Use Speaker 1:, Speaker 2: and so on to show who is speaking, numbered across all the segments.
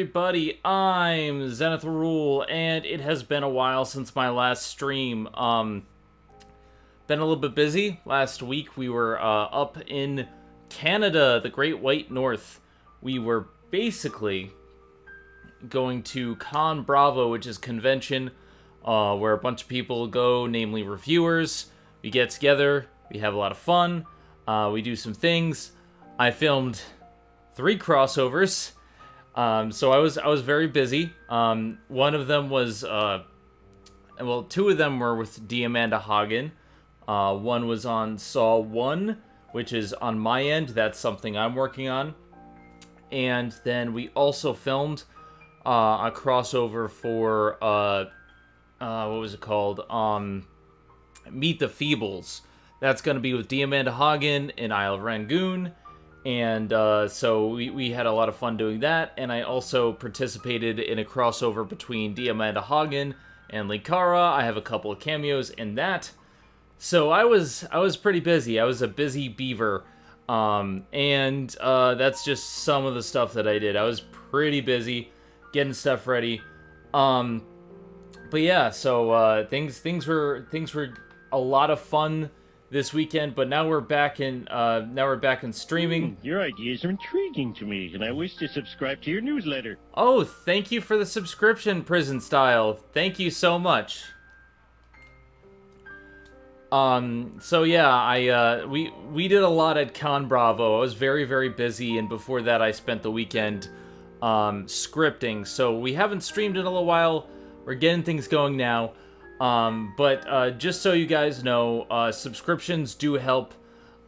Speaker 1: everybody? I'm Zenith Warrior, and it has been a while since my last stream. Been a little bit busy. Last week we were up in Canada, the Great White North. We were basically going to Con Bravo, which is convention, where a bunch of people go, namely reviewers. We get together, we have a lot of fun, we do some things. I filmed 3 crossovers, so I was very busy. One of them was, well, 2 of them were with D. Amanda Hagen. One was on Saw 1, which is on my end. That's something I'm working on. And then we also filmed a crossover for, what was it called? Meet the Feebles. That's going to be with D. Amanda Hagen in Isle of Rangoon. And so we had a lot of fun doing that. And I also participated in a crossover between D. Amanda Hagen and Linkara. I have a couple of cameos in that. So I was pretty busy. I was a busy beaver. And that's just some of the stuff that I did. I was pretty busy getting stuff ready. But yeah, so things were a lot of fun this weekend, but now we're back in streaming.
Speaker 2: Your ideas are intriguing to me, and I wish to subscribe to your newsletter.
Speaker 1: Oh, thank you for the subscription, Prison Style. Thank you so much. So yeah, we did a lot at Con Bravo. I was very, very busy, and before that I spent the weekend scripting. So we haven't streamed in a little while. We're getting things going now. But just so you guys know, subscriptions do help.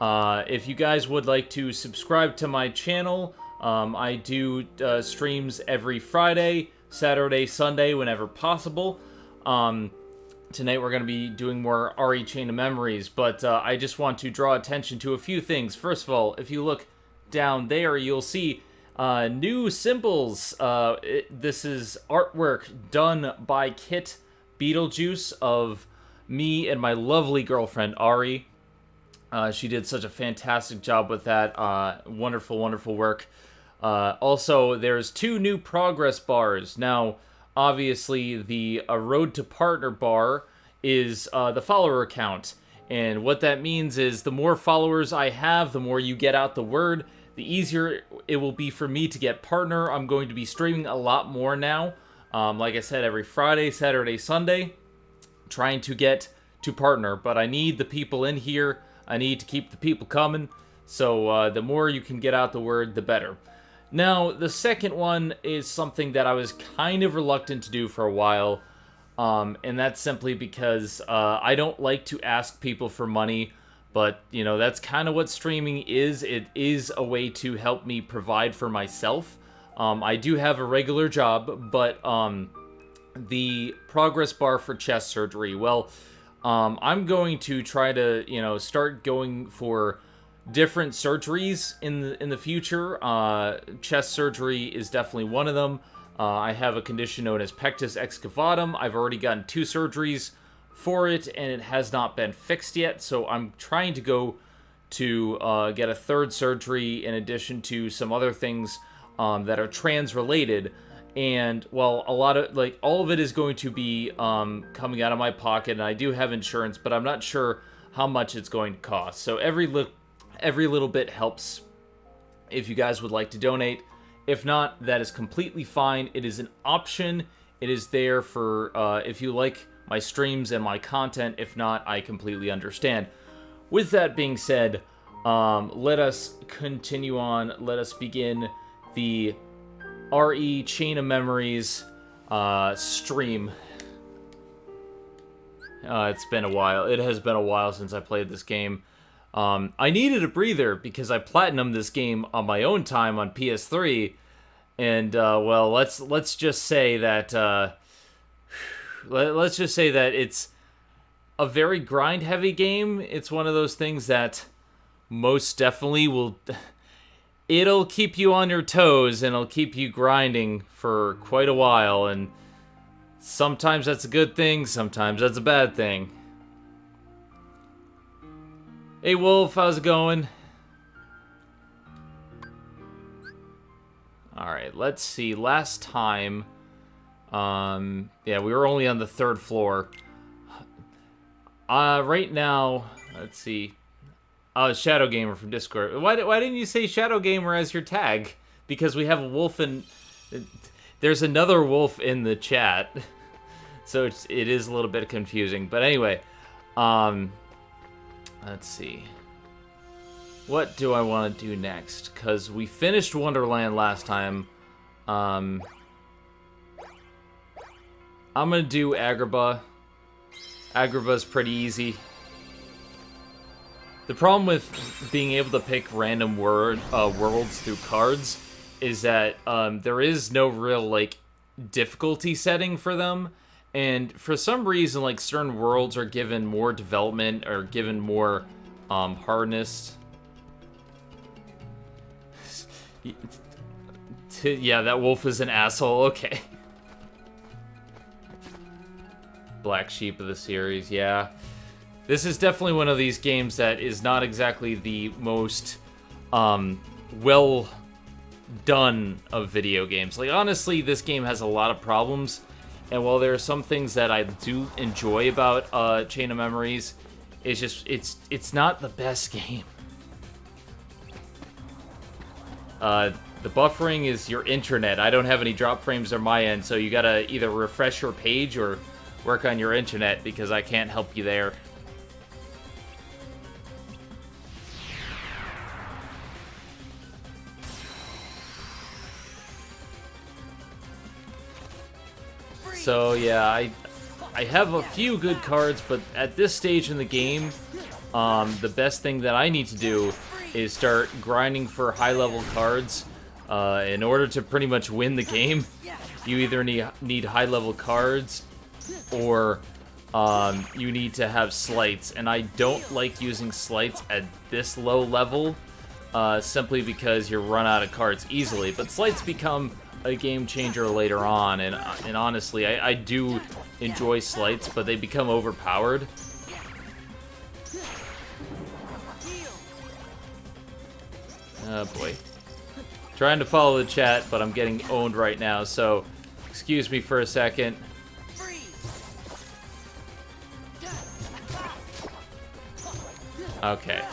Speaker 1: If you guys would like to subscribe to my channel, I do streams every Friday, Saturday, Sunday, whenever possible. Tonight we're going to be doing more RE Chain of Memories, but I just want to draw attention to a few things. First of all, if you look down there, you'll see new symbols. This is artwork done by Kit Beetlejuice of me and my lovely girlfriend Ari. She did such a fantastic job with that. Wonderful, wonderful work. Also, there's 2 new progress bars. Now, obviously, the Road to Partner bar is the follower count. And what that means is the more followers I have, the more you get out the word, the easier it will be for me to get partner. I'm going to be streaming a lot more now. Like I said, every Friday, Saturday, Sunday, trying to get to partner. But I need the people in here. I need to keep the people coming. So the more you can get out the word, the better. Now, the second one is something that I was kind of reluctant to do for a while. And that's simply because I don't like to ask people for money. But, you know, that's kind of what streaming is. It is a way to help me provide for myself. I do have a regular job, but the progress bar for chest surgery, well, I'm going to try to, you know, start going for different surgeries in the future. Chest surgery is definitely one of them. I have a condition known as pectus excavatum. I've already gotten 2 surgeries for it, and it has not been fixed yet, so I'm trying to go to get a 3rd surgery in addition to some other things that are trans-related. And, well, a lot of, like, all of it is going to be coming out of my pocket, and I do have insurance, but I'm not sure how much it's going to cost. So every little bit helps if you guys would like to donate. If not, that is completely fine. It is an option. It is there for if you like my streams and my content. If not, I completely understand. With that being said, let us continue on. Let us begin the RE Chain of Memories stream. It's been a while. It has been a while since I played this game. I needed a breather because I platinumed this game on my own time on PS3, and well, let's just say that it's a very grind-heavy game. It's one of those things that most definitely will. It'll keep you on your toes, and it'll keep you grinding for quite a while, and sometimes that's a good thing, sometimes that's a bad thing. Hey Wolf, how's it going? Alright, right, let's see. Last time, yeah, we were only on the 3rd floor. Right now, let's see. Shadow Gamer from Discord. Why didn't you say Shadow Gamer as your tag? Because we have a wolf in... There's another wolf in the chat. So it is a little bit confusing. But anyway, let's see. What do I want to do next? Because we finished Wonderland last time. I'm going to do Agrabah. Agrabah's pretty easy. The problem with being able to pick random worlds through cards is that there is no real, like, difficulty setting for them. And for some reason, like, certain worlds are given more development or given more hardness. Yeah, that wolf is an asshole. Okay. Black sheep of the series, yeah. This is definitely one of these games that is not exactly the most well done of video games. Like, honestly, this game has a lot of problems, and while there are some things that I do enjoy about Chain of Memories, it's just it's not the best game. The buffering is your internet. I don't have any drop frames on my end, so you gotta either refresh your page or work on your internet, because I can't help you there. So yeah, I have a few good cards, but at this stage in the game, the best thing that I need to do is start grinding for high-level cards. In order to pretty much win the game, you either need high-level cards, or you need to have slights. And I don't like using slights at this low level, simply because you run out of cards easily. But slights become a game changer later on, and honestly, I do enjoy slights, but they become overpowered. Oh boy. Trying to follow the chat, but I'm getting owned right now, so excuse me for a second. Okay.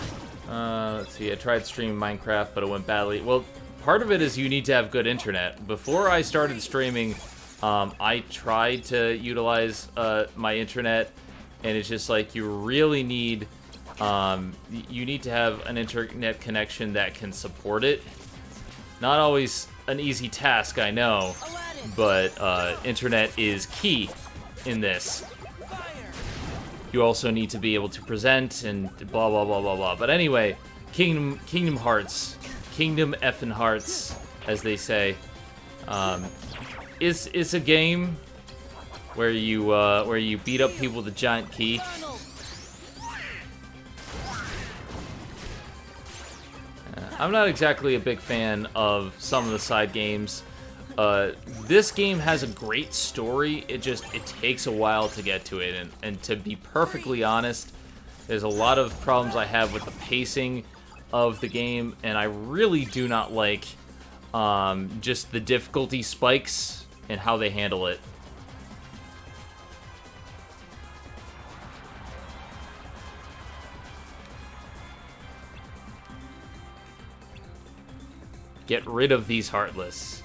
Speaker 1: Let's see, I tried streaming Minecraft, but it went badly. Well, part of it is you need to have good internet. Before I started streaming, I tried to utilize my internet, and it's just like you really need you need to have an internet connection that can support it. Not always an easy task, I know, but internet is key in this. You also need to be able to present and blah blah blah blah blah. But anyway, Kingdom Hearts, Kingdom effing Hearts, as they say, is a game where you beat up people with a giant key. I'm not exactly a big fan of some of the side games. This game has a great story, it takes a while to get to it, and to be perfectly honest, there's a lot of problems I have with the pacing of the game, and I really do not like just the difficulty spikes and how they handle it. Get rid of these Heartless.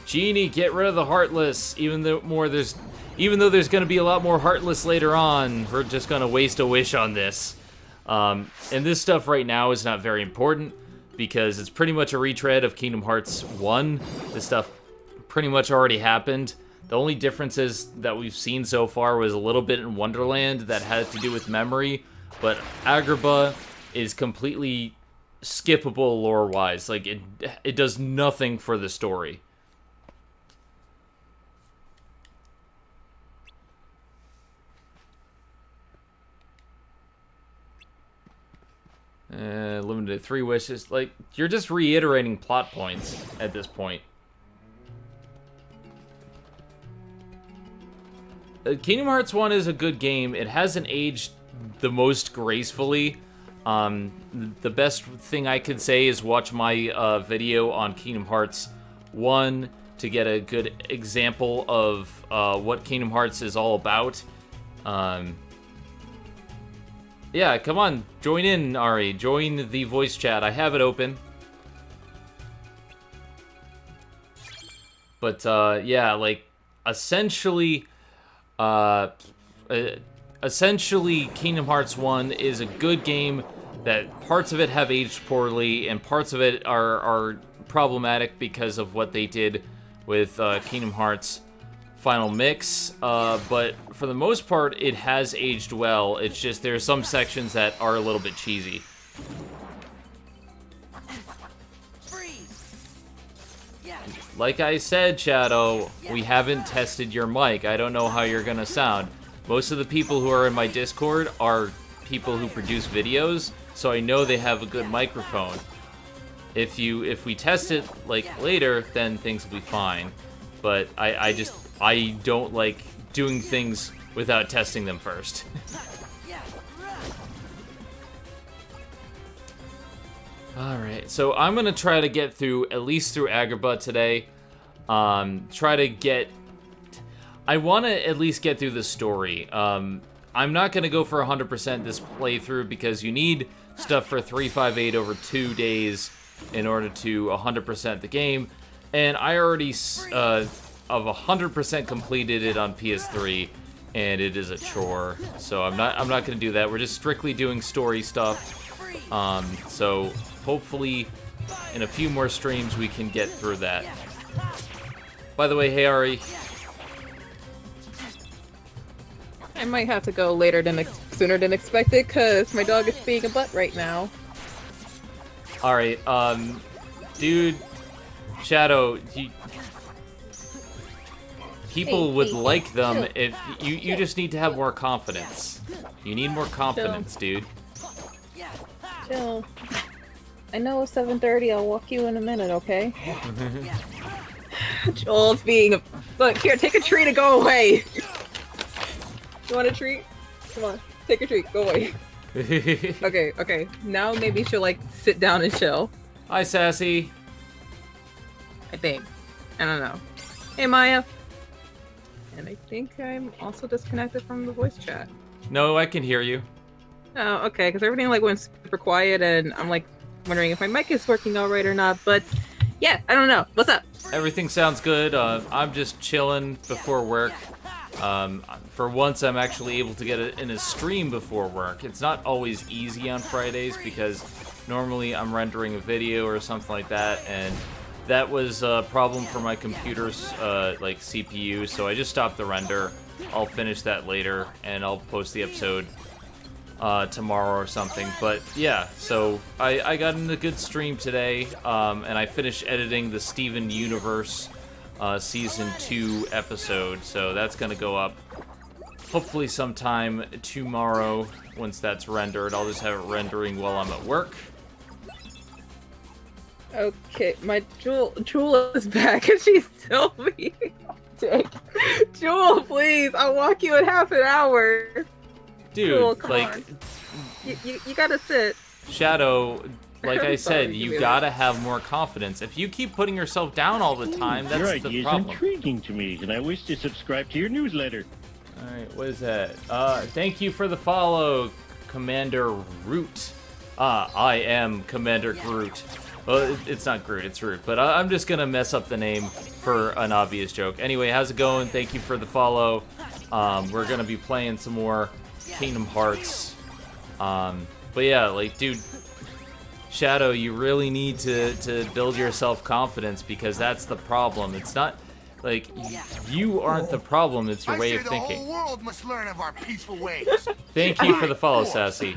Speaker 1: Genie, get rid of the Heartless. Even though there's going to be a lot more Heartless later on, we're just going to waste a wish on this. And this stuff right now is not very important, because it's pretty much a retread of Kingdom Hearts 1. This stuff pretty much already happened. The only differences that we've seen so far was a little bit in Wonderland that had to do with memory, but Agrabah is completely skippable lore-wise. Like, it does nothing for the story. Limited to 3 wishes. Like, you're just reiterating plot points at this point. Kingdom Hearts 1 is a good game. It hasn't aged the most gracefully. The best thing I could say is watch my video on Kingdom Hearts 1 to get a good example of what Kingdom Hearts is all about. Yeah, come on, join in, Ari. Join the voice chat. I have it open. But yeah, like essentially Kingdom Hearts 1 is a good game that parts of it have aged poorly and parts of it are problematic because of what they did with Kingdom Hearts Final Mix, but for the most part it has aged well. It's just there's some sections that are a little bit cheesy. Like I said, Shadow, we haven't tested your mic. I don't know how you're gonna sound. Most of the people who are in my Discord are people who produce videos, so I know they have a good microphone. If we test it like later, then things will be fine. But I don't like doing things without testing them first. Alright, so I'm gonna try to get through, at least through Agrabah today. I want to at least get through the story. I'm not gonna go for 100% this playthrough because you need stuff for 358 over 2 days in order to 100% the game. And I already of 100% completed it on PS3, and it is a chore. So I'm not gonna do that. We're just strictly doing story stuff. So hopefully in a few more streams we can get through that. By the way, hey Ari.
Speaker 3: I might have to go sooner than expected because my dog is being a butt right now.
Speaker 1: Alright, dude, Shadow, people would like them if you just need to have more confidence. You need more confidence, dude.
Speaker 3: Chill. I know it's 7:30. I'll walk you in a minute, okay? Joel's being a... Look, here, take a treat and go away! You want a treat? Come on, take a treat, go away. Okay. Now maybe she'll, like, sit down and chill.
Speaker 1: Hi, Sassy.
Speaker 3: I think. I don't know. Hey, Maya. And I think I'm also disconnected from the voice chat.
Speaker 1: No, I can hear you.
Speaker 3: Oh, okay, because everything, like, went super quiet, and I'm, like, wondering if my mic is working all right or not, but... Yeah, I don't know. What's up?
Speaker 1: Everything sounds good. I'm just chilling before work. For once, I'm actually able to get it in a stream before work. It's not always easy on Fridays because normally I'm rendering a video or something like that, and that was a problem for my computer's like CPU, so I just stopped the render. I'll finish that later, and I'll post the episode tomorrow or something. But yeah, so I got in a good stream today, and I finished editing the Steven Universe Season 2 episode, so that's gonna go up hopefully sometime tomorrow once that's rendered. I'll just have it rendering while I'm at work.
Speaker 3: Okay, my Jewel is back and she's still being Jake. Jewel, please, I'll walk you in half an hour.
Speaker 1: Dude,
Speaker 3: Jewel,
Speaker 1: like...
Speaker 3: You gotta sit.
Speaker 1: Shadow, like I said,
Speaker 3: Sorry,
Speaker 1: you gotta have more confidence. If you keep putting yourself down all the time,
Speaker 2: Your
Speaker 1: that's the
Speaker 2: idea is
Speaker 1: problem.
Speaker 2: intriguing to me, and I wish to subscribe to your newsletter.
Speaker 1: Alright, what is that? Thank you for the follow, Commander Root. I am Commander Groot. Well, it's not Groot, it's Root, but I'm just gonna mess up the name for an obvious joke. Anyway, how's it going? Thank you for the follow. We're gonna be playing some more Kingdom Hearts. But yeah, like, dude, Shadow, you really need to build your self-confidence because that's the problem. It's not, like, you aren't the problem, it's your way of thinking.
Speaker 4: The whole world must learn of our peaceful ways.
Speaker 1: Thank you for the follow, Sassy.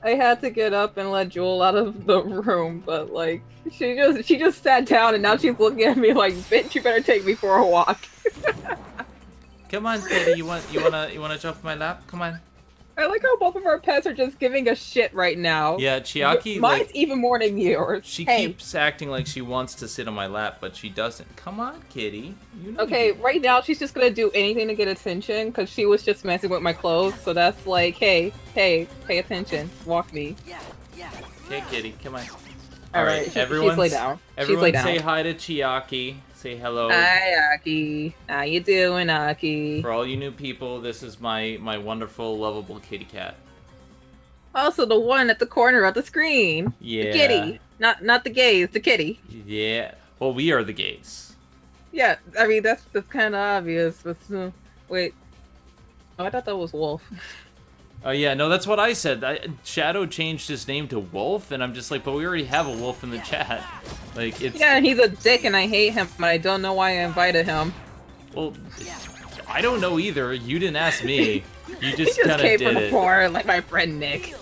Speaker 3: I had to get up and let Jewel out of the room, but like she just sat down and now she's looking at me like, bitch, you better take me for a walk.
Speaker 1: Come on, Kitty, you wanna jump in my lap? Come on.
Speaker 3: I like how both of our pets are just giving a shit right now.
Speaker 1: Yeah, Chiaki,
Speaker 3: mine's
Speaker 1: like,
Speaker 3: even more than yours.
Speaker 1: she
Speaker 3: hey.
Speaker 1: keeps acting like she wants to sit on my lap, but she doesn't. Come on, Kitty. You know
Speaker 3: Okay, right now she's just gonna do anything to get attention because she was just messing with my clothes. So that's like, hey, pay attention. Walk me.
Speaker 1: Okay, Kitty, come on. All right,
Speaker 3: she's
Speaker 1: everyone.
Speaker 3: laid down.
Speaker 1: Everyone,
Speaker 3: she's laid
Speaker 1: say
Speaker 3: down.
Speaker 1: hi to Chiaki. Say hello.
Speaker 3: Hi, Aki. How you doing, Aki?
Speaker 1: For all you new people, this is my wonderful, lovable kitty cat.
Speaker 3: Also, the one at the corner of the screen.
Speaker 1: Yeah.
Speaker 3: The kitty. Not the gays, the kitty.
Speaker 1: Yeah. Well, we are the gays.
Speaker 3: Yeah, I mean, that's kind of obvious. But, wait. Oh, I thought that was Wolf.
Speaker 1: Oh, yeah, no, that's what I said. Shadow changed his name to Wolf, and I'm just like, but we already have a Wolf in the chat. Like, it's...
Speaker 3: Yeah, he's a dick and I hate him, but I don't know why I invited him.
Speaker 1: Well, I don't know either. You didn't ask me. You just
Speaker 3: He
Speaker 1: kind of
Speaker 3: came
Speaker 1: did
Speaker 3: from
Speaker 1: it.
Speaker 3: before, like my friend Nick.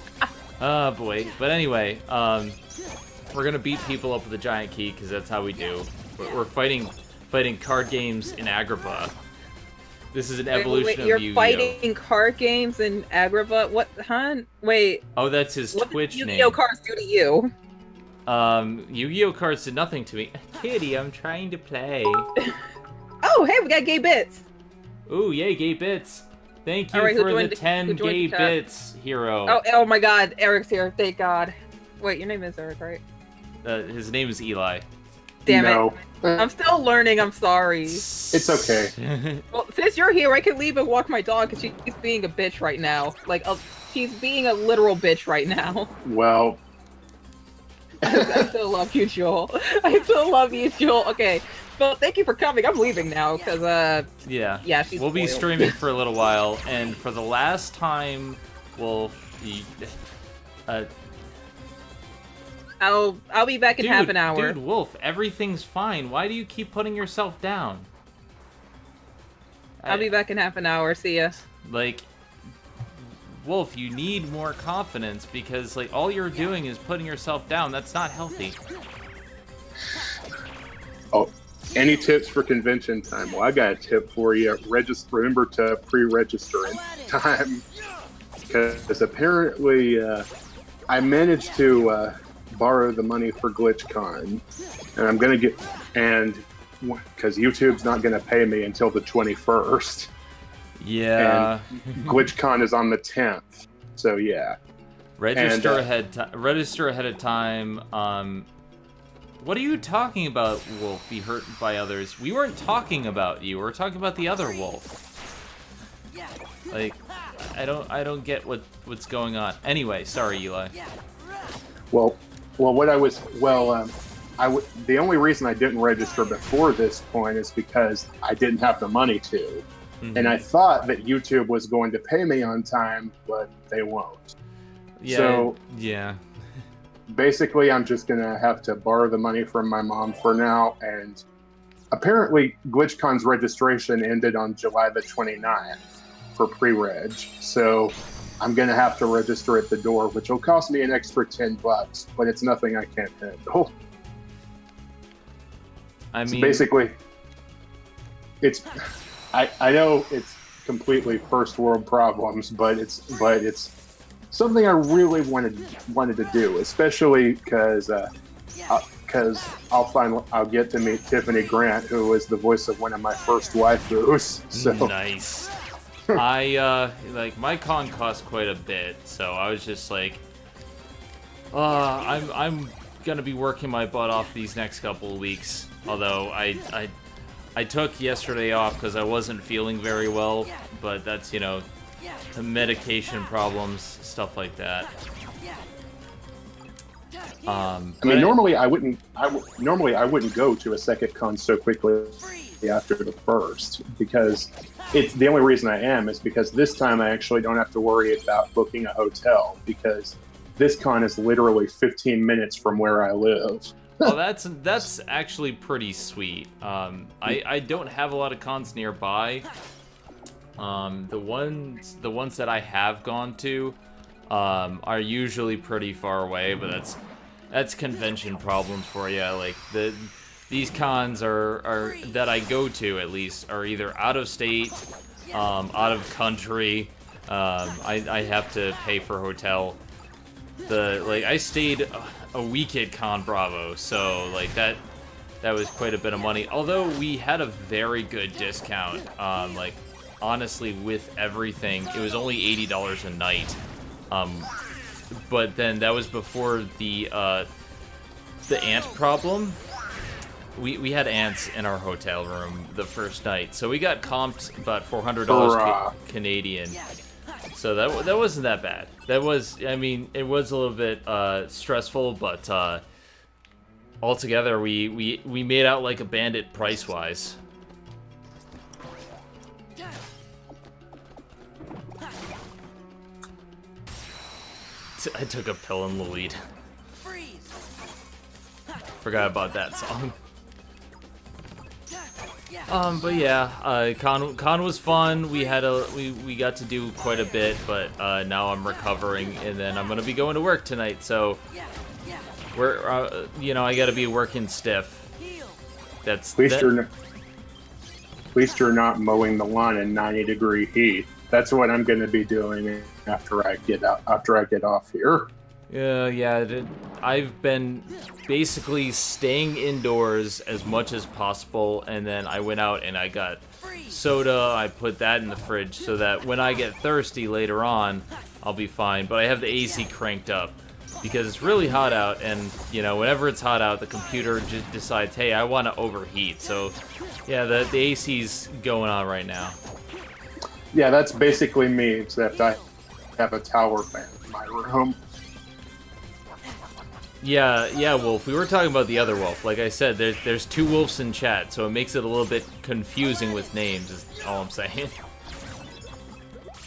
Speaker 1: Oh, boy. But anyway, we're gonna beat people up with a giant key, because that's how we do. We're fighting card games in Agrabah. This is an evolution of
Speaker 3: You're
Speaker 1: Yu-Gi-Oh!
Speaker 3: fighting card games in Agrabah? What, huh? Wait.
Speaker 1: Oh, that's his
Speaker 3: What
Speaker 1: Twitch
Speaker 3: did
Speaker 1: name.
Speaker 3: Yu-Gi-Oh cards do to you?
Speaker 1: Yu-Gi-Oh cards did nothing to me. Kitty, I'm trying to play.
Speaker 3: Oh, hey, we got gay bits.
Speaker 1: Ooh, yay, gay bits. Thank you
Speaker 3: All right, who
Speaker 1: for
Speaker 3: joined
Speaker 1: the
Speaker 3: the-
Speaker 1: 10
Speaker 3: who joined
Speaker 1: gay
Speaker 3: the chat?
Speaker 1: bits, hero.
Speaker 3: Oh my god, Eric's here, thank god. Wait, your name is Eric, right?
Speaker 1: His name is Eli.
Speaker 3: Damn
Speaker 5: No.
Speaker 3: it. I'm still learning, I'm sorry.
Speaker 5: It's okay.
Speaker 3: Well, since you're here, I can leave and walk my dog because she's being a bitch right now. Like, she's being a literal bitch right now.
Speaker 5: Well,
Speaker 3: I still love you, Joel. I still love you, Joel. Okay, well, thank you for coming. I'm leaving now because,
Speaker 1: Yeah,
Speaker 3: she's
Speaker 1: we'll be
Speaker 3: spoiled.
Speaker 1: streaming for a little while, and for the last time, we'll...
Speaker 3: I'll be back in half an hour.
Speaker 1: Dude, Wolf, everything's fine. Why do you keep putting yourself down?
Speaker 3: I'll be back in half an hour. See ya.
Speaker 1: Like, Wolf, you need more confidence because, like, all you're doing is putting yourself down. That's not healthy.
Speaker 5: oh, any tips for convention time? Well, I got a tip for you. Remember to pre-register in time, because apparently I managed to borrow the money for GlitchCon, and I'm gonna get because YouTube's not gonna pay me until the 21st.
Speaker 1: Yeah.
Speaker 5: And GlitchCon is on the 10th, so yeah.
Speaker 1: Register
Speaker 5: And,
Speaker 1: register ahead of time. What are you talking about, Wolf? Be hurt by others. We weren't talking about you. We're talking about the other Wolf. Like, I don't get what's going on. Anyway, sorry, Eli.
Speaker 5: Well, the only reason I didn't register before this point is because I didn't have the money to.
Speaker 1: Mm-hmm.
Speaker 5: And I thought that YouTube was going to pay me on time, but they won't.
Speaker 1: Yeah.
Speaker 5: So,
Speaker 1: yeah.
Speaker 5: basically, I'm just going to have to borrow the money from my mom for now. And apparently, GlitchCon's registration ended on July the 29th for pre-reg. So I'm going to have to register at the door, which will cost me an extra $10, but it's nothing I can't handle.
Speaker 1: I mean,
Speaker 5: So basically, I know it's completely first world problems, but it's something I really wanted to do, especially because I'll get to meet Tiffany Grant, who was the voice of one of my first waifus. So
Speaker 1: nice. Like, my con cost quite a bit, so I was just like, I'm gonna be working my butt off these next couple of weeks. Although I took yesterday off because I wasn't feeling very well, but that's, you know, the medication problems, stuff like that.
Speaker 5: I mean, normally I wouldn't go to a second con so quickly after the first, because it's the only reason I am is because this time I actually don't have to worry about booking a hotel, because this con is literally 15 minutes from where I live.
Speaker 1: Well, that's actually pretty sweet. I don't have a lot of cons nearby. The ones that I have gone to are usually pretty far away, but that's convention problems for you. Like, these cons are that I go to, at least, are either out of state, out of country. I have to pay for hotel. I stayed a week at Con Bravo, so like that was quite a bit of money. Although we had a very good discount, like, honestly, with everything, it was only $80 a night. But then that was before the the ant problem. We had ants in our hotel room the first night, so we got comped about $400 Canadian. So that wasn't that bad. That was, I mean, it was a little bit stressful, but altogether we made out like a bandit price-wise. I took a pill in the lead. Forgot about that song. But yeah, con was fun. We got to do quite a bit, but now I'm recovering, and then I'm gonna be going to work tonight. So we're, you know, I gotta be working stiff. At least
Speaker 5: you're not mowing the lawn in 90-degree heat. That's what I'm gonna be doing after I get off here.
Speaker 1: Yeah. I've been basically staying indoors as much as possible, and then I went out and I got soda. I put that in the fridge so that when I get thirsty later on, I'll be fine. But I have the AC cranked up because it's really hot out, and you know, whenever it's hot out, the computer just decides, hey, I want to overheat. So yeah, the AC's going on right now.
Speaker 5: Yeah, that's basically me, except I have a tower fan in my room.
Speaker 1: Yeah, Wolf. We were talking about the other Wolf. Like I said, there's two Wolves in chat, so it makes it a little bit confusing with names, is all I'm saying.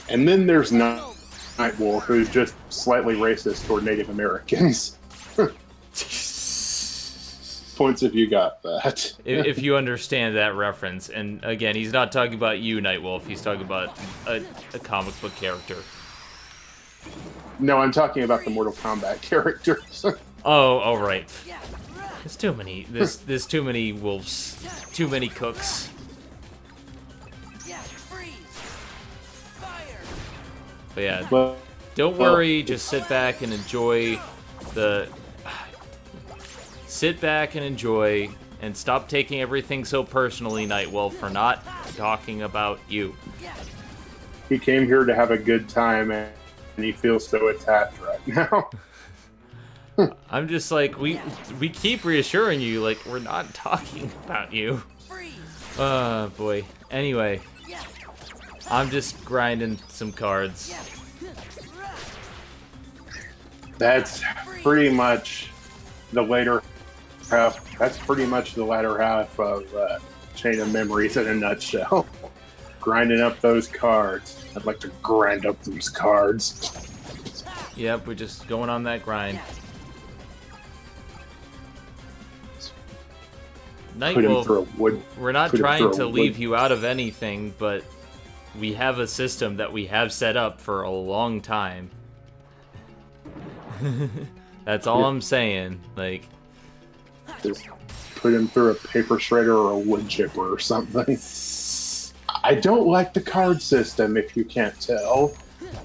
Speaker 5: And then there's Nightwolf, who's just slightly racist toward Native Americans. Points if you got that.
Speaker 1: if you understand that reference. And again, he's not talking about you, Nightwolf. He's talking about a comic book character.
Speaker 5: No, I'm talking about the Mortal Kombat characters.
Speaker 1: Oh, right. There's too many. There's too many wolves. Too many cooks. But yeah, don't worry. Just sit back and enjoy the. Sit back and enjoy, and stop taking everything so personally, Nightwolf, for not talking about you.
Speaker 5: He came here to have a good time, and he feels so attacked right now.
Speaker 1: I'm just like, we keep reassuring you, like, we're not talking about you. Boy. Anyway, I'm just grinding some cards.
Speaker 5: That's pretty much the latter half. That's pretty much the latter half of Chain of Memories in a nutshell. Grinding up those cards. I'd like to grind up those cards.
Speaker 1: Yep, we're just going on that grind. Nightwolf, we're not trying to leave you out of anything, but we have a system that we have set up for a long time. That's all I'm saying. Like,
Speaker 5: just put him through a paper shredder or a wood chipper or something. I don't like the card system, if you can't tell.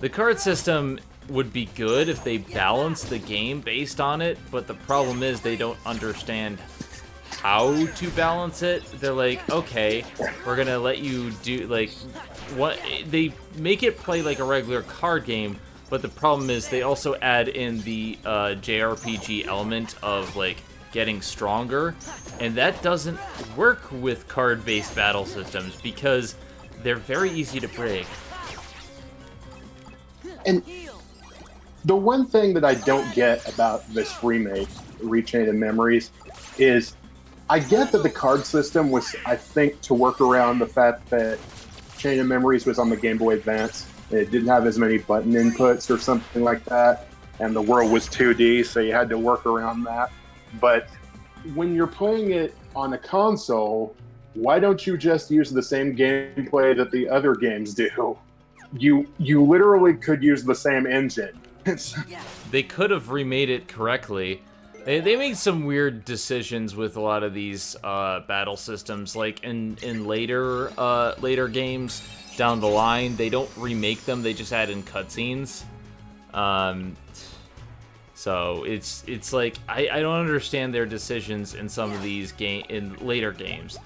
Speaker 1: The card system would be good if they balanced the game based on it, but the problem is they don't understand how to balance it. They're like, okay, we're gonna let you do, like, what they make it play like a regular card game, but the problem is they also add in the JRPG element of, like, getting stronger, and that doesn't work with card-based battle systems because they're very easy to break.
Speaker 5: And the one thing that I don't get about this remake, Rechain of Memories, is I get that the card system was, I think, to work around the fact that Chain of Memories was on the Game Boy Advance. It didn't have as many button inputs or something like that, and the world was 2D, so you had to work around that. But when you're playing it on a console, why don't you just use the same gameplay that the other games do? You literally could use the same engine.
Speaker 1: They could have remade it correctly. They made some weird decisions with a lot of these battle systems, like in later games down the line. They don't remake them; they just add in cutscenes. So it's like I don't understand their decisions in some of these in later games.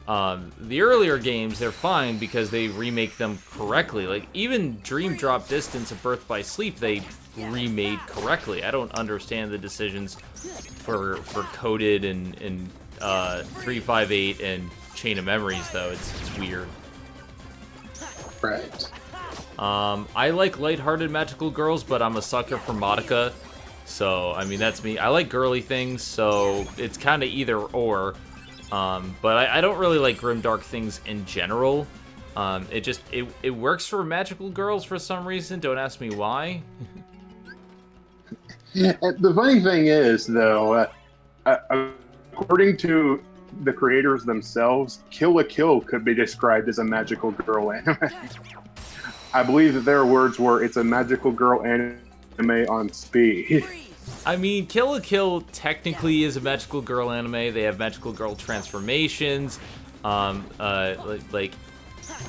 Speaker 1: The earlier games, they're fine because they remake them correctly. Like, even Dream Drop Distance and Birth by Sleep, they remade correctly. I don't understand the decisions for Coded and 358 and Chain of Memories, though. It's weird.
Speaker 5: Right.
Speaker 1: I like lighthearted magical girls, but I'm a sucker for Madoka. So, I mean, that's me. I like girly things, so it's kind of either or. But I don't really like grimdark things in general. It works for magical girls for some reason. Don't ask me why.
Speaker 5: The funny thing is, though, according to the creators themselves, Kill la Kill could be described as a magical girl anime. I believe that their words were, "It's a magical girl anime on speed."
Speaker 1: I mean, Kill la Kill technically is a magical girl anime. They have magical girl transformations. Like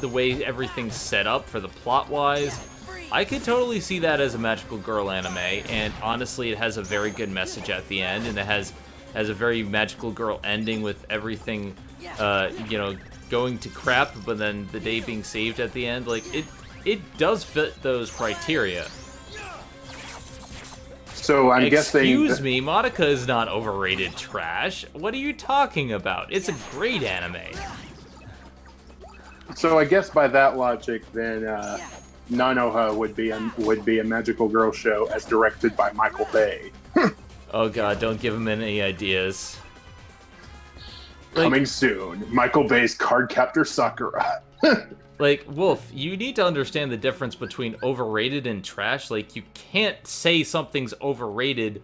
Speaker 1: the way everything's set up for the plot-wise. I could totally see that as a magical girl anime, and honestly, it has a very good message at the end, and it has a very magical girl ending with everything, going to crap, but then the day being saved at the end. Like, it does fit those criteria.
Speaker 5: So I'm guessing...
Speaker 1: Excuse me, Madoka is not overrated trash. What are you talking about? It's a great anime.
Speaker 5: So I guess by that logic, then Nanoha would be a magical girl show as directed by Michael Bay.
Speaker 1: Oh god, don't give him any ideas.
Speaker 5: Coming soon, Michael Bay's Cardcaptor Sakura.
Speaker 1: Like, Wolf, you need to understand the difference between overrated and trash. Like, you can't say something's overrated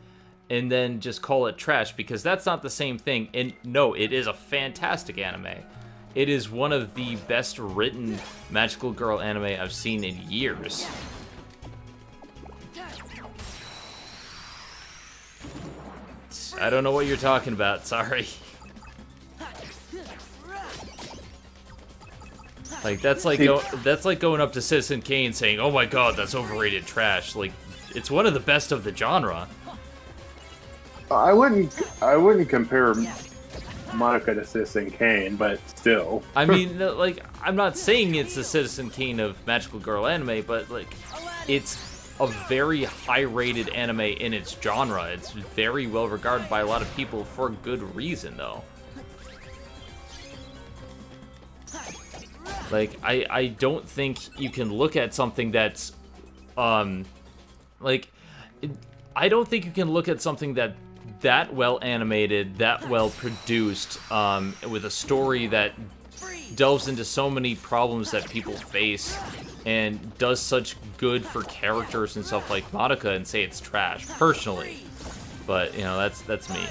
Speaker 1: and then just call it trash, because that's not the same thing. And no, it is a fantastic anime. It is one of the best written magical girl anime I've seen in years. I don't know what you're talking about, sorry. Like, that's like going up to Citizen Kane saying, "Oh my god, that's overrated trash." Like, it's one of the best of the genre.
Speaker 5: I wouldn't compare Monica to Citizen Kane, but still.
Speaker 1: I mean, like, I'm not saying it's the Citizen Kane of magical girl anime, but like, it's a very high-rated anime in its genre. It's very well regarded by a lot of people for good reason, though. Like, I don't think you can look at something that's, I don't think you can look at something that well animated, that well produced, with a story that delves into so many problems that people face and does such good for characters and stuff like Madoka and say it's trash, personally. But, you know, that's me.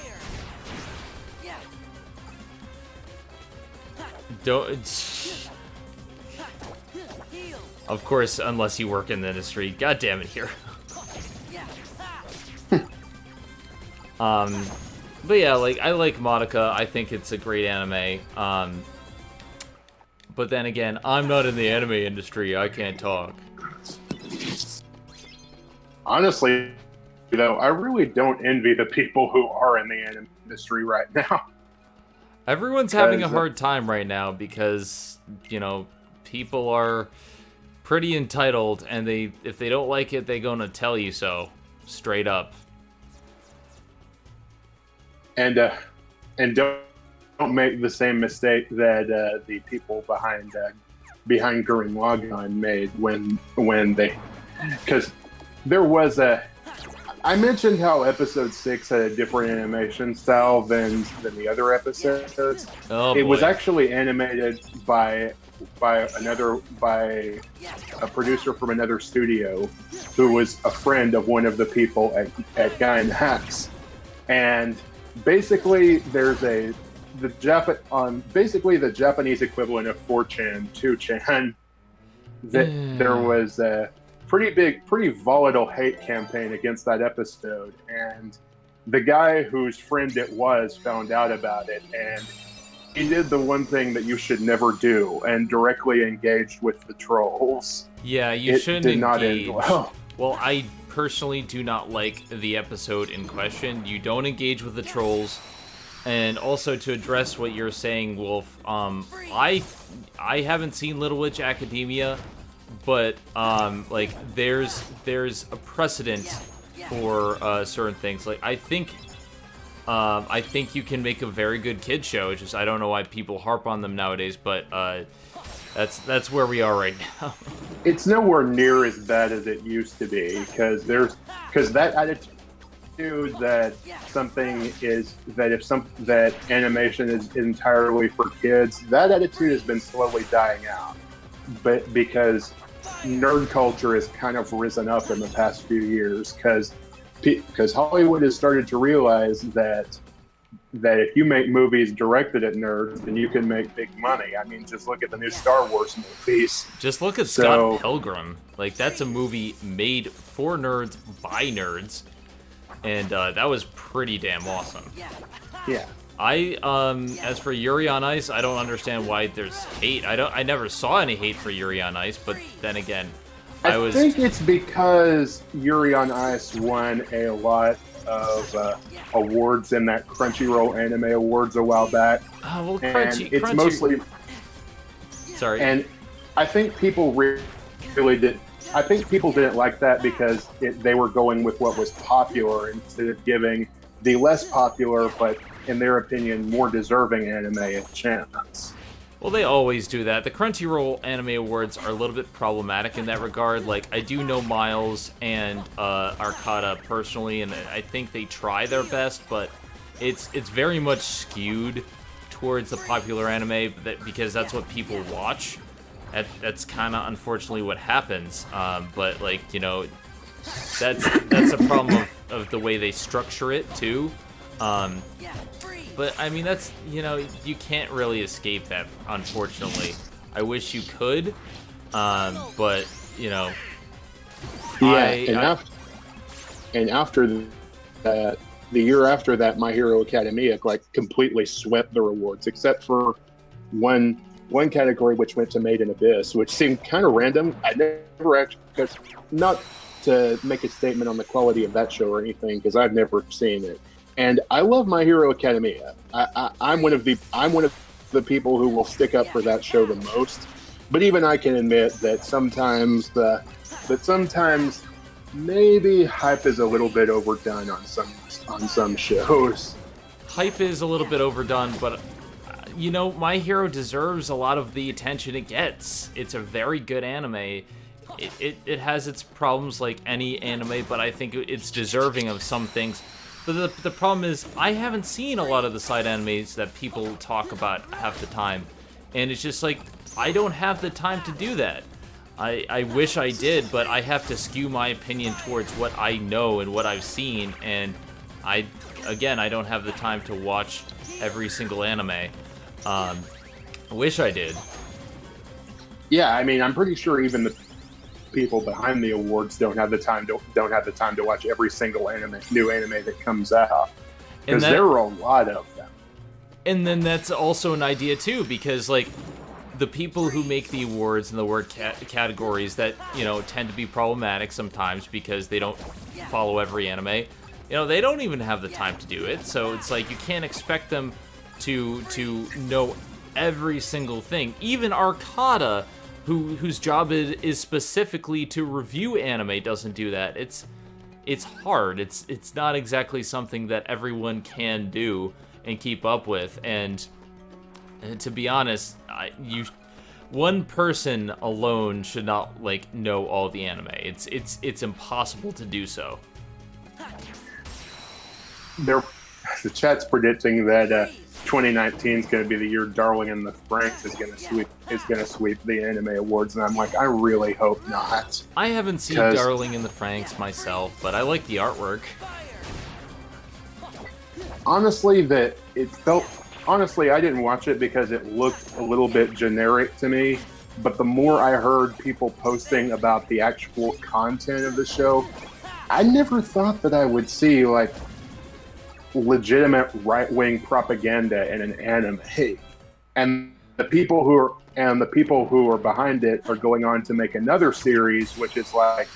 Speaker 1: Of course, unless you work in the industry. God damn it, here. But yeah, like, I like Madoka. I think it's a great anime. But then again, I'm not in the anime industry. I can't talk.
Speaker 5: Honestly, though, I really don't envy the people who are in the anime industry right now.
Speaker 1: Everyone's having a hard time right now because, you know, people are pretty entitled, and if they don't like it, they're gonna tell you so, straight up. And don't make the same mistake that the people behind Gurren Lagann made when they, because there was I mentioned how episode 6 had a different animation style than the other episodes. Oh,
Speaker 5: it
Speaker 1: boy.
Speaker 5: was actually animated by a producer from another studio who was a friend of one of the people at Guy in Hacks. And basically there's the Japanese equivalent of 4chan, 2chan, that there was a pretty volatile hate campaign against that episode, and the guy whose friend it was found out about it, and he did the one thing that you should never do and directly engaged with the trolls.
Speaker 1: Yeah, you shouldn't
Speaker 5: did
Speaker 1: engage.
Speaker 5: not end well.
Speaker 1: Well, I personally do not like the episode in question. You don't engage with the trolls. And also to address what you're saying, Wolf, I haven't seen Little Witch Academia, but like there's a precedent for certain things. Like I think you can make a very good kid show. It's just I don't know why people harp on them nowadays, but that's where we are right now.
Speaker 5: It's nowhere near as bad as it used to be because that attitude that that animation is entirely for kids, that attitude has been slowly dying out. But because nerd culture has kind of risen up in the past few years, because Hollywood has started to realize that if you make movies directed at nerds, then you can make big money. I mean, just look at the new Star Wars movies.
Speaker 1: Just look at Scott Pilgrim. Like, that's a movie made for nerds by nerds. And that was pretty damn awesome.
Speaker 5: Yeah.
Speaker 1: As for Yuri on Ice, I don't understand why there's hate. I never saw any hate for Yuri on Ice, but then again, I
Speaker 5: think it's because Yuri on Ice won a lot of awards in that Crunchyroll Anime Awards a while back.
Speaker 1: Oh, well,
Speaker 5: Crunchy. Mostly.
Speaker 1: Sorry.
Speaker 5: And I think people really did. I think people didn't like that because they were going with what was popular instead of giving the less popular, but in their opinion, more deserving anime a chance.
Speaker 1: Well, they always do that. The Crunchyroll Anime Awards are a little bit problematic in that regard. Like, I do know Miles and Arcada personally, and I think they try their best, but it's very much skewed towards the popular anime because that's what people watch. That's kind of unfortunately what happens. But like, you know, that's a problem of the way they structure it too. But I mean, that's, you know, you can't really escape that, unfortunately. I wish you could, but you know.
Speaker 5: Yeah, and after that, the year after that, My Hero Academia like completely swept the awards, except for one category which went to Made in Abyss, which seemed kind of random. I never actually, not to make a statement on the quality of that show or anything, because I've never seen it. And I love My Hero Academia. I'm one of the people who will stick up for that show the most. But even I can admit that sometimes maybe hype is a little bit overdone on some shows.
Speaker 1: Hype is a little bit overdone, but you know, My Hero deserves a lot of the attention it gets. It's a very good anime. It has its problems like any anime, but I think it's deserving of some things. But the problem is, I haven't seen a lot of the side animes that people talk about half the time. And it's just like, I don't have the time to do that. I wish I did, but I have to skew my opinion towards what I know and what I've seen. And I don't have the time to watch every single anime. I wish I did.
Speaker 5: Yeah, I mean, I'm pretty sure even the people behind the awards don't have the time to watch every single new anime that comes out, because there are a lot of them.
Speaker 1: And then that's also an idea too, because like the people who make the awards and the award categories that, you know, tend to be problematic sometimes because they don't follow every anime. You know, they don't even have the time to do it, so it's like you can't expect them to know every single thing. Even Arcada, whose job is specifically to review anime, doesn't do that. It's hard. It's not exactly something that everyone can do and keep up with. And to be honest, one person alone should not like know all the anime. It's impossible to do so.
Speaker 5: The chat's predicting that 2019 is going to be the year Darling in the Franxx is going to sweep the anime awards, and I'm like, I really hope not.
Speaker 1: I haven't seen Darling in the Franxx myself, but I like the artwork.
Speaker 5: Honestly, I didn't watch it because it looked a little bit generic to me. But the more I heard people posting about the actual content of the show, I never thought that I would see like legitimate right-wing propaganda in an anime. And the people who are behind it are going on to make another series, which is like,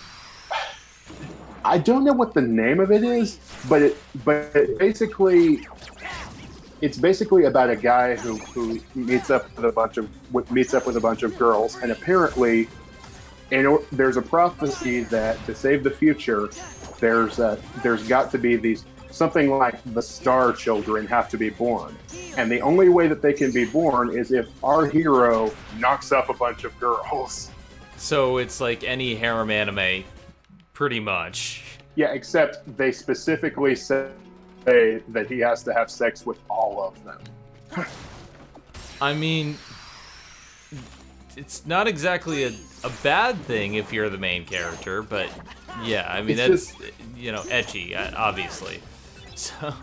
Speaker 5: I don't know what the name of it is, but it basically it's basically about a guy who meets up with a bunch of girls, and apparently, there's a prophecy that to save the future, there's got to be these something like the star children have to be born, and the only way that they can be born is if our hero knocks up a bunch of girls.
Speaker 1: So it's like any harem anime, pretty much.
Speaker 5: Yeah, except they specifically say that he has to have sex with all of them.
Speaker 1: I mean, it's not exactly a bad thing if you're the main character, but yeah, I mean,
Speaker 5: it's
Speaker 1: that's, ecchi, obviously. So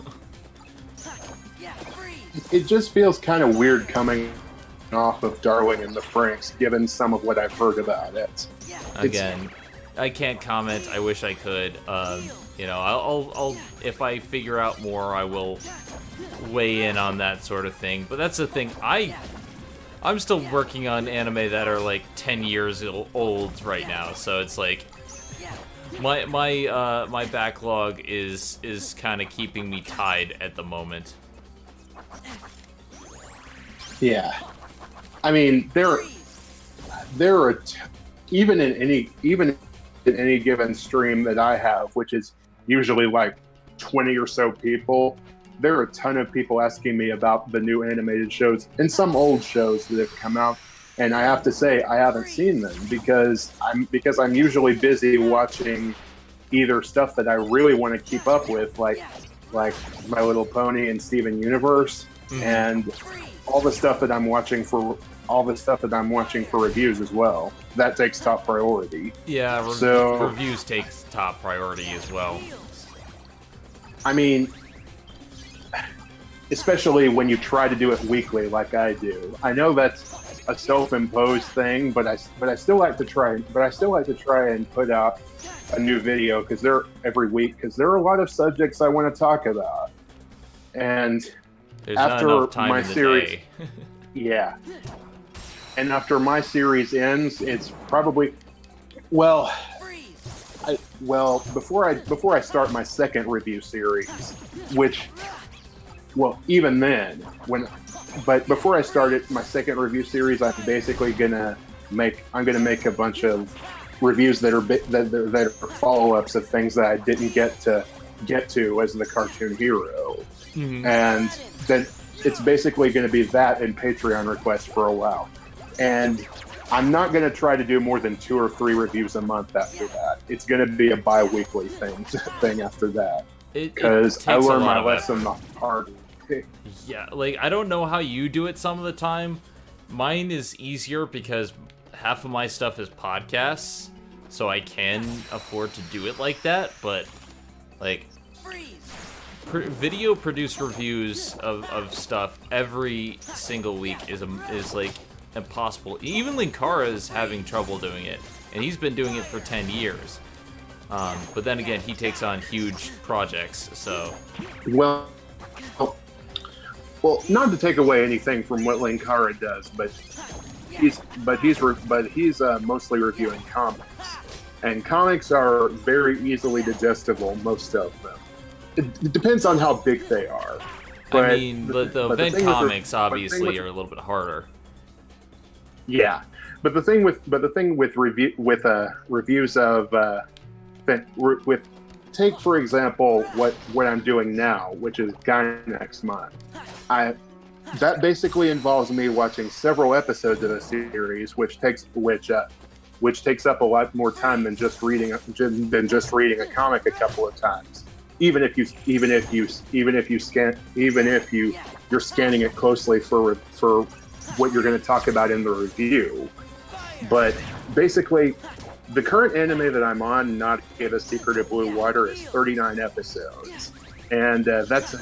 Speaker 5: it just feels kind of weird coming off of Darling in the Franxx, given some of what I've heard about it.
Speaker 1: Again, I can't comment. I wish I could. I'll if I figure out more, I will weigh in on that sort of thing. But that's the thing. I'm still working on anime that are like 10 years old right now, so it's like my backlog is kind of keeping me tied at the moment.
Speaker 5: Yeah, I mean there are even in any given stream that I have, which is usually like 20 or so people, there are a ton of people asking me about the new animated shows and some old shows that have come out, and I have to say I haven't seen them because I'm usually busy watching either stuff that I really want to keep up with, like My Little Pony and Steven Universe, and all the stuff that I'm watching for reviews as well. That takes top priority.
Speaker 1: Yeah, reviews takes top priority as well.
Speaker 5: I mean, especially when you try to do it weekly like I do. I know that's a self-imposed thing, but I still like to try and put out a new video every week because there are a lot of subjects I want to talk about. And
Speaker 1: there's
Speaker 5: after
Speaker 1: not enough time
Speaker 5: my
Speaker 1: in the
Speaker 5: series,
Speaker 1: day.
Speaker 5: yeah. And after my series ends, it's probably before I start my second review series, even then, but before I started my second review series, I'm basically gonna make a bunch of reviews that are follow-ups of things that I didn't get to as the cartoon hero, and then it's basically going to be that and Patreon requests for a while, and I'm not going to try to do more than 2 or 3 reviews a month after that. It's going to be a bi-weekly thing after that, because I learned my lesson the hard way.
Speaker 1: Yeah, like, I don't know how you do it some of the time. Mine is easier because half of my stuff is podcasts, so I can afford to do it like that, but, like, video produced reviews of stuff every single week is like impossible. Even Linkara is having trouble doing it, and he's been doing it for 10 years. But then again, he takes on huge projects, so...
Speaker 5: Well, not to take away anything from what Linkara does, but he's mostly reviewing comics, and comics are very easily digestible, most of them. It depends on how big they are. But
Speaker 1: I mean, the event comics obviously are a little bit harder.
Speaker 5: Yeah, but the thing with reviews of take for example what I'm doing now, which is Gainax month. That basically involves me watching several episodes of a series, which takes up a lot more time than just reading a comic a couple of times. Even if you're scanning it closely for what you're going to talk about in the review. But basically, the current anime that I'm on, Not The Secret of Blue Water, is 39 episodes, and that's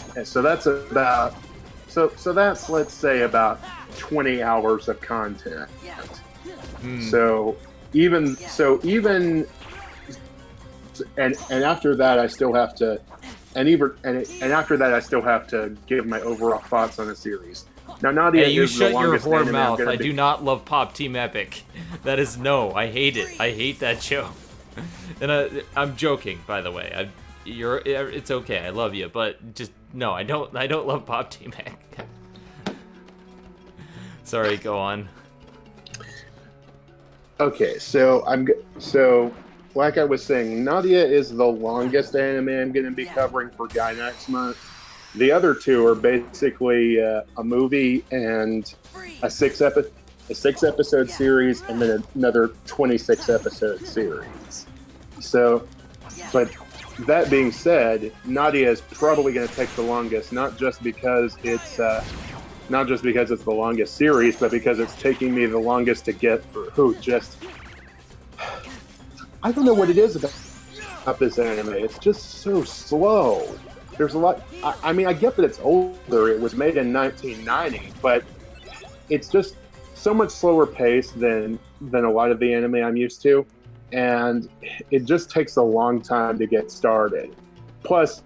Speaker 5: let's say about 20 hours of content. And after that, I still have to, after that, I still have to give my overall thoughts on the series. Now, Nadia,
Speaker 1: hey, you
Speaker 5: is
Speaker 1: shut
Speaker 5: the
Speaker 1: your
Speaker 5: longest
Speaker 1: whore
Speaker 5: anime
Speaker 1: mouth. I
Speaker 5: be...
Speaker 1: do not love Pop Team Epic. That is no. I hate it. I hate that show. And I'm joking, by the way. it's okay. I love you, but just no, I don't love Pop Team Mac. Sorry, go on.
Speaker 5: Okay, so like I was saying, Nadia is the longest anime I'm going to be covering for Guy next month. The other two are basically a movie and a six episode series, and then another 26 episode series. So, but that being said, Nadia is probably going to take the longest, not just because it's the longest series, but because it's taking me the longest to get through. I don't know what it is about this anime. It's just so slow. There's a lot. I mean, I get that it's older. It was made in 1990, but it's just so much slower pace than a lot of the anime I'm used to, and it just takes a long time to get started. Plus,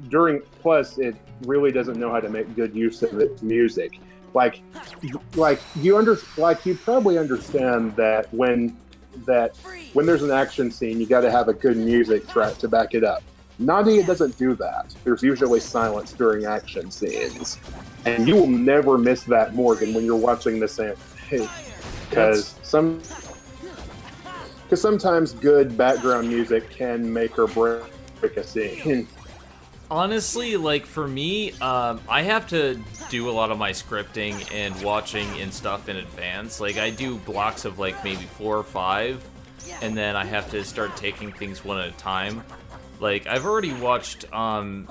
Speaker 5: it really doesn't know how to make good use of its music. Like you probably understand that when there's an action scene, you got to have a good music track to back it up. Nadia doesn't do that. There's usually silence during action scenes, and you will never miss that more than when you're watching this anime. Because sometimes good background music can make or break a scene.
Speaker 1: Honestly, like for me, I have to do a lot of my scripting and watching and stuff in advance. Like I do blocks of like maybe 4 or 5, and then I have to start taking things one at a time. Like I've already watched, I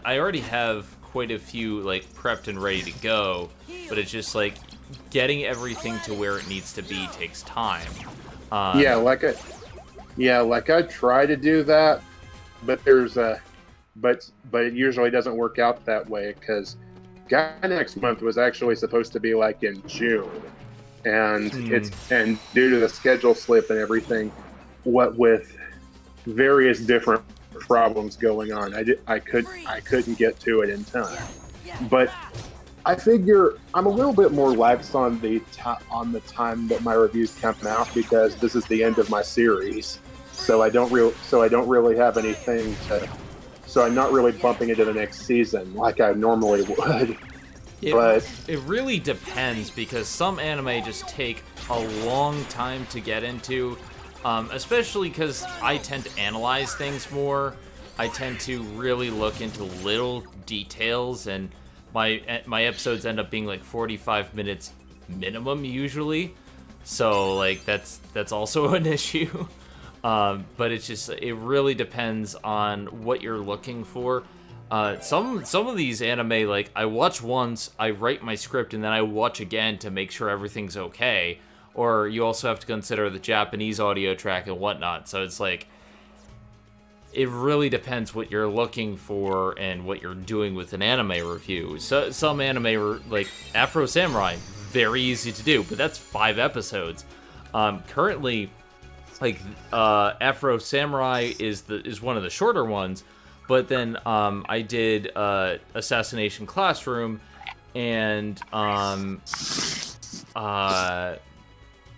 Speaker 1: already have quite a few like prepped and ready to go, but it's just like getting everything to where it needs to be takes time. Like I try to do that, but but it usually doesn't work out that way, because Guy next month was actually supposed to be like in June, and and due to the schedule slip and everything, what with various different problems going on, I couldn't get to it in time. But I figure I'm a little bit more lax on the time that my reviews come out, because this is the end of my series, so I don't really have anything to. So I'm not really bumping into the next season like I normally would. It really depends, because some anime just take a long time to get into, especially because I tend to analyze things more. I tend to really look into little details, and my episodes end up being like 45 minutes minimum usually. So like that's also an issue. But it really depends on what you're looking for. Some of these anime, like I watch once, I write my script, and then I watch again to make sure everything's okay. Or you also have to consider the Japanese audio track and whatnot. So it's like, it really depends what you're looking for and what you're doing with an anime review. So some anime, like Afro Samurai, very easy to do, but that's 5 episodes. Currently, like Afro Samurai is one of the shorter ones, but then I did Assassination Classroom and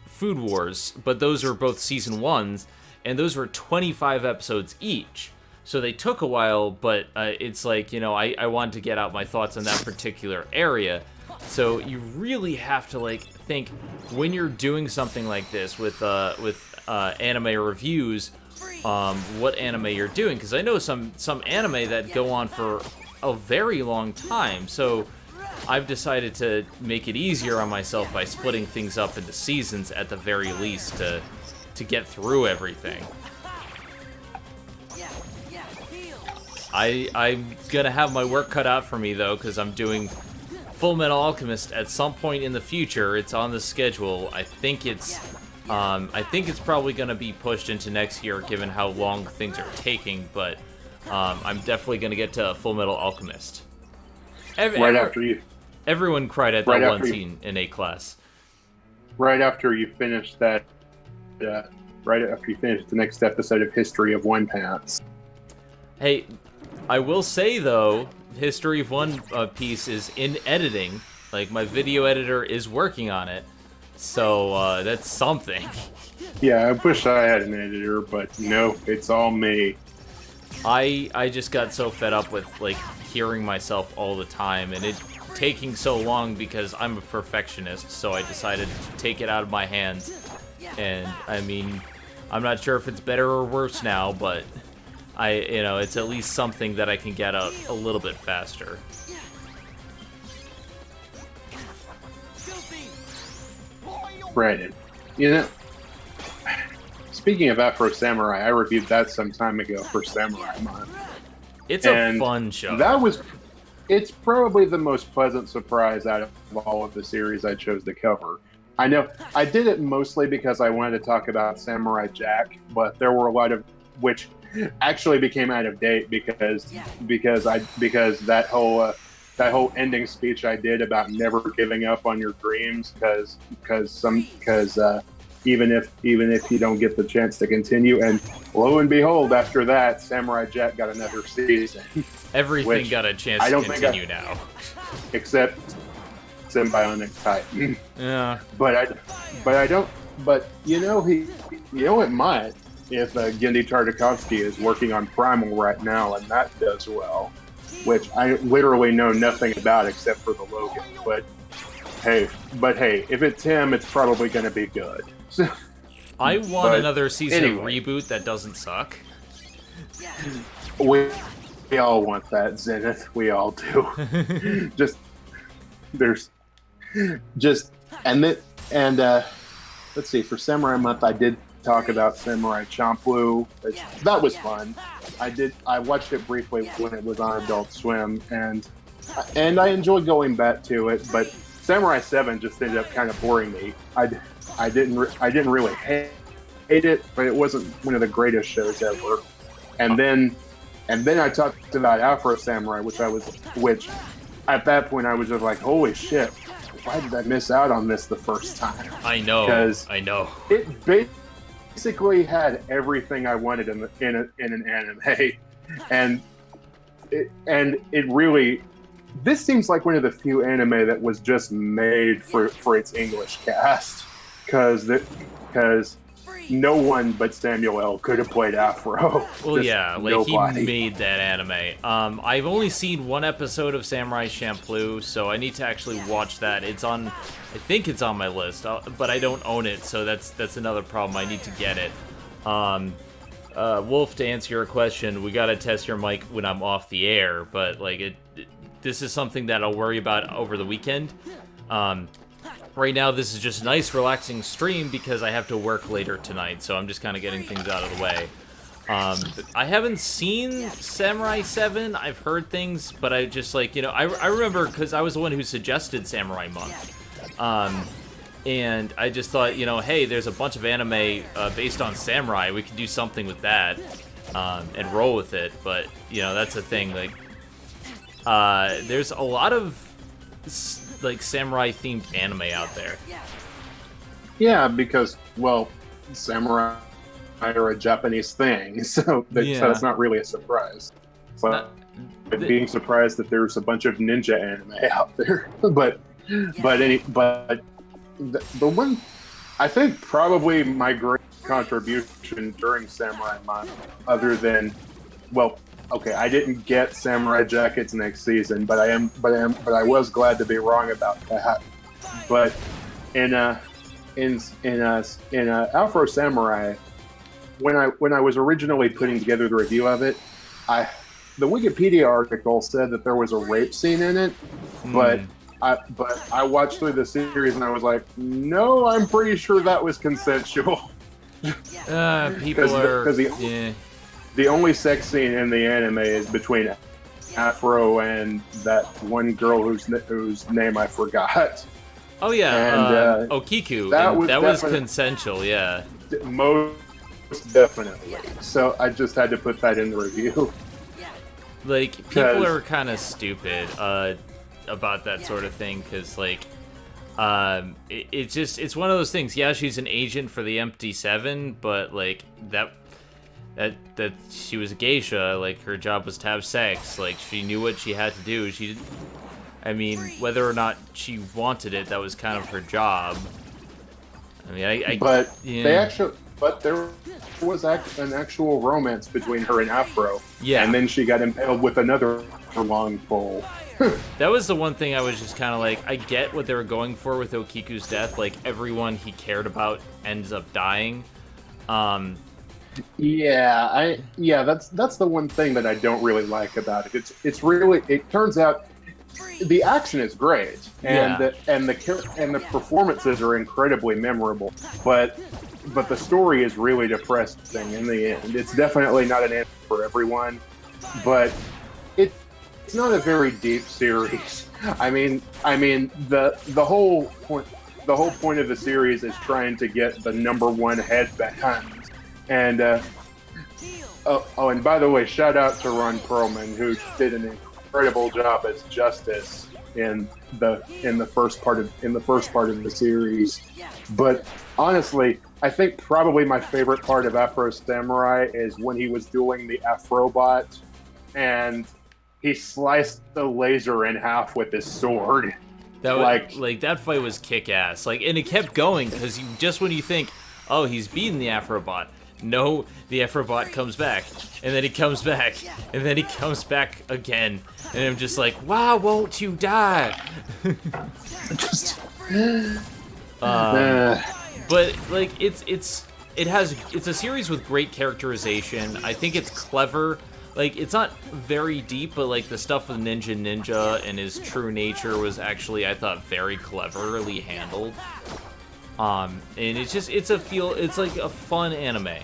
Speaker 1: Food Wars, but those are both season 1s, and those were 25 episodes each. So they took a while, but it's like, you know, I wanted to get out my thoughts on that particular area. So you really have to like think when you're doing something like this with anime reviews, what anime you're doing, because I know some anime that go on for a very long time. So I've decided to make it easier on myself by splitting things up into seasons at the very least to get through everything. I'm gonna have my work cut out for me though, because I'm doing Full Metal Alchemist at some point in the future. It's on the schedule. I think it's probably going to be pushed into next year, given how long things are taking. But I'm definitely going to get to Full Metal Alchemist. Everyone cried at that one scene in A class.
Speaker 5: Right after you finish that. Right after you finish the next episode of History of One Piece.
Speaker 1: Hey, I will say though, History of One Piece is in editing. Like, my video editor is working on it, so that's something.
Speaker 5: Yeah, I wish I had an editor, but no, it's all me.
Speaker 1: I just got so fed up with, like, hearing myself all the time, and it taking so long because I'm a perfectionist, so I decided to take it out of my hands. And, I mean, I'm not sure if it's better or worse now, but it's at least something that I can get out a little bit faster.
Speaker 5: Right. You know, speaking of Afro Samurai, I reviewed that some time ago for Samurai Month.
Speaker 1: It's a fun show.
Speaker 5: It's probably the most pleasant surprise out of all of the series I chose to cover. I know I did it mostly because I wanted to talk about Samurai Jack, but there were a lot of which actually became out of date because that whole ending speech I did about never giving up on your dreams because even if you don't get the chance to continue, and lo and behold, after that, Samurai Jack got another season.
Speaker 1: Everything got a chance to continue now,
Speaker 5: except Symbionic Titan.
Speaker 1: Yeah,
Speaker 5: but it might if Gendy Tartakovsky is working on Primal right now, and that does well, which I literally know nothing about except for the logo. But hey, if it's him, it's probably going to be good.
Speaker 1: I want another season of Reboot that doesn't suck.
Speaker 5: We all want that, Zenith. We all do. Let's see. For Samurai Month, I did talk about Samurai Champloo. That was fun. I watched it briefly when it was on Adult Swim, and I enjoyed going back to it. But Samurai 7 just ended up kind of boring me. I didn't really hate it, but it wasn't one of the greatest shows ever. And then I talked about Afro Samurai, which at that point I was just like, holy shit, why did I miss out on this the first time?
Speaker 1: I know.
Speaker 5: It basically had everything I wanted in an anime, and it really. This seems like one of the few anime that was just made for its English cast, because no one but Samuel L. could have played Afro.
Speaker 1: Well, yeah, like
Speaker 5: nobody.
Speaker 1: He made that anime. I've only seen one episode of Samurai Champloo, so I need to actually watch that. I think it's on my list, but I don't own it, so that's another problem. I need to get it. Wolf, to answer your question, we gotta test your mic when I'm off the air, but like this is something that I'll worry about over the weekend. Right now, this is just a nice, relaxing stream because I have to work later tonight, so I'm just kind of getting things out of the way. I haven't seen Samurai 7. I've heard things, but I just, I remember because I was the one who suggested Samurai Month. And I just thought, hey, there's a bunch of anime based on samurai. We could do something with that and roll with it. But, that's the thing. There's a lot of samurai-themed anime out there.
Speaker 5: Yeah, because, samurai are a Japanese thing, so it's not really a surprise. But being surprised that there's a bunch of ninja anime out there. but the one, I think probably my great contribution during Samurai Month, other than, I didn't get Samurai Jackets next season, but I was glad to be wrong about that. But in Afro Samurai, when I was originally putting together the review of it, the Wikipedia article said that there was a rape scene in it, but I watched through the series and I was like, no, I'm pretty sure that was consensual. The only sex scene in the anime is between Afro and that one girl whose name I forgot.
Speaker 1: Oh yeah, and, Okiku. That was consensual, yeah.
Speaker 5: Most definitely. So I just had to put that in the review.
Speaker 1: People are kind of stupid about that sort of thing, because it's one of those things. Yeah, she's an agent for the Empty Seven, but that she was a geisha, her job was to have sex, she knew what she had to do. Whether or not she wanted it, that was kind of her job.
Speaker 5: was an actual romance between her and Afro.
Speaker 1: Yeah.
Speaker 5: And then she got impaled with another long pole.
Speaker 1: That was the one thing I was just kind of like, I get what they were going for with Okiku's death. Like, everyone he cared about ends up dying.
Speaker 5: Yeah, that's the one thing that I don't really like about it. It's really, it turns out the action is great, and the performances are incredibly memorable, but the story is really depressing in the end. It's definitely not an answer for everyone, but it's not a very deep series. I mean the whole point of the series is trying to get the #1 headband, and and by the way, shout out to Ron Perlman, who did an incredible job as Justice in the first part of the series. But honestly, I think probably my favorite part of Afro Samurai is when he was doing the Afrobot and he sliced the laser in half with his sword.
Speaker 1: That was, like that fight was kick-ass. Like, and it kept going because just when you think, oh, he's beaten the Afrobot, no, the Afrobot comes back, and then he comes back, and then he comes back again, and I'm just like, why won't you die? But like it's a series with great characterization. I think it's clever. Like, it's not very deep, but like the stuff with Ninja and his true nature was actually, I thought, very cleverly handled. And it's like a fun anime.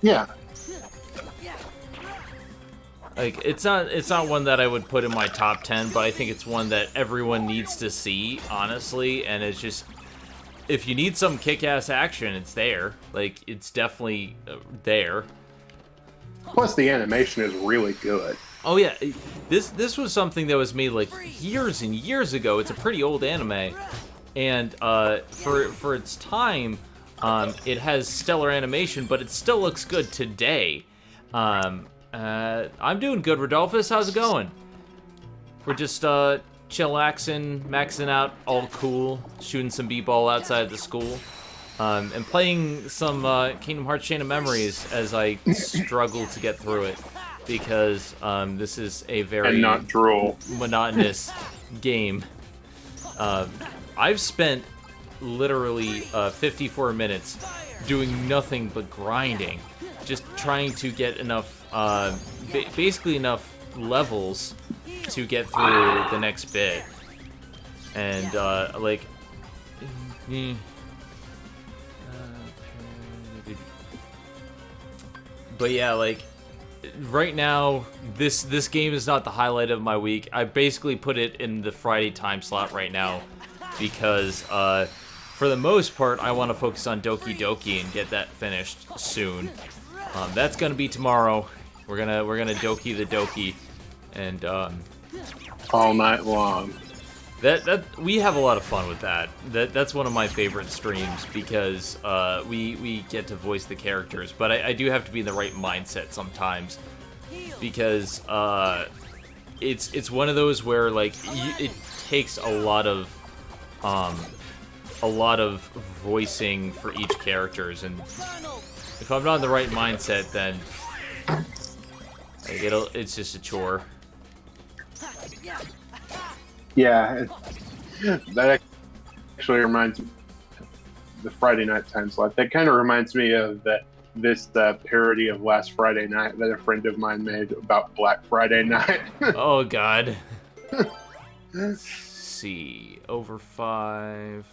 Speaker 5: Yeah.
Speaker 1: Like, it's not one that I would put in my top 10, but I think it's one that everyone needs to see, honestly, and it's just, if you need some kick-ass action, it's there. Like, it's definitely there.
Speaker 5: Plus, the animation is really good.
Speaker 1: Oh yeah, this was something that was made like years and years ago. It's a pretty old anime, and for its time, it has stellar animation, but it still looks good today. I'm doing good, Rodolphus. How's it going? We're just chillaxing, maxing out, all cool, shooting some b-ball outside of the school. And playing some Kingdom Hearts Chain of Memories as I struggle to get through it, because this is a very
Speaker 5: and not drool.
Speaker 1: Monotonous game. I've spent literally 54 minutes doing nothing but grinding, just trying to get enough, basically enough levels to get through the next bit. And like... But yeah, like, right now, this game is not the highlight of my week. I basically put it in the Friday time slot right now because, for the most part, I want to focus on Doki Doki and get that finished soon. That's gonna be tomorrow. We're gonna Doki the Doki, and
Speaker 5: all night long.
Speaker 1: That we have a lot of fun with that. That's one of my favorite streams because we get to voice the characters, but I do have to be in the right mindset sometimes because it's one of those where like it takes a lot of voicing for each characters, and if I'm not in the right mindset, then like, it's just a chore.
Speaker 5: Yeah, that actually reminds me of the Friday night time slot. That kind of reminds me of this parody of Last Friday Night that a friend of mine made about Black Friday night.
Speaker 1: Oh, God. Let's see. Over 5.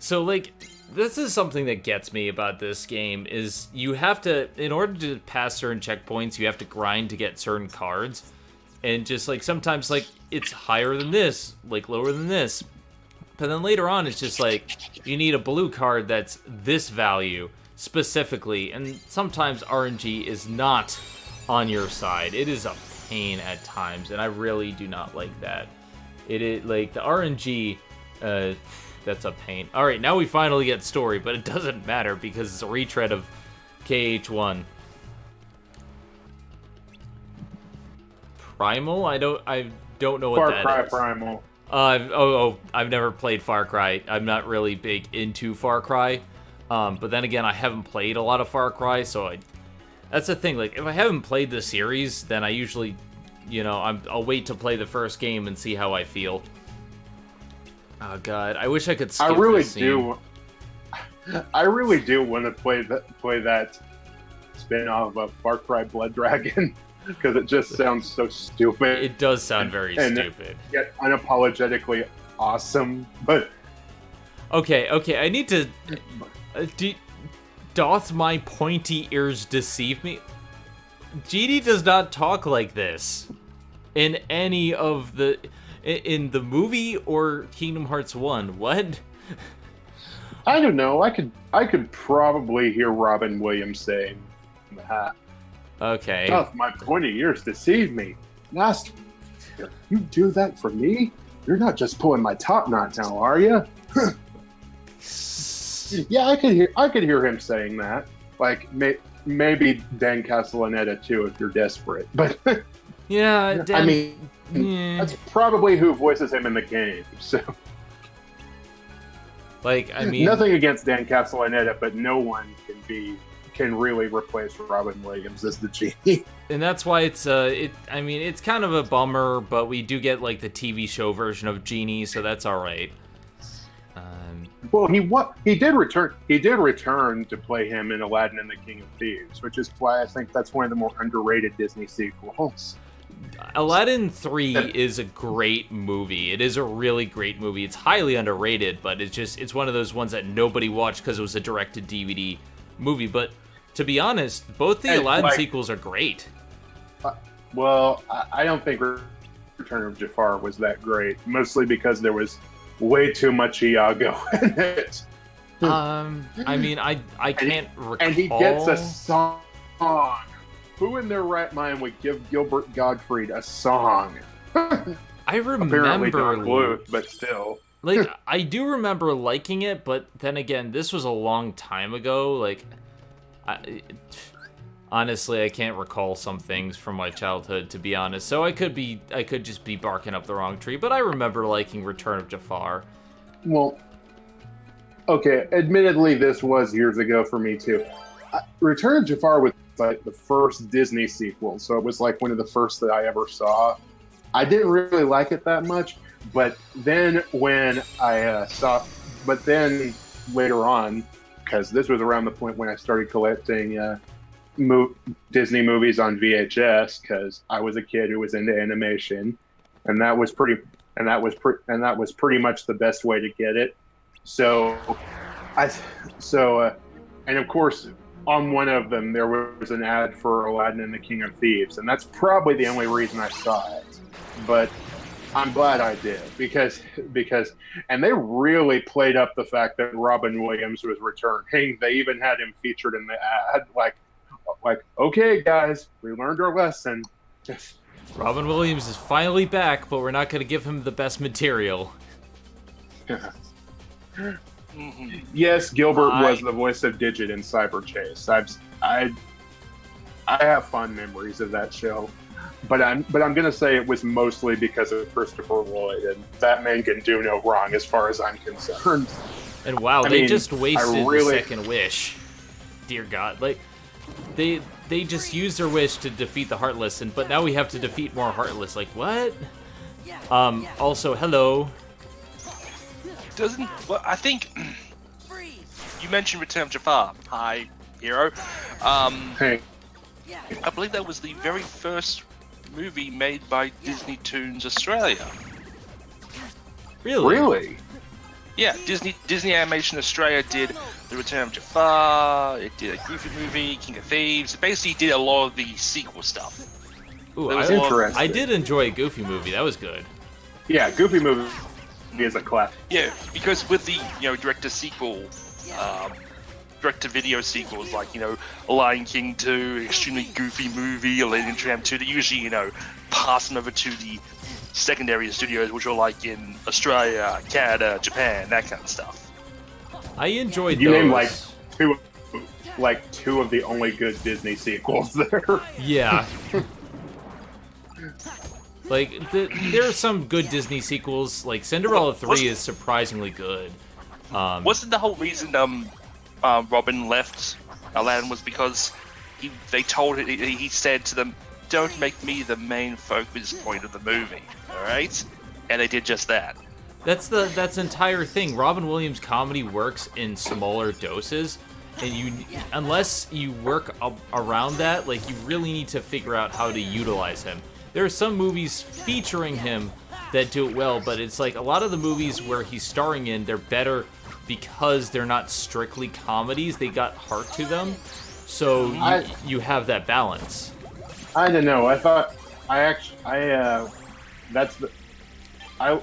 Speaker 1: So, like, this is something that gets me about this game, is you have to, in order to pass certain checkpoints, you have to grind to get certain cards. And just, like, sometimes, like, it's higher than this, like, lower than this. But then later on, it's just, like, you need a blue card that's this value, specifically. And sometimes RNG is not on your side. It is a pain at times, and I really do not like that. It is, like, the RNG, that's a pain. Alright, now we finally get story, but it doesn't matter because it's a retread of KH1. Primal? I don't know what that is.
Speaker 5: Far Cry Primal.
Speaker 1: I've never played Far Cry. I'm not really big into Far Cry. But then again, I haven't played a lot of Far Cry, so that's the thing. Like, if I haven't played the series, then I usually, I'll wait to play the first game and see how I feel. Oh god, I wish I could skip this scene.
Speaker 5: I really do want to play that spin-off of Far Cry Blood Dragon because it just sounds so stupid.
Speaker 1: It does sound very stupid.
Speaker 5: Yet unapologetically awesome, but
Speaker 1: okay, I need to. Doth my pointy ears deceive me? Genie does not talk like this in any of the in the movie or Kingdom Hearts 1. What?
Speaker 5: I don't know. I could probably hear Robin Williams saying that.
Speaker 1: Okay.
Speaker 5: Doth my pointy ears deceive me? Master, you do that for me? You're not just pulling my top knot now, are you? Yeah, I could hear him saying that. Like maybe Dan Castellaneta too, if you're desperate. But
Speaker 1: yeah, Dan,
Speaker 5: I mean, that's probably who voices him in the game. So,
Speaker 1: like, I mean,
Speaker 5: nothing against Dan Castellaneta, but no one can really replace Robin Williams as the genie.
Speaker 1: And that's why it's it's kind of a bummer, but we do get like the TV show version of Genie, so that's all right.
Speaker 5: Well, he did return to play him in Aladdin and the King of Thieves, which is why I think that's one of the more underrated Disney sequels.
Speaker 1: Aladdin 3 is a great movie. It is a really great movie. It's highly underrated, but it's one of those ones that nobody watched because it was a direct-to-DVD movie. But to be honest, both the Aladdin sequels are great.
Speaker 5: Well, I don't think Return of Jafar was that great, mostly because there was way too much Iago in it.
Speaker 1: I mean, I can't recall.
Speaker 5: And he gets a song. Who in their right mind would give Gilbert Gottfried a song?
Speaker 1: I remember.
Speaker 5: Apparently Don Bluth, but still.
Speaker 1: Like, I do remember liking it, but then again, this was a long time ago. Like, honestly, I can't recall some things from my childhood, to be honest. So I could just be barking up the wrong tree. But I remember liking Return of Jafar.
Speaker 5: Well, okay. Admittedly, this was years ago for me too. Return of Jafar was like the first Disney sequel, so it was like one of the first that I ever saw. I didn't really like it that much, but then when I but then later on, because this was around the point when I started collecting Disney movies on VHS, because I was a kid who was into animation, and that was pretty much the best way to get it. So, and of course, on one of them there was an ad for Aladdin and the King of Thieves, and that's probably the only reason I saw it. But I'm glad I did because and they really played up the fact that Robin Williams was returning. They even had him featured in the ad, like okay guys, we learned our lesson.
Speaker 1: Robin Williams is finally back, but we're not going to give him the best material.
Speaker 5: Yes, Gilbert was the voice of Digit in Cyber Chase. I have fond memories of that show, but I'm gonna say it was mostly because of Christopher Lloyd, and that man can do no wrong as far as I'm concerned.
Speaker 1: And wow, they just wasted the second wish. Dear God, like they just used their wish to defeat the Heartless, but now we have to defeat more Heartless. Like what? Also, hello.
Speaker 6: I think you mentioned Return of Jafar. Hi, hero.
Speaker 5: Hey.
Speaker 6: I believe that was the very first movie made by Disney Toons Australia.
Speaker 5: Really?
Speaker 6: Yeah, Disney Animation Australia did the Return of Jafar. It did a Goofy movie, King of Thieves. It basically did a lot of the sequel stuff.
Speaker 1: Ooh, I did enjoy a Goofy movie. That was good.
Speaker 5: Yeah, Goofy movie is a classic.
Speaker 6: Yeah, because with the direct-to-video sequels like Lion King 2, extremely goofy movie, Aladdin Tramp 2, they usually pass them over to the secondary studios, which are like in Australia, Canada, Japan, that kind of stuff.
Speaker 1: I enjoyed those.
Speaker 5: You named two of the only good Disney sequels there.
Speaker 1: Yeah. Like, there are some good Disney sequels. Like, Cinderella 3 is surprisingly good.
Speaker 6: Wasn't the whole reason Robin left Aladdin was because he said to them, "Don't make me the main focus point of the movie." All right, and they did just that.
Speaker 1: That's the entire thing. Robin Williams comedy works in smaller doses, and unless you work around that, like, you really need to figure out how to utilize him. There are some movies featuring him that do it well, but it's like a lot of the movies where he's starring in, they're better because they're not strictly comedies. They got heart to them, so you have that balance.
Speaker 5: I don't know.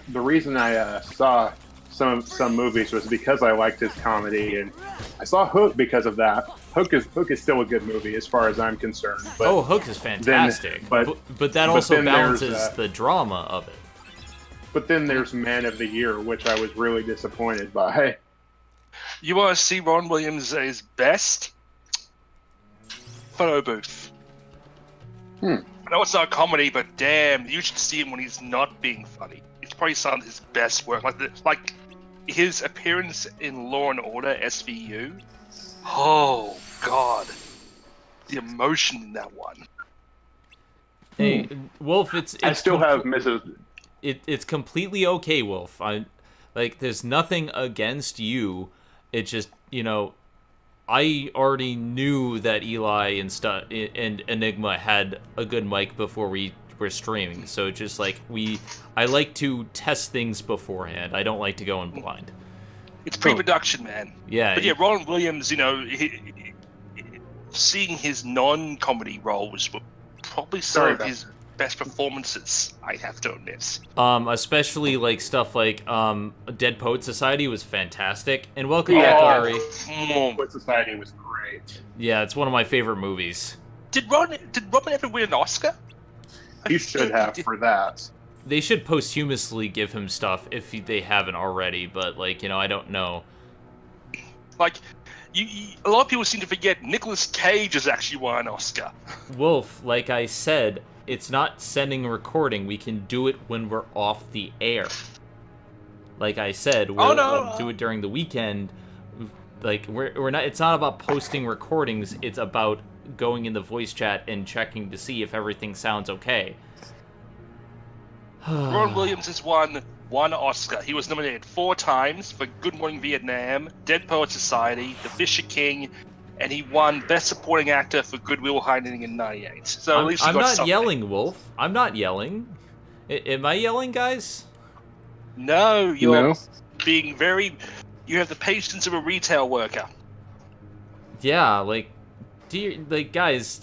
Speaker 5: The reason I saw some movies was because I liked his comedy, and I saw Hook because of that. Hook is still a good movie as far as I'm concerned. But
Speaker 1: Hook is fantastic. But that
Speaker 5: but
Speaker 1: also
Speaker 5: then
Speaker 1: balances the drama of it.
Speaker 5: But then there's Man of the Year, which I was really disappointed by.
Speaker 6: You want to see Ron Williams at his best? Photo booth. I know it's not a comedy, but damn, you should see him when he's not being funny. It's probably some of his best work. Like his appearance in Law and Order SVU. Oh God, the emotion in that one.
Speaker 1: Hey, Wolf,
Speaker 5: I still have Mrs.
Speaker 1: It's completely okay, Wolf. There's nothing against you. It just, I already knew that Eli and Enigma had a good mic before we were streaming. So it's just like I like to test things beforehand. I don't like to go in blind.
Speaker 6: It's pre-production, man.
Speaker 1: Yeah.
Speaker 6: But yeah, Ron Williams, seeing his non-comedy roles were probably some of his best performances, I have to admit.
Speaker 1: Especially like stuff like Dead Poet Society was fantastic. And welcome back, Ari.
Speaker 5: Dead Poet Society was great.
Speaker 1: Yeah, it's one of my favorite movies.
Speaker 6: Did Robin ever win an Oscar?
Speaker 5: He should have for that.
Speaker 1: They should posthumously give him stuff if they haven't already, but I don't know.
Speaker 6: Like, a lot of people seem to forget Nicolas Cage has actually won an Oscar.
Speaker 1: Wolf, like I said, it's not sending a recording. We can do it when we're off the air. Like I said, we'll do it during the weekend. Like we're not. It's not about posting recordings. It's about going in the voice chat and checking to see if everything sounds okay.
Speaker 6: Ron Williams has won one Oscar. He was nominated 4 times for Good Morning Vietnam, Dead Poet Society, The Fisher King, and he won Best Supporting Actor for Good Will Hunting in '98. So at least he
Speaker 1: I'm
Speaker 6: got
Speaker 1: not
Speaker 6: something.
Speaker 1: yelling, Wolf. I'm not yelling. Am I yelling, guys?
Speaker 6: No, you're being very. You have the patience of a retail worker.
Speaker 1: Yeah, guys.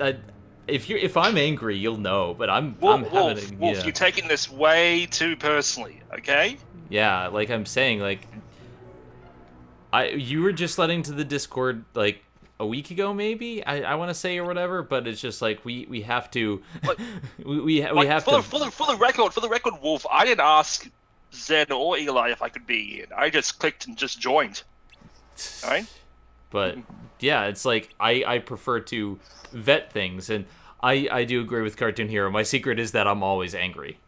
Speaker 1: If I'm angry, you'll know. But
Speaker 6: Wolf, you're taking this way too personally. Okay?
Speaker 1: Yeah, like I'm saying, you were just letting to the Discord a week ago, maybe I want to say, or whatever. But it's just like we have to. we have to.
Speaker 6: For the record, Wolf. I didn't ask Zen or Eli if I could be in. I just clicked and just joined. All right.
Speaker 1: But yeah, it's like I prefer to vet things, and I do agree with Cartoon Hero. My secret is that I'm always angry.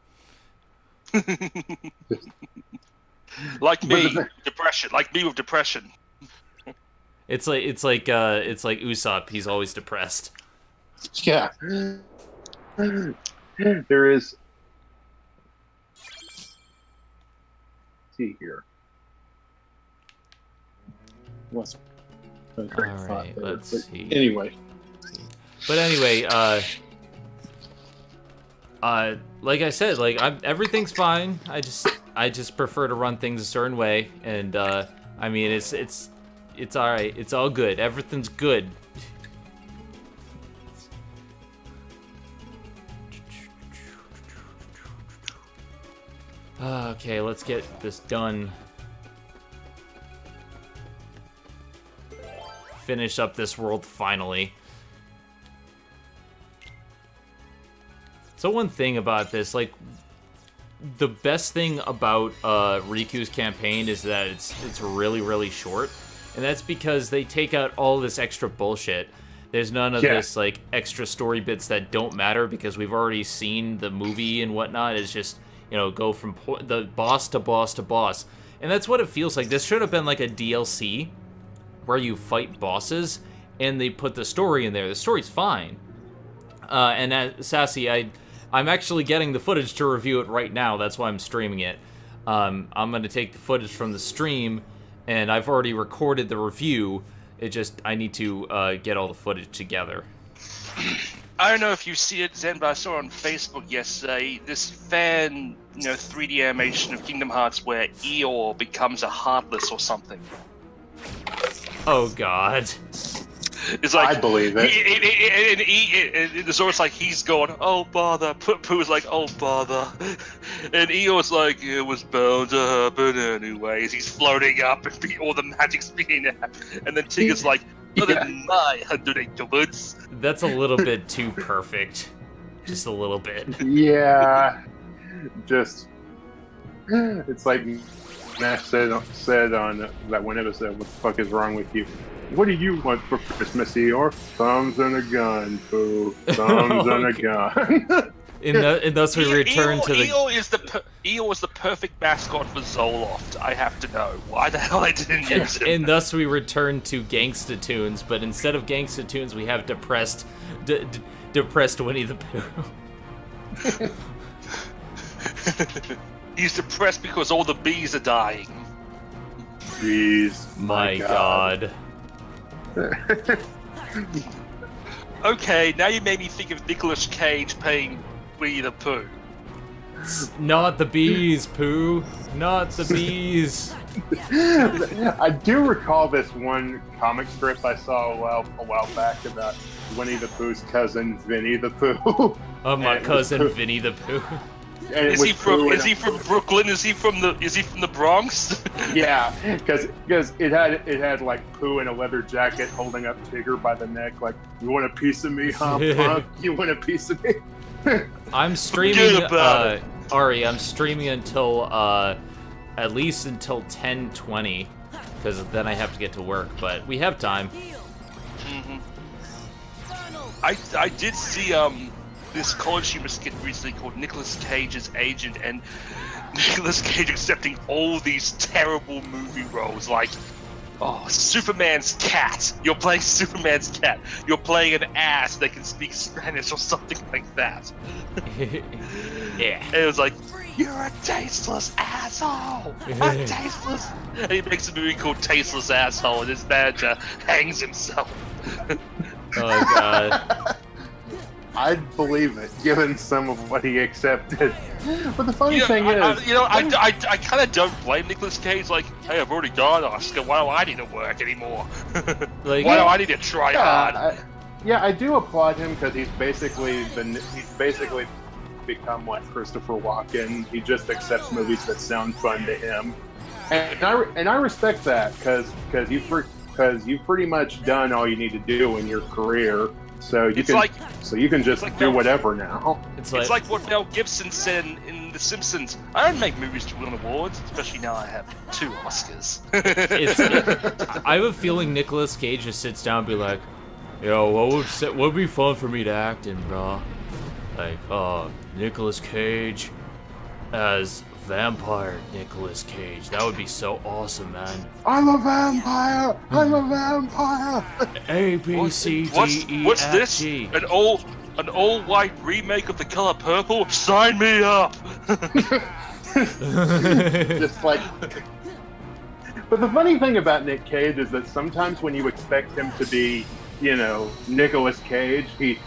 Speaker 6: Like me, depression. Like me with depression.
Speaker 1: It's like Usopp. He's always depressed.
Speaker 5: Yeah. There is. Let's see here. What's a great
Speaker 1: All
Speaker 5: thought
Speaker 1: right,
Speaker 5: there,
Speaker 1: let's
Speaker 5: but
Speaker 1: see.
Speaker 5: Anyway.
Speaker 1: But anyway, like I said, everything's fine. I just prefer to run things a certain way, and I mean it's all right. It's all good. Everything's good. Okay, let's get this done. Finish up this world finally. So one thing about this, the best thing about Riku's campaign is that it's really, really short. And that's because they take out all this extra bullshit. There's none of this, extra story bits that don't matter because we've already seen the movie and whatnot. It's just, go from the boss to boss to boss. And that's what it feels like. This should have been like a DLC where you fight bosses, and they put the story in there. The story's fine. And Sassy, I'm actually getting the footage to review it right now. That's why I'm streaming it. I'm gonna take the footage from the stream, and I've already recorded the review. I need to get all the footage together.
Speaker 6: I don't know if you see it, Zen, but I saw on Facebook yesterday this fan, 3D animation of Kingdom Hearts where Eeyore becomes a Heartless or something.
Speaker 1: Oh God.
Speaker 6: It's like,
Speaker 5: I believe it.
Speaker 6: And it's almost like he's going, oh bother. Pooh's like, oh bother. And Eeyore's like, it was bound to happen anyways. He's floating up and all the magic's being out. And then Tigger's like, other than my 100 words.
Speaker 1: That's a little bit too perfect. Just a little bit.
Speaker 5: Yeah. Just. It's like Nash said on that one episode, what the fuck is wrong with you? What do you want for Christmas, Eeyore? Thumbs and a gun, Pooh. Thumbs and a gun.
Speaker 1: And thus we return to the...
Speaker 6: Eeyore is the perfect mascot for Zoloft. I have to know. Why the hell I didn't use him?
Speaker 1: And thus we return to Gangsta Tunes, but instead of Gangsta Tunes, we have depressed Winnie the Pooh.
Speaker 6: He's depressed because all the bees are dying.
Speaker 5: Jeez.
Speaker 1: My God.
Speaker 6: Okay, now you made me think of Nicolas Cage playing Winnie the Pooh.
Speaker 1: Not the bees, Pooh. Not the bees.
Speaker 5: I do recall this one comic strip I saw a while back about Winnie the Pooh's cousin, Vinny the Pooh.
Speaker 1: Oh, my cousin, Vinny the Pooh.
Speaker 6: Is he from Brooklyn? Is he from the Bronx?
Speaker 5: Yeah, because it had like Pooh in a leather jacket holding up Tigger by the neck, like, you want a piece of me, huh, punk? You want a piece of me?
Speaker 1: I'm streaming, Ari, I'm streaming until, at least until 10:20, because then I have to get to work, but we have time.
Speaker 6: Mm-hmm. I did see, this college humor skit recently called Nicolas Cage's Agent, and Nicolas Cage accepting all these terrible movie roles, like, Superman's cat. You're playing Superman's cat. You're playing an ass that can speak Spanish or something like that.
Speaker 1: Yeah.
Speaker 6: And it was like, you're a tasteless asshole! A tasteless... And he makes a movie called Tasteless Asshole, and his manager hangs himself.
Speaker 1: Oh, God.
Speaker 5: I'd believe it, given some of what he accepted. But the funny thing is...
Speaker 6: I kind of don't blame Nicolas Cage. Like, hey, I've already got an Oscar. Why do I need to work anymore? Why do I need to try hard?
Speaker 5: I do applaud him because he's basically become like Christopher Walken. He just accepts movies that sound fun to him, and I respect that because you've pretty much done all you need to do in your career. So you can just do whatever now. It's
Speaker 6: like what Mel Gibson said in The Simpsons. I don't make movies to win awards, especially now I have 2 Oscars.
Speaker 1: I have a feeling Nicolas Cage just sits down and be like, yo, what would be fun for me to act in, bro? Like, Nicolas Cage as vampire Nicolas Cage. That would be so awesome, man.
Speaker 5: I'm a vampire! I'm a vampire!
Speaker 1: A, B, C, D, E,
Speaker 6: what's
Speaker 1: F,
Speaker 6: this?
Speaker 1: G.
Speaker 6: An all-white remake of The Color Purple? Sign me up!
Speaker 5: Just like... But the funny thing about Nick Cage is that sometimes when you expect him to be, Nicolas Cage, he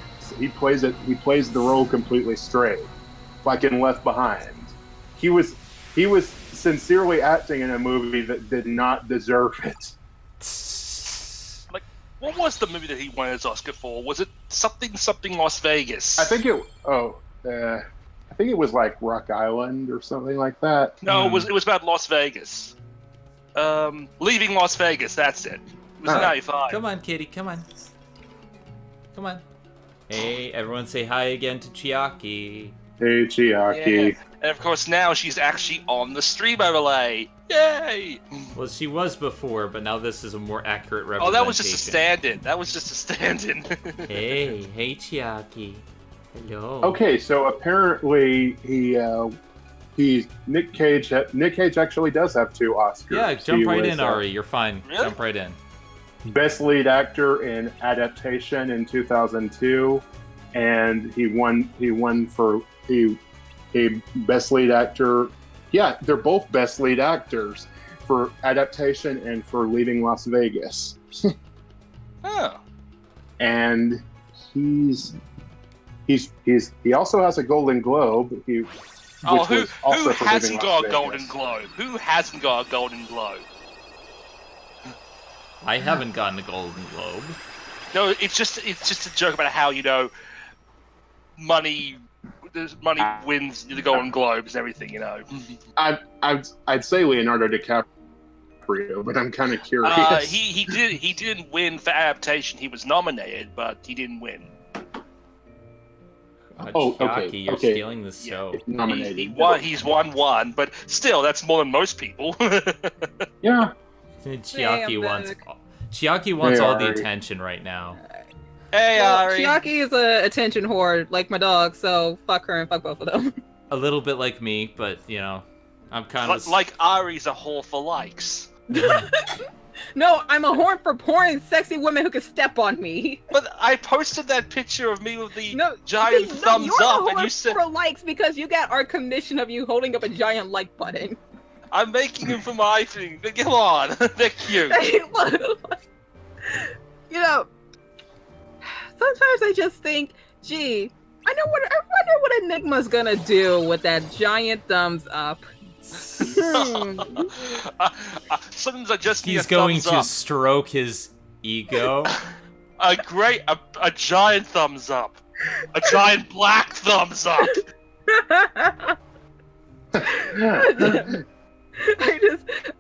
Speaker 5: plays the role completely straight. Like in Left Behind. He was sincerely acting in a movie that did not deserve it.
Speaker 6: Like, what was the movie that he won his Oscar for? Was it something Las Vegas?
Speaker 5: I think it was like Rock Island or something like that.
Speaker 6: No, it was about Las Vegas. Leaving Las Vegas. That's it. It was in 95.
Speaker 1: Come on, kitty. Come on. Come on. Hey, everyone, say hi again to Chiaki.
Speaker 5: Hey, Chiaki.
Speaker 6: Yeah. And of course now she's actually on the stream overlay. Yay!
Speaker 1: Well, she was before, but now this is a more accurate representation.
Speaker 6: Oh, that was just a stand-in.
Speaker 1: Hey Chiaki. Hello.
Speaker 5: Okay, so apparently Nick Cage actually does have 2 Oscars.
Speaker 1: Yeah, jump right in, Ari. You're fine.
Speaker 6: Really?
Speaker 1: Jump right in.
Speaker 5: Best Lead Actor in Adaptation in 2002, and he won for a Best Lead Actor. Yeah, they're both Best Lead Actors for Adaptation and for Leaving Las Vegas.
Speaker 6: Oh.
Speaker 5: And he also has a Golden Globe. Who
Speaker 6: hasn't got a Golden Globe? Who hasn't got a Golden Globe?
Speaker 1: I haven't gotten a Golden Globe.
Speaker 6: No, it's just a joke about how, you know, money wins the Golden Globes and everything, you know.
Speaker 5: I'd say Leonardo DiCaprio, but I'm kind of curious.
Speaker 6: He didn't win for adaptation. He was nominated, but he didn't win.
Speaker 1: Okay. You're stealing the show.
Speaker 5: Nominated.
Speaker 6: He's won one, but still, that's more than most people.
Speaker 5: Yeah.
Speaker 1: Chiaki wants all the attention right now.
Speaker 6: Hey, Ari.
Speaker 3: Chiaki is a attention whore, like my dog, so fuck her and fuck both of them.
Speaker 1: A little bit like me, but, you know, I'm kind of...
Speaker 6: Like Ari's a whore for likes.
Speaker 3: No, I'm a whore for porn, sexy women who can step on me.
Speaker 6: But I posted that picture of me with the
Speaker 3: giant
Speaker 6: thumbs up, and you said...
Speaker 3: for likes because you got our commission of you holding up a giant like button.
Speaker 6: I'm making them for my thing. Come on, they're cute.
Speaker 3: You know, sometimes I just think, gee, I wonder what Enigma's gonna do with that giant thumbs up.
Speaker 6: Sometimes I just need
Speaker 1: He's
Speaker 6: a
Speaker 1: going
Speaker 6: thumbs
Speaker 1: to
Speaker 6: up.
Speaker 1: stroke his ego.
Speaker 6: A giant thumbs up. A giant black thumbs up.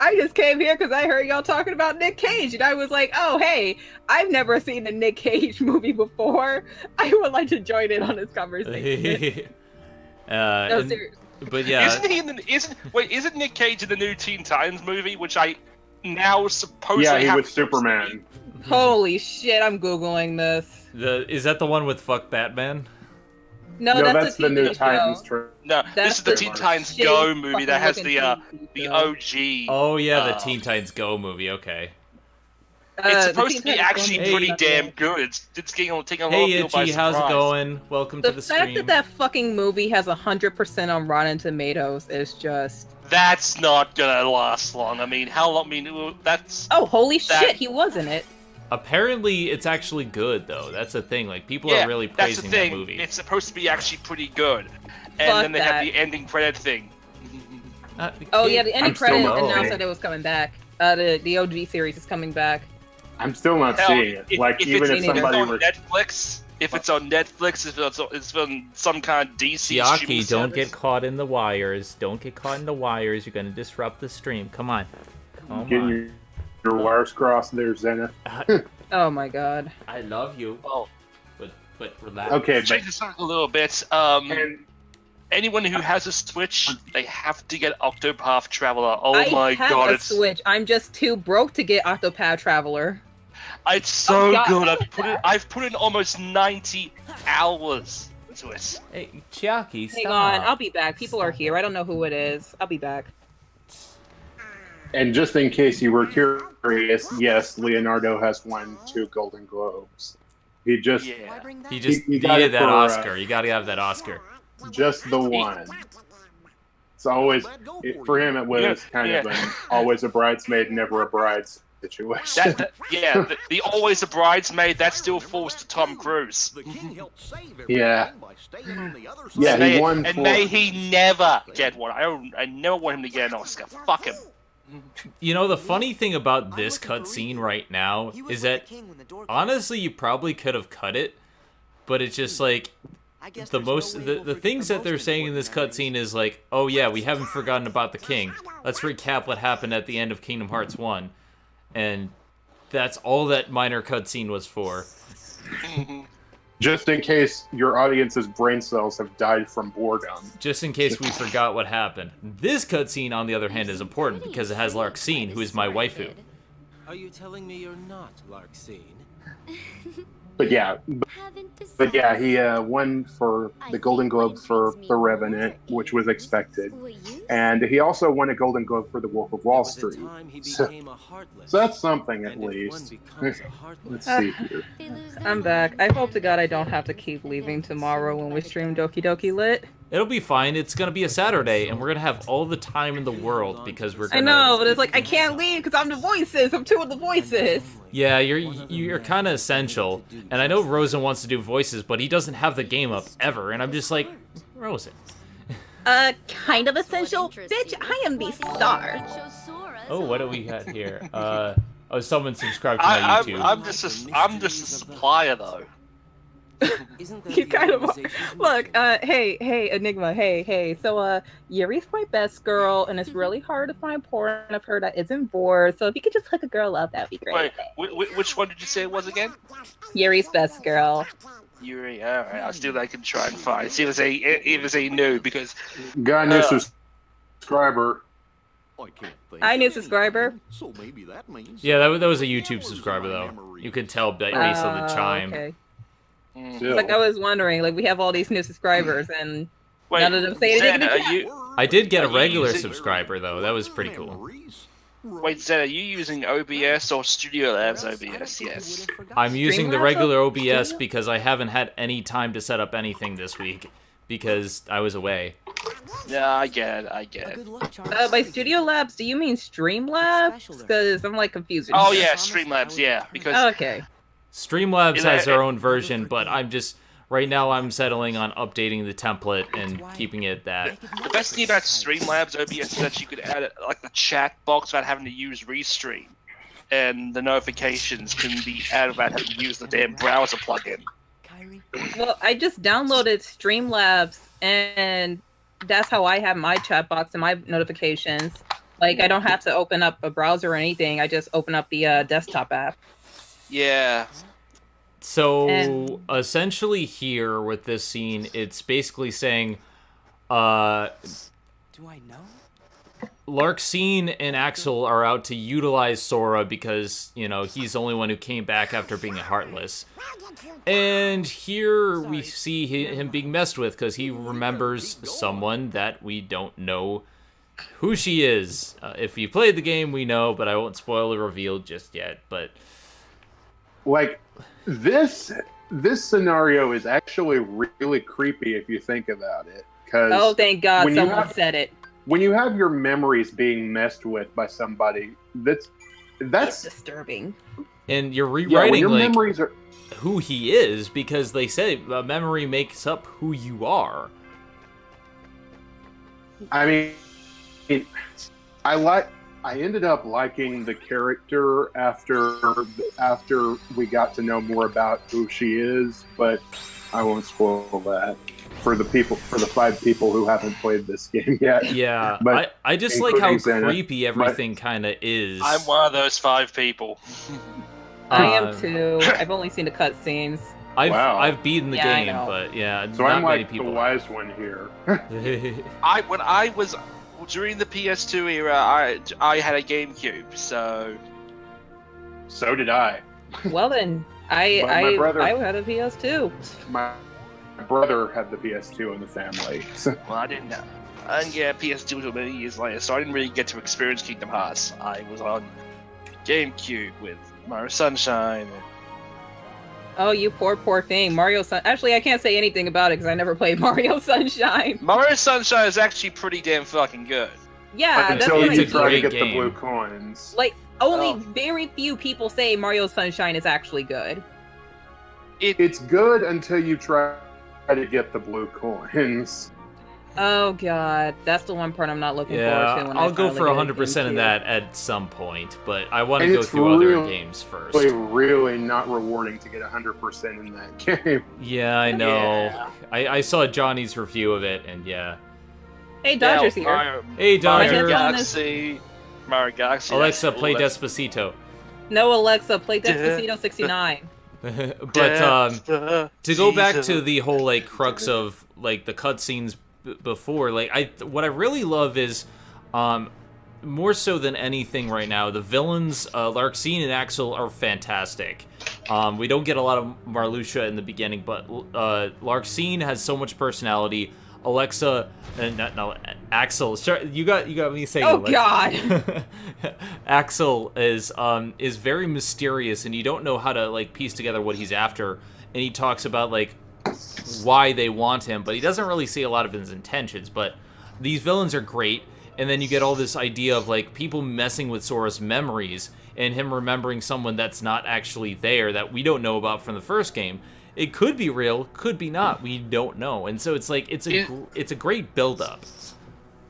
Speaker 3: I just came here because I heard y'all talking about Nick Cage, and I was like, oh, hey, I've never seen a Nick Cage movie before. I would like to join in on this conversation. No, seriously.
Speaker 1: But yeah.
Speaker 6: Isn't Nick Cage in the new Teen Titans movie, which I now supposedly
Speaker 5: Yeah, he
Speaker 6: have
Speaker 5: was
Speaker 6: to
Speaker 5: Superman.
Speaker 3: Holy shit, I'm Googling this.
Speaker 1: Is that the one with Fuck Batman?
Speaker 3: No, that's
Speaker 5: the new Titans.
Speaker 6: No, this is the Teen Titans Go movie that has the OG.
Speaker 1: Oh yeah, the Teen Titans Go movie. Okay.
Speaker 6: It's supposed to be actually pretty damn good. It's taking a lot of people by surprise.
Speaker 1: Hey, how's it going? Welcome to the stream.
Speaker 3: The fact that fucking movie has 100% on Rotten Tomatoes is just...
Speaker 6: That's not gonna last long. I mean, how long? I mean, that's...
Speaker 3: Oh, holy shit, he was in it.
Speaker 1: Apparently, it's actually good, though. That's the thing. Like, people are really praising that movie.
Speaker 6: It's supposed to be actually pretty good. And then they have the ending credit thing.
Speaker 3: The ending credit announced that it was coming back. The OG series is coming back.
Speaker 5: I'm still not seeing it. Like, even if somebody were...
Speaker 6: Netflix, if it's on Netflix, if it's on some kind of DC
Speaker 1: Chiaki, don't get caught in the wires. Don't get caught in the wires. You're going to disrupt the stream. Come on.
Speaker 5: Getting your wires crossed there, Zenith.
Speaker 3: Oh my god.
Speaker 1: I love you.
Speaker 6: Oh.
Speaker 1: But relax.
Speaker 5: Okay,
Speaker 6: change the subject a little bit. Anyone who has a Switch, they have to get Octopath Traveler. Oh my god,
Speaker 3: I have a Switch. I'm just too broke to get Octopath Traveler.
Speaker 6: It's so good. I've put in almost 90 hours into it.
Speaker 1: Hey, Chiaki, stop.
Speaker 3: Hang on, I'll be back. People are here. I don't know who it is. I'll be back.
Speaker 5: And just in case you were curious, yes, Leonardo has won 2 Golden Globes. He just
Speaker 1: needed that Oscar. You gotta have that Oscar.
Speaker 5: Just the one. It's always, for him, it was kind of an always a bridesmaid, never a bride situation.
Speaker 6: The always a bridesmaid, that still falls to Tom Cruise.
Speaker 5: Yeah. Yeah, he won.
Speaker 6: And may he never get one. I never want him to get an Oscar. Fuck him.
Speaker 1: You know, the funny thing about this cutscene right now is that, honestly, you probably could have cut it, but it's just like, the things that they're saying in this cutscene is like, oh yeah, we haven't forgotten about the king. Let's recap what happened at the end of Kingdom Hearts 1. And that's all that minor cutscene was for.
Speaker 5: Just in case your audience's brain cells have died from boredom.
Speaker 1: Just in case we forgot what happened. This cutscene, on the other hand, is important because it has Larxene, who is my waifu.
Speaker 7: Are you telling me you're not Larxene?
Speaker 5: But yeah, he won for the Golden Globe for The Revenant, which was expected, and he also won a Golden Globe for The Wolf of Wall Street. So that's something at least. Let's see here.
Speaker 3: I'm back. I hope to God I don't have to keep leaving tomorrow when we stream Doki Doki Lit.
Speaker 1: It'll be fine. It's gonna be a Saturday, and we're gonna have all the time in the world because we're gonna...
Speaker 3: I know, but it's like I can't leave because I'm the voices. I'm two of the voices.
Speaker 1: Yeah, you're kind of essential, and I know Rosen wants to do voices, but he doesn't have the game up ever, and I'm just like, Rosen.
Speaker 3: Kind of essential, bitch. I am the star.
Speaker 1: Oh, what do we got here? Oh, someone subscribed to my YouTube.
Speaker 6: I'm just a supplier though.
Speaker 3: You kind of look. Hey, Enigma. Hey. So, Yuri's my best girl, and it's really hard to find porn of her that isn't bored. So if you could just hook a girl up, that'd be great.
Speaker 6: Wait, which one did you say it was again?
Speaker 3: Yuri's best girl.
Speaker 6: Yuri. All right, I'll see what I can try and find. See if it's a no, because
Speaker 5: Got a new subscriber.
Speaker 3: I new subscriber.
Speaker 7: So maybe that means
Speaker 1: Yeah, that was a YouTube subscriber though. You could tell based on the chime.
Speaker 3: Okay.
Speaker 5: Still.
Speaker 3: Like I was wondering, like we have all these new subscribers, and
Speaker 6: wait,
Speaker 3: none of them say anything.
Speaker 6: Zed,
Speaker 3: in the chat.
Speaker 1: I did get a
Speaker 6: Are you
Speaker 1: regular
Speaker 6: using-
Speaker 1: subscriber though. That was pretty cool.
Speaker 6: Wait, Zed, are you using OBS or Studio Labs OBS? Yes.
Speaker 1: I'm using the
Speaker 3: Streamlabs
Speaker 1: regular
Speaker 3: up?
Speaker 1: OBS
Speaker 3: Studio?
Speaker 1: because I haven't had any time to set up anything this week because I was away.
Speaker 6: Yeah, I get it.
Speaker 3: By Studio Labs, do you mean Streamlabs? Because I'm like confused.
Speaker 6: Oh yeah, Streamlabs, yeah, because
Speaker 3: Okay.
Speaker 1: Streamlabs has their own version, but right now I'm settling on updating the template and keeping it that.
Speaker 6: the best thing about Streamlabs OBS is that you could add like the chat box without having to use Restream, and the notifications can be added without having to use the damn browser plugin.
Speaker 3: Well, I just downloaded Streamlabs, and that's how I have my chat box and my notifications. Like I don't have to open up a browser or anything. I just open up the desktop app.
Speaker 6: Yeah.
Speaker 1: So
Speaker 3: And-
Speaker 1: essentially here with this scene, it's basically saying
Speaker 7: Do I know?
Speaker 1: Larxene and Axel are out to utilize Sora because, he's the only one who came back after being Heartless. And here we see him being messed with because he remembers someone that we don't know who she is. If you played the game, we know, but I won't spoil the reveal just yet. But
Speaker 5: Like this scenario is actually really creepy if you think about it. Because
Speaker 3: Oh, thank God
Speaker 5: when you
Speaker 3: someone
Speaker 5: have-
Speaker 3: said it.
Speaker 5: when you have your memories being messed with by somebody,
Speaker 3: That's
Speaker 5: that's
Speaker 3: disturbing.
Speaker 1: and you're
Speaker 5: yeah. When
Speaker 1: rewriting
Speaker 5: your
Speaker 1: like
Speaker 5: memories are
Speaker 1: who he is because they say memory makes up who you are.
Speaker 5: I mean, I ended up liking the character after we got to know more about who she is, but I won't spoil that for the 5 people who haven't played this game yet.
Speaker 1: Yeah,
Speaker 5: But
Speaker 1: I just like how
Speaker 5: including Zenith,
Speaker 1: creepy everything kind of is.
Speaker 6: I'm one of those 5 people.
Speaker 3: I
Speaker 1: Uh,
Speaker 3: am too. I've only seen the cutscenes.
Speaker 5: Wow.
Speaker 1: I've beaten the
Speaker 3: Yeah, I
Speaker 1: game,
Speaker 3: know.
Speaker 1: but yeah,
Speaker 5: So
Speaker 1: not
Speaker 5: I'm
Speaker 1: many
Speaker 5: like the
Speaker 1: people.
Speaker 5: wise one here.
Speaker 6: When I was during the PS2 era, I had a GameCube, so
Speaker 5: So did I.
Speaker 3: Well then,
Speaker 5: But my brother-
Speaker 3: I had a PS2.
Speaker 5: My brother had the PS2 in the family. So,
Speaker 6: well, I didn't know. And yeah, PS2 was many years later, so I didn't really get to experience Kingdom Hearts. I was on GameCube with Mario Sunshine.
Speaker 3: Oh, you poor thing. Mario Sun. Actually, I can't say anything about it because I never played Mario Sunshine.
Speaker 6: Mario Sunshine is actually pretty damn fucking good.
Speaker 3: Yeah, that's
Speaker 5: until
Speaker 3: what
Speaker 1: it's
Speaker 5: you
Speaker 3: I
Speaker 1: a
Speaker 5: try to
Speaker 1: great
Speaker 5: get
Speaker 1: game.
Speaker 5: the blue coins.
Speaker 3: like. Only
Speaker 6: Oh.
Speaker 3: very few people say Mario Sunshine is actually good.
Speaker 5: It's good until you try to get the blue coins.
Speaker 3: Oh God, that's the one part I'm not looking forward
Speaker 1: Yeah,
Speaker 3: to. When I
Speaker 1: I'll go
Speaker 3: finally
Speaker 1: for
Speaker 3: get a
Speaker 1: 100% of
Speaker 3: GameCube.
Speaker 1: that at some point, but I want to
Speaker 5: And
Speaker 1: go
Speaker 5: it's
Speaker 1: through other
Speaker 5: really-
Speaker 1: games first.
Speaker 5: Really not rewarding to get 100% in that game.
Speaker 1: Yeah, I know.
Speaker 6: Yeah.
Speaker 1: I saw Johnny's review of it, and yeah.
Speaker 3: Hey, Dodger's here.
Speaker 1: Hey,
Speaker 6: Mario
Speaker 1: Dodger.
Speaker 6: Galaxy. Mario Galaxy.
Speaker 1: Alexa,
Speaker 6: that's
Speaker 1: play
Speaker 6: all that-
Speaker 1: Despacito.
Speaker 3: No, Alexa, play Despacito 69.
Speaker 1: But to go back to the whole like crux of like the cutscenes before, like what I really love is more so than anything right now, the villains, Larxene and Axel, are fantastic. We don't get a lot of Marluxia in the beginning, but Larxene has so much personality. Alexa, no, Axel. You got me saying.
Speaker 3: Oh
Speaker 1: Alexa.
Speaker 3: God.
Speaker 1: Axel is very mysterious, and you don't know how to like piece together what he's after. And he talks about like why they want him, but he doesn't really see a lot of his intentions. But these villains are great, and then you get all this idea of like people messing with Sora's memories and him remembering someone that's not actually there that we don't know about from the first game. It could be real, could be not. We don't know, and so it's like it's a great build-up.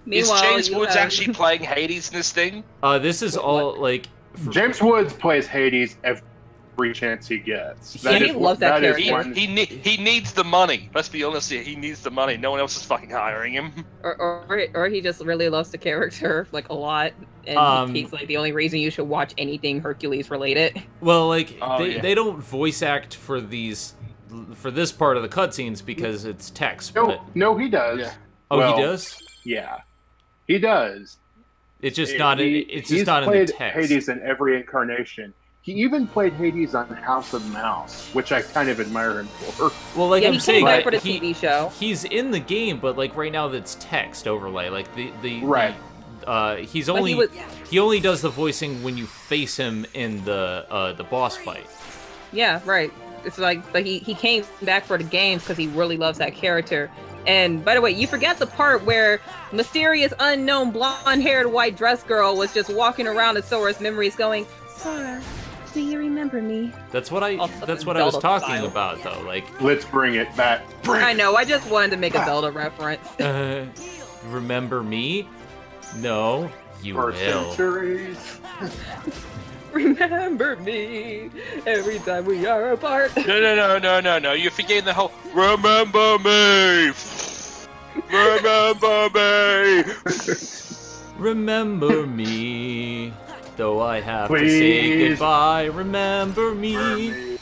Speaker 6: Is James Woods actually playing Hades in this thing?
Speaker 1: This is all like
Speaker 5: James Woods plays Hades every chance he gets.
Speaker 3: He loves that character.
Speaker 6: He needs the money. Let's be honest here. He needs the money. No one else is fucking hiring him.
Speaker 3: Or he just really loves the character like a lot, and he's like the only reason you should watch anything Hercules related.
Speaker 1: Well, like they don't voice act for this part of the cutscenes because it's text.
Speaker 5: No, he does. Yeah.
Speaker 1: Oh, well, he does?
Speaker 5: Yeah, he does.
Speaker 1: It's just not in the text.
Speaker 5: Hades in every incarnation. He even played Hades on House of Mouse, which I kind of admire him for.
Speaker 1: Well, like I'm saying,
Speaker 3: for the TV show.
Speaker 1: He's in the game, but like right now that's text overlay. Like the
Speaker 5: right.
Speaker 1: He only does the voicing when you face him in the boss fight.
Speaker 3: Yeah, right. It's like, but he came back for the games because he really loves that character. And by the way, you forgot the part where mysterious, unknown, blonde-haired, white dress girl was just walking around in Sora's memories, going, "Sora, do you remember me?"
Speaker 1: That's what I was talking about, though. Like,
Speaker 5: let's bring it back.
Speaker 3: I know. I just wanted to make a Zelda reference.
Speaker 1: Remember me? No, you will.
Speaker 5: Centuries.
Speaker 3: Remember me every time we are apart.
Speaker 6: No. You're forgetting the whole remember me. Remember me.
Speaker 1: Remember me. Though I have to say goodbye. Remember me.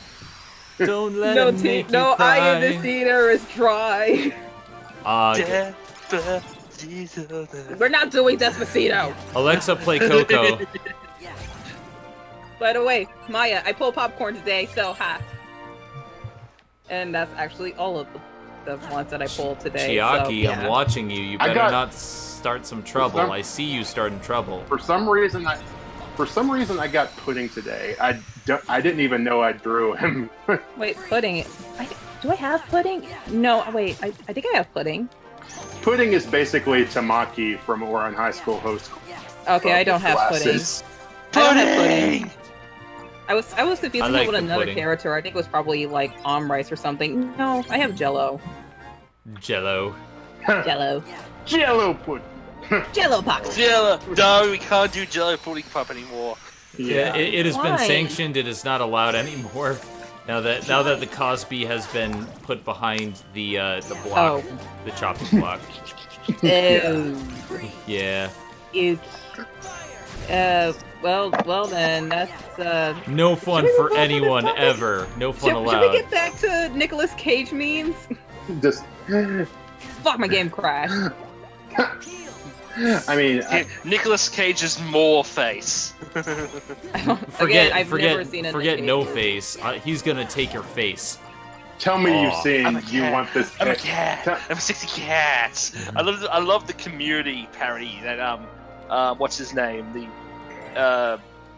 Speaker 1: Don't let him make you
Speaker 3: no
Speaker 1: cry.
Speaker 3: eye in this theater is dry. We're not doing Despacito.
Speaker 1: Alexa, play Coco.
Speaker 3: By the way, Maya, I pulled popcorn today, so ha. And that's actually all of the ones that I pulled today.
Speaker 1: Chiaki,
Speaker 3: so, yeah.
Speaker 1: I'm watching you. You better not start some trouble. I see you starting trouble.
Speaker 5: For some reason, I got pudding today. I didn't even know I drew him.
Speaker 3: Wait, pudding. Do I have pudding? No, wait. I think I have pudding.
Speaker 5: Pudding is basically Tamaki from Ouran High School Host.
Speaker 3: Okay, I don't have pudding.
Speaker 6: Pudding!
Speaker 3: I was confusing it with another character. I think it was probably like rice or something. No, I have Jello.
Speaker 1: Jello.
Speaker 3: Jello.
Speaker 5: Jello pudding.
Speaker 3: Jello pop.
Speaker 6: Jello. No, we can't do Jello pudding pop anymore.
Speaker 1: Yeah, it has been sanctioned. It is not allowed anymore. Now that the Cosby has been put behind the block, the chopping block. Yeah.
Speaker 3: Well then, that's
Speaker 1: no fun for anyone ever. No fun allowed.
Speaker 3: Should we get back to Nicolas Cage memes?
Speaker 5: Just
Speaker 3: fuck, my game crashed.
Speaker 5: I mean,
Speaker 6: Nicolas Cage's more face.
Speaker 1: Forget no face. He's gonna take your face.
Speaker 5: Tell me you've seen You Want This Cat.
Speaker 6: I'm a cat. I'm 60 cats. I love the Community parody that what's his name? The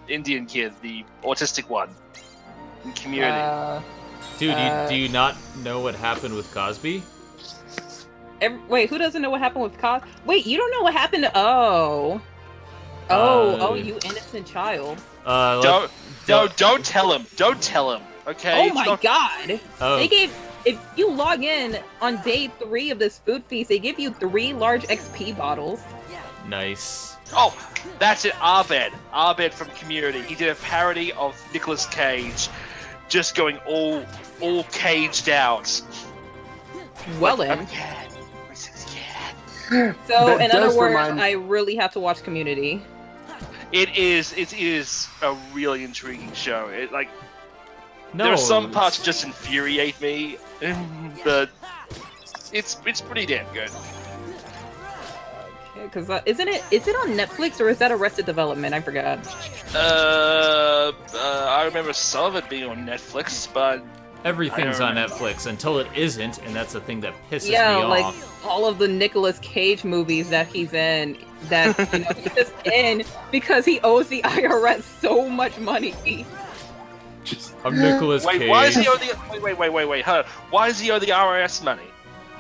Speaker 6: Indian kid, the autistic one. In Community.
Speaker 1: Dude, do you not know what happened with Cosby?
Speaker 3: Wait, who doesn't know what happened with Cosby? Wait, you don't know what happened to... you innocent child.
Speaker 6: Don't tell him. Don't tell him. Okay.
Speaker 3: Oh my god.
Speaker 1: Oh.
Speaker 3: They gave... If you log in on day 3 of this food feast, they give you 3 large XP bottles.
Speaker 1: Nice.
Speaker 6: Oh, that's it. Abed from Community. He did a parody of Nicolas Cage, just going all caged out.
Speaker 3: Well then. So, in other words, I really have to watch Community.
Speaker 6: It is a really intriguing show. There are some parts that just infuriate me, but it's pretty damn good.
Speaker 3: Okay, Because is it on Netflix or is that Arrested Development? I forgot.
Speaker 6: I remember some of it being on Netflix, but
Speaker 1: Everything's on Netflix until it isn't, and that's the thing that pisses me
Speaker 3: like
Speaker 1: off.
Speaker 3: all of the Nicolas Cage movies that he's in, that he's just in because he owes the IRS so much money.
Speaker 1: I'm Nicolas Cage.
Speaker 6: Wait, why is he owe the wait, hold on. Why is he owe the IRS money?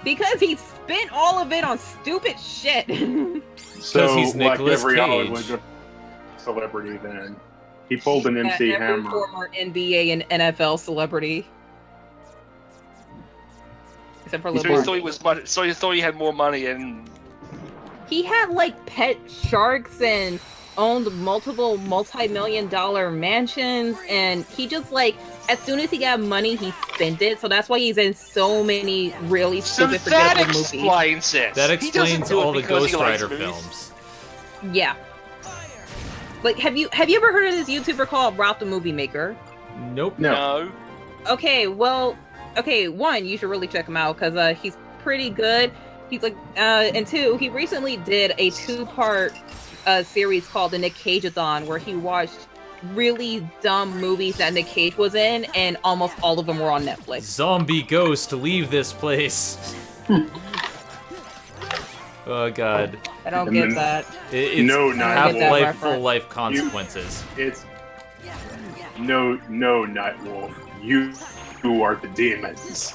Speaker 3: Because he spent all of it on stupid shit.
Speaker 5: So,
Speaker 1: he's
Speaker 5: like
Speaker 1: Nicolas
Speaker 5: every
Speaker 1: Cage.
Speaker 5: Hollywood celebrity, then he pulled an MC
Speaker 3: Every
Speaker 5: Hammer.
Speaker 3: former NBA and NFL celebrity. Except for
Speaker 6: So he
Speaker 3: LeBron.
Speaker 6: thought he was money. So he thought he had more money, and
Speaker 3: He had like pet sharks and owned multiple multi-million-dollar mansions, and he just like, as soon as he got money, he spent it. So that's why he's in so many really
Speaker 6: so
Speaker 3: stupid,
Speaker 6: that
Speaker 3: forgettable movies.
Speaker 6: explains it.
Speaker 1: That
Speaker 6: He doesn't
Speaker 1: explains
Speaker 6: do it
Speaker 1: all the
Speaker 6: because he
Speaker 1: Ghost
Speaker 6: likes
Speaker 1: Rider
Speaker 6: movies.
Speaker 1: films.
Speaker 3: Yeah. Like, have you ever heard of this YouTuber called Ralph the Movie Maker?
Speaker 1: Nope.
Speaker 6: No.
Speaker 3: Okay, well, one, you should really check him out because he's pretty good. He's like, and two, he recently did a 2-part series called the Nick Cage-a-thon, where he watched really dumb movies that Nick Cage was in, and almost all of them were on Netflix.
Speaker 1: Zombie ghost, leave this place. Oh god.
Speaker 3: I don't
Speaker 5: And
Speaker 3: get
Speaker 5: then-
Speaker 3: that.
Speaker 1: It's
Speaker 5: No, not
Speaker 1: half-life,
Speaker 3: reference.
Speaker 1: full-life consequences.
Speaker 5: It's no, Nightwolf. You are the demons.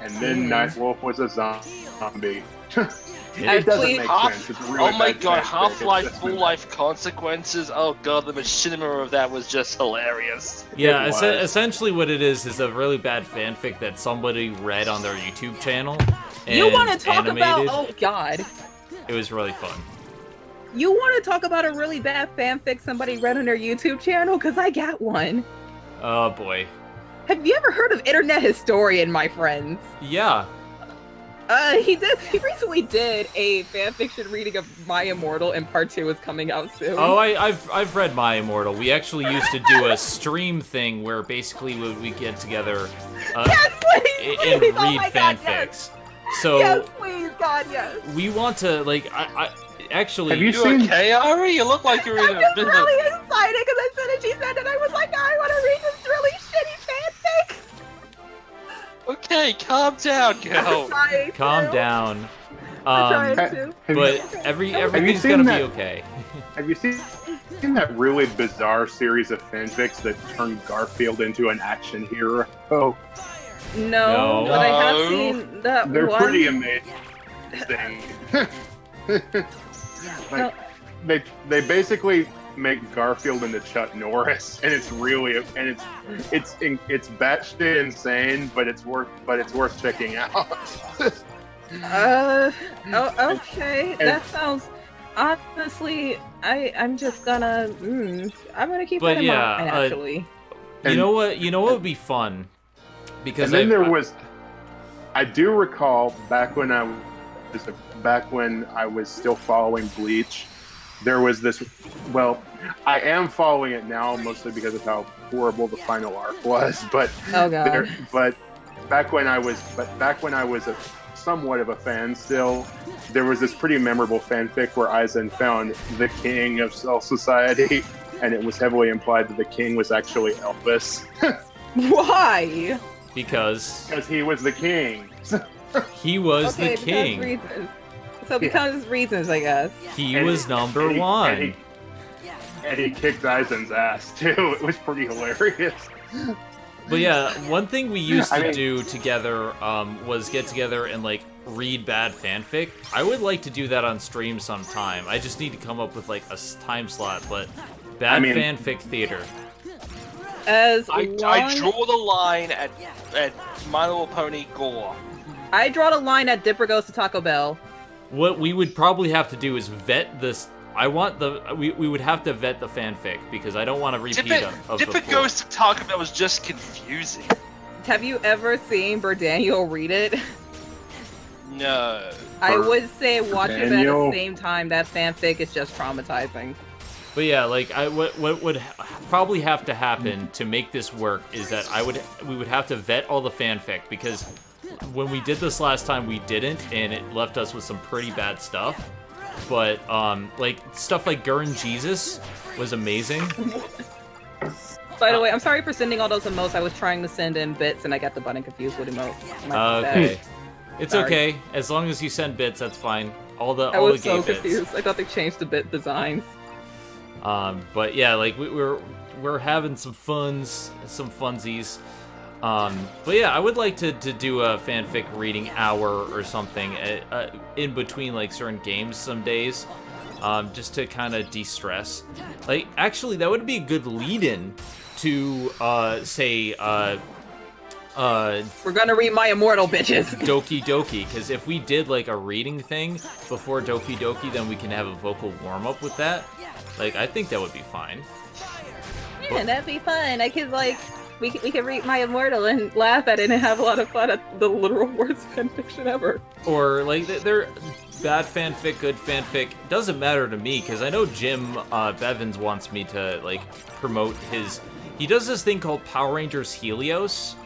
Speaker 5: And then Nightwolf was a zombie. It doesn't
Speaker 3: Please-
Speaker 5: make
Speaker 6: Half-
Speaker 5: sense. It's really
Speaker 6: Oh my
Speaker 5: bad
Speaker 6: god,
Speaker 5: fanfic.
Speaker 6: Half-Life,
Speaker 5: It's-
Speaker 6: Full-Life Consequences. Oh god, the machinima of that was just hilarious.
Speaker 1: Yeah,
Speaker 5: It was.
Speaker 1: essentially what it is a really bad fanfic that somebody read on their YouTube channel and
Speaker 3: You want to talk about?
Speaker 1: animated.
Speaker 3: Oh God!
Speaker 1: It was really fun.
Speaker 3: You want to talk about a really bad fanfic somebody read on their YouTube channel? Because I got one.
Speaker 1: Oh boy.
Speaker 3: Have you ever heard of Internet Historian, my friends?
Speaker 1: Yeah.
Speaker 3: He recently did a fanfiction reading of My Immortal, and part 2 is coming out soon.
Speaker 1: Oh, I've read My Immortal. We actually used to do a stream thing where basically we get together
Speaker 3: Yes, please,
Speaker 1: and
Speaker 3: please.
Speaker 1: read
Speaker 3: Oh my God,
Speaker 1: fanfics.
Speaker 3: yes.
Speaker 1: So
Speaker 3: Yes, please, God, yes.
Speaker 1: we want to like I actually
Speaker 5: Have you
Speaker 6: You
Speaker 5: seen-
Speaker 6: okay, Ari? You look like you're in
Speaker 3: I'm
Speaker 6: a
Speaker 3: just
Speaker 6: bit of
Speaker 3: really excited because as soon as she said it, I was like, I want to read this really shitty fanfic.
Speaker 6: Okay, calm down, girl.
Speaker 3: I'm trying
Speaker 1: calm
Speaker 3: to.
Speaker 1: down.
Speaker 3: I'm trying
Speaker 5: Ha-
Speaker 3: to.
Speaker 5: have
Speaker 1: But
Speaker 5: you,
Speaker 1: everything's
Speaker 5: seen
Speaker 1: gonna
Speaker 5: that-
Speaker 1: be okay.
Speaker 5: have you seen that really bizarre series of fanfics that turned Garfield into an action hero? Oh,
Speaker 3: No,
Speaker 1: No.
Speaker 3: but I have
Speaker 6: No.
Speaker 3: seen that
Speaker 5: they're
Speaker 3: one.
Speaker 5: pretty amazing.
Speaker 3: No.
Speaker 5: Like, they basically make Garfield into Chuck Norris, and it's really it's batshit insane, but it's worth checking out.
Speaker 3: Oh, okay. That sounds. Honestly, I'm just gonna. I'm gonna keep
Speaker 1: But
Speaker 3: that in
Speaker 1: yeah,
Speaker 3: mind. Actually,
Speaker 1: You know what would be fun? Because
Speaker 5: And then I do recall back when I was still following Bleach, there was this. Well, I am following it now mostly because of how horrible the final arc was. But
Speaker 3: oh god.
Speaker 5: but back when I was somewhat of a fan still, there was this pretty memorable fanfic where Aizen found the king of Cell Society, and it was heavily implied that the king was actually Elvis
Speaker 3: Why?
Speaker 1: because
Speaker 5: because he was the king.
Speaker 1: he was
Speaker 3: Okay,
Speaker 1: the king.
Speaker 3: Because reasons. So because reasons, I guess.
Speaker 1: He
Speaker 5: And
Speaker 1: was
Speaker 5: he-
Speaker 1: number
Speaker 5: and he-
Speaker 1: one.
Speaker 5: And he kicked Aizen's ass too. It was pretty hilarious.
Speaker 1: But yeah, one thing we used
Speaker 5: I
Speaker 1: to
Speaker 5: mean-
Speaker 1: do together was get together and like read bad fanfic. I would like to do that on stream sometime. I just need to come up with like a time slot. But bad
Speaker 5: I mean-
Speaker 1: fanfic theater.
Speaker 3: As
Speaker 6: I
Speaker 3: long-
Speaker 6: draw the line at My Little Pony gore.
Speaker 3: I draw the line at Dipper Goes to Taco Bell.
Speaker 1: What we would probably have to do is vet this. We would have to vet the fanfic because I don't want to repeat of
Speaker 6: If it
Speaker 1: before.
Speaker 6: goes to Taco Bell was just confusing.
Speaker 3: Have you ever seen Berdaniel read it?
Speaker 6: No.
Speaker 3: I would say watch it at
Speaker 5: Berdaniel.
Speaker 3: the same time. That fanfic is just traumatizing.
Speaker 1: But yeah, like what would probably have to happen to make this work is that we would have to vet all the fanfic because when we did this last time, we didn't, and it left us with some pretty bad stuff. But like stuff like Gurren Jesus was amazing.
Speaker 3: By the way, I'm sorry for sending all those emotes. I was trying to send in bits, and I got the button confused with emotes.
Speaker 1: Okay, it's
Speaker 3: Sorry.
Speaker 1: okay as long as you send bits. That's fine. All the
Speaker 3: I
Speaker 1: all
Speaker 3: was
Speaker 1: the gay
Speaker 3: so
Speaker 1: bits.
Speaker 3: confused. I thought they changed the bit designs.
Speaker 1: But yeah, like we're having some funsies. But yeah, I would like to do a fanfic reading hour or something in between like certain games some days, just to kind of de-stress. Like, actually, that would be a good lead-in to say
Speaker 3: We're gonna read My Immortal, bitches.
Speaker 1: Doki Doki, because if we did like a reading thing before Doki Doki, then we can have a vocal warm-up with that. Like, I think that would be fine.
Speaker 3: Yeah, that'd be fun. I could like we could read My Immortal and laugh at it and have a lot of fun at the literal worst fanfiction ever.
Speaker 1: Or like they're bad fanfic, good fanfic, doesn't matter to me, because I know Jim Bevins wants me to like promote his. He does this thing called Power Rangers Helios,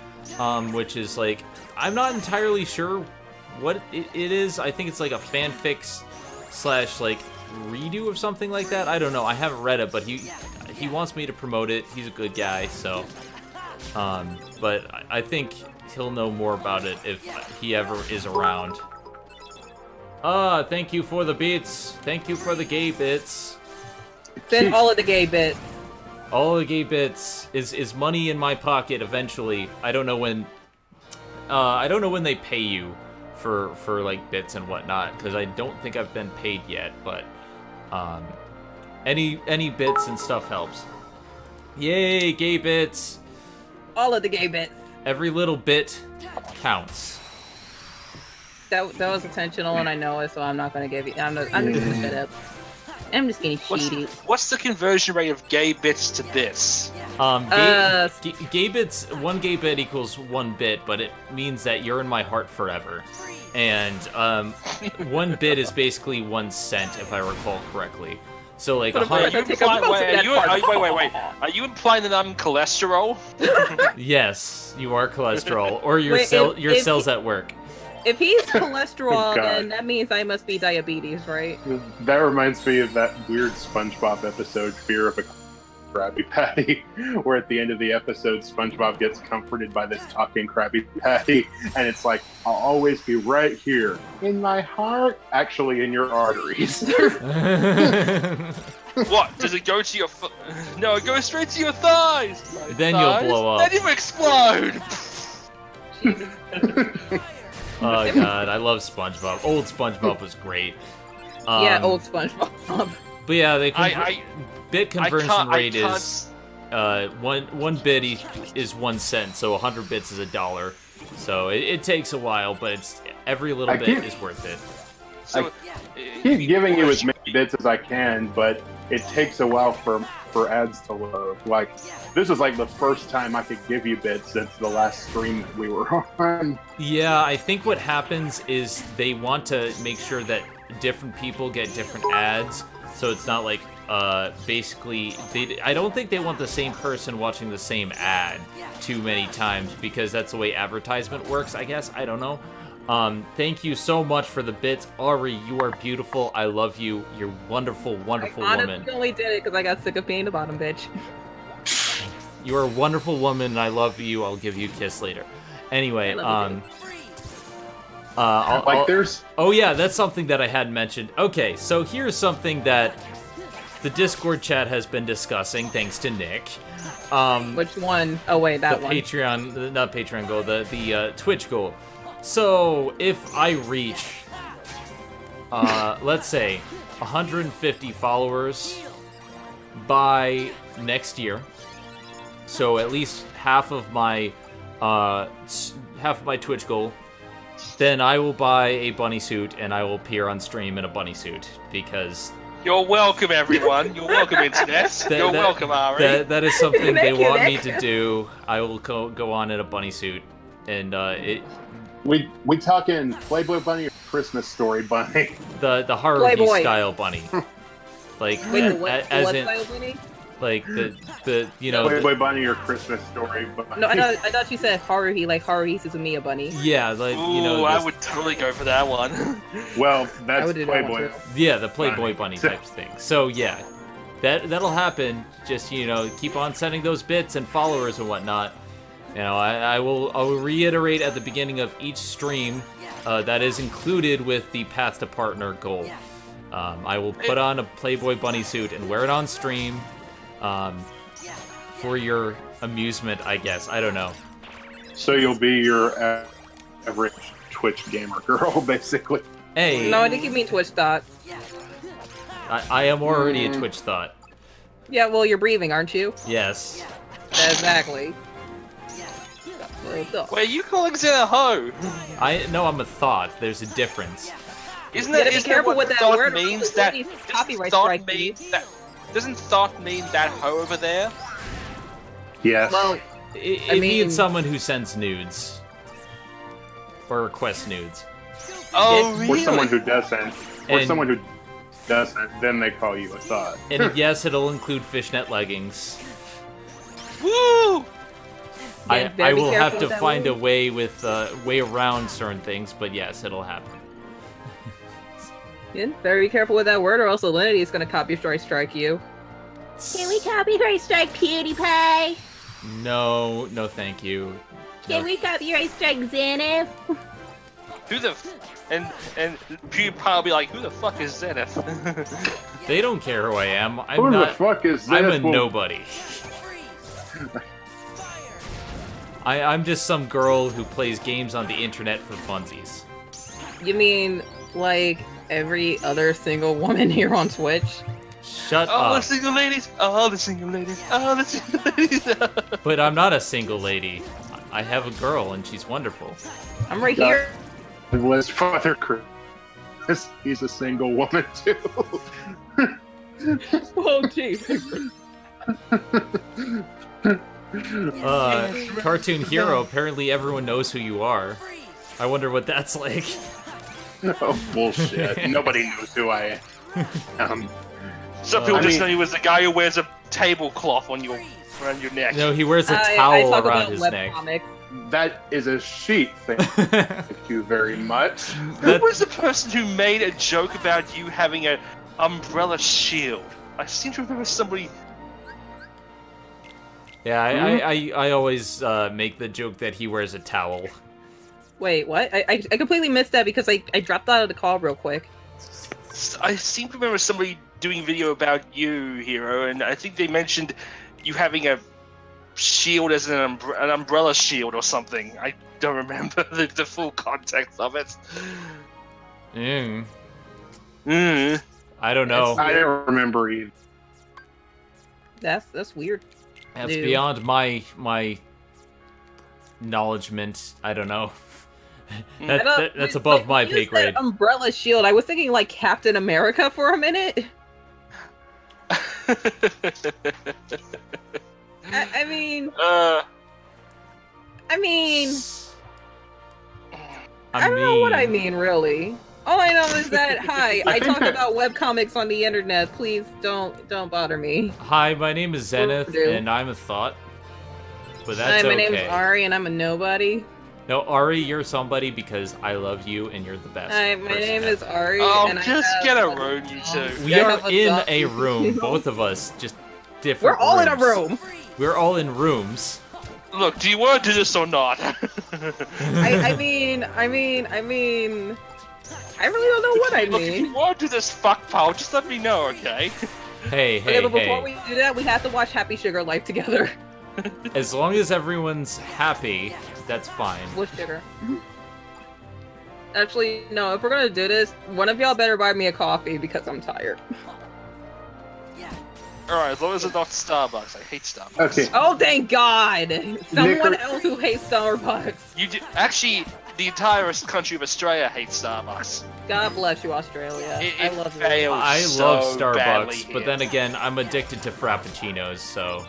Speaker 1: which is like, I'm not entirely sure what it is. I think it's like a fanfic slash like redo of something like that. I don't know. I haven't read it, but he wants me to promote it. He's a good guy, so. But I think he'll know more about it if he ever is around. Thank you for the beats. Thank you for the gay bits.
Speaker 3: Send all of the gay bits.
Speaker 1: All the gay bits is money in my pocket eventually. I don't know when. I don't know when they pay you for like bits and whatnot, because I don't think I've been paid yet. But any bits and stuff helps. Yay, gay bits!
Speaker 3: All of the gay bits.
Speaker 1: Every little bit counts.
Speaker 3: That was intentional, and I know it, so I'm not gonna give you. I'm just gonna shut up. I'm just getting shitty.
Speaker 6: What's the conversion rate of gay bits to bits?
Speaker 1: Gay bits. 1 gay bit equals 1 bit, but it means that you're in my heart forever. And 1 bit is basically 1 cent, if I recall correctly. So like
Speaker 3: But of course, I take up most of that part.
Speaker 6: Wait. Are you implying that I'm cholesterol?
Speaker 1: Yes, you are cholesterol, or your
Speaker 3: Wait,
Speaker 1: your
Speaker 3: if
Speaker 1: cells at work.
Speaker 3: If he's cholesterol,
Speaker 5: God.
Speaker 3: then that means I must be diabetes, right?
Speaker 5: That reminds me of that weird SpongeBob episode, Fear of a Krabby Patty, where at the end of the episode, SpongeBob gets comforted by this talking Krabby Patty, and it's like, I'll always be right here, in my heart, actually in your arteries.
Speaker 6: What? Does it go to your No, it goes straight to your thighs!
Speaker 1: Then you'll blow up.
Speaker 6: Then you explode!
Speaker 1: Oh god, I love SpongeBob. Old SpongeBob was great.
Speaker 3: Yeah, old SpongeBob.
Speaker 1: But yeah, they bit conversion rate
Speaker 6: I can't-
Speaker 1: is one bit is 1 cent, so 100 bits is $1. So it takes a while, but it's every little bit is worth it.
Speaker 6: So,
Speaker 5: Keep giving you as many bits as I can, but it takes a while for ads to load. Like, this is like the first time I could give you bits since the last stream that we were on.
Speaker 1: Yeah, I think what happens is they want to make sure that different people get different ads, so it's not like basically I don't think they want the same person watching the same ad too many times, because that's the way advertisement works, I guess. I don't know. Thank you so much for the bits. Ari, you are beautiful. I love you. You're wonderful, wonderful
Speaker 3: I
Speaker 1: woman.
Speaker 3: honestly only did it because I got sick of being the bottom bitch.
Speaker 1: You are a wonderful woman, and I love you. I'll give you a kiss later. Anyway,
Speaker 5: There's...
Speaker 1: Oh yeah, that's something that I hadn't mentioned. Okay, so here's something that the Discord chat has been discussing, thanks to Nick.
Speaker 3: Which one? Oh wait, that
Speaker 1: the
Speaker 3: one.
Speaker 1: Patreon, not Patreon goal, the Twitch goal. So if I reach, let's say, 150 followers by next year, so at least half of my Twitch goal, then I will buy a bunny suit and I will appear on stream in a bunny suit, because
Speaker 6: you're welcome, everyone. You're welcome, internet. You're welcome, Ari.
Speaker 1: that is something they
Speaker 3: Thank you,
Speaker 1: want me
Speaker 3: Nick.
Speaker 1: to do. I will go on in a bunny suit, and
Speaker 5: We talking Playboy Bunny or Christmas Story Bunny?
Speaker 1: the Haruhi
Speaker 3: Playboy.
Speaker 1: style bunny, like
Speaker 3: Wait, what
Speaker 1: as
Speaker 3: what
Speaker 1: in
Speaker 3: style bunny?
Speaker 1: Like the
Speaker 5: Playboy Bunny or Christmas Story Bunny.
Speaker 3: No, I thought you said Haruhi, like Haruhi Suzumiya bunny.
Speaker 1: yeah, like
Speaker 6: Ooh, I would totally go for that one.
Speaker 5: Well,
Speaker 3: I
Speaker 5: that's
Speaker 3: would do that one
Speaker 5: Playboy.
Speaker 3: too.
Speaker 1: yeah, the Playboy Bunny type thing. So yeah, that'll happen. Just keep on sending those bits and followers and whatnot. I will reiterate at the beginning of each stream that is included with the Path to Partner goal. I will put on a Playboy Bunny suit and wear it on stream. For your amusement, I guess. I don't know.
Speaker 5: So you'll be your average Twitch gamer girl, basically.
Speaker 1: Hey,
Speaker 3: No, I think you mean Twitch thought.
Speaker 1: I am already a Twitch thought.
Speaker 3: Yeah, well, you're breathing, aren't you?
Speaker 1: Yes.
Speaker 3: Exactly.
Speaker 6: Wait, you calling Zen a hoe?
Speaker 1: No, I'm a thought. There's a difference.
Speaker 6: Isn't
Speaker 3: You
Speaker 6: that,
Speaker 3: gotta be
Speaker 6: isn't that
Speaker 3: careful
Speaker 6: what
Speaker 3: with that
Speaker 6: thought
Speaker 3: word,
Speaker 6: means?
Speaker 3: because
Speaker 6: That
Speaker 3: these
Speaker 6: doesn't
Speaker 3: copyright
Speaker 6: thought
Speaker 3: strike
Speaker 6: mean
Speaker 3: you.
Speaker 6: that doesn't thought mean that hoe over there?
Speaker 5: Yes.
Speaker 3: Well,
Speaker 1: It
Speaker 3: I mean-
Speaker 1: means someone who sends nudes. Or requests nudes.
Speaker 6: Oh,
Speaker 5: Or
Speaker 6: really?
Speaker 5: someone who doesn't. Or
Speaker 1: And-
Speaker 5: someone who doesn't, then they call you a thought.
Speaker 1: And yes, it'll include fishnet leggings.
Speaker 6: Woo!
Speaker 1: I
Speaker 3: better be
Speaker 1: will
Speaker 3: careful
Speaker 1: have to
Speaker 3: with that
Speaker 1: find a
Speaker 3: word.
Speaker 1: way around certain things, but yes, it'll happen.
Speaker 3: yeah, better be careful with that word, or else Alinity is gonna copyright strike you.
Speaker 8: Can we copyright strike PewDiePie?
Speaker 1: No, thank you.
Speaker 8: Can
Speaker 1: No.
Speaker 8: we copyright strike Zenith?
Speaker 6: Who the and PewDiePie will be like, who the fuck is Zenith?
Speaker 1: They don't care who I am.
Speaker 5: Who
Speaker 1: I'm
Speaker 5: the
Speaker 1: not.
Speaker 5: fuck is this?
Speaker 1: I'm a
Speaker 5: Well,
Speaker 1: nobody. I'm just some girl who plays games on the internet for funsies.
Speaker 3: You mean like every other single woman here on Twitch?
Speaker 1: Shut
Speaker 6: Oh, the
Speaker 1: up.
Speaker 6: single ladies! Oh, the single ladies! Oh, the single ladies!
Speaker 1: But I'm not a single lady. I have a girl, and she's wonderful.
Speaker 3: I'm right here.
Speaker 5: Was Father Chris? He's a single woman too.
Speaker 3: Oh, jeez.
Speaker 1: Cartoon hero. Apparently, everyone knows who you are. I wonder what that's like.
Speaker 5: Oh bullshit! Nobody knows who I am.
Speaker 6: Some people
Speaker 5: I
Speaker 6: just
Speaker 5: mean-
Speaker 6: know you as the guy who wears a tablecloth around your neck.
Speaker 1: No, he wears a
Speaker 3: I
Speaker 1: towel
Speaker 3: talk
Speaker 1: around
Speaker 3: about
Speaker 1: his neck.
Speaker 3: webcomics.
Speaker 5: That is a sheet. Thank you very much.
Speaker 6: Who was the person who made a joke about you having an umbrella shield? I seem to remember somebody.
Speaker 1: Yeah, I always make the joke that he wears a towel.
Speaker 3: Wait, what? I completely missed that because I dropped out of the call real quick.
Speaker 6: I seem to remember somebody doing a video about you, Hero, and I think they mentioned you having a shield as an umbrella shield or something. I don't remember the full context of it.
Speaker 1: Mm,
Speaker 6: Mm.
Speaker 1: I don't know.
Speaker 5: I don't remember either.
Speaker 3: That's weird.
Speaker 1: That's
Speaker 3: Dude.
Speaker 1: beyond my knowledgement. I don't know. That's above my pay grade.
Speaker 3: Umbrella shield. I was thinking like Captain America for a minute. I mean, I don't know what I mean, really. All I know is that, hi, I talk about webcomics on the internet. Please don't bother me.
Speaker 1: Hi, my name is Zenith,
Speaker 3: do.
Speaker 1: and I'm a thought. But that's
Speaker 3: Hi, my
Speaker 1: okay.
Speaker 3: name's Ari, and I'm a nobody.
Speaker 1: No, Ari, you're somebody because I love you and you're the best.
Speaker 3: Hi, my
Speaker 1: person
Speaker 3: name
Speaker 1: ever.
Speaker 3: is Ari,
Speaker 6: Oh,
Speaker 3: and
Speaker 6: just
Speaker 3: I have
Speaker 6: get a room, you two.
Speaker 1: We
Speaker 3: I
Speaker 1: are
Speaker 3: have a
Speaker 1: in
Speaker 3: dog.
Speaker 1: a room, both of us, just different.
Speaker 3: We're all in a
Speaker 1: rooms.
Speaker 3: room.
Speaker 1: We're all in rooms.
Speaker 6: Look, do you want to do this or not?
Speaker 3: I mean, I really don't know what I
Speaker 6: Look, if
Speaker 3: mean.
Speaker 6: you want to do this fuck pal, just let me know, okay?
Speaker 1: Hey,
Speaker 3: Okay,
Speaker 1: hey,
Speaker 3: but before
Speaker 1: hey.
Speaker 3: we do that, we have to watch Happy Sugar Life together.
Speaker 1: As long as everyone's happy, that's fine.
Speaker 3: With sugar. Actually, no, if we're gonna do this, one of y'all better buy me a coffee because I'm tired.
Speaker 6: Alright, as long as it's not Starbucks. I hate Starbucks.
Speaker 5: Okay.
Speaker 3: Oh, thank God! Someone
Speaker 5: Nicker-
Speaker 3: else who hates Starbucks.
Speaker 6: You do, actually, the entire country of Australia hates Starbucks.
Speaker 3: God bless you, Australia.
Speaker 6: It
Speaker 3: I love you.
Speaker 6: fails
Speaker 1: I
Speaker 6: so
Speaker 1: love
Speaker 6: badly
Speaker 1: Starbucks, but
Speaker 6: here.
Speaker 1: then again, I'm addicted to Frappuccinos, so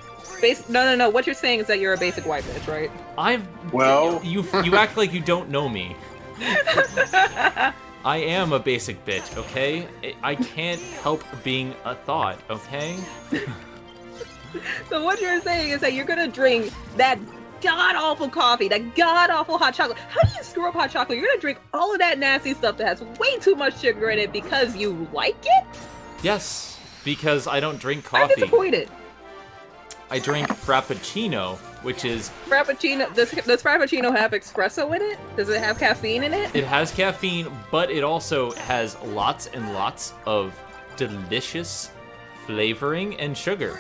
Speaker 3: No. What you're saying is that you're a basic white bitch, right?
Speaker 1: I've
Speaker 5: Well-
Speaker 1: you act like you don't know me. I am a basic bitch, okay? I can't help being a thought, okay?
Speaker 3: So what you're saying is that you're gonna drink that god-awful coffee, that god-awful hot chocolate. How do you screw up hot chocolate? You're gonna drink all of that nasty stuff that has way too much sugar in it because you like it?
Speaker 1: Yes, because I don't drink
Speaker 3: I'm
Speaker 1: coffee.
Speaker 3: disappointed.
Speaker 1: I drink Frappuccino, which is...
Speaker 3: Frappuccino, does Frappuccino have espresso in it? Does it have caffeine in it?
Speaker 1: It has caffeine, but it also has lots and lots of delicious flavoring and sugar.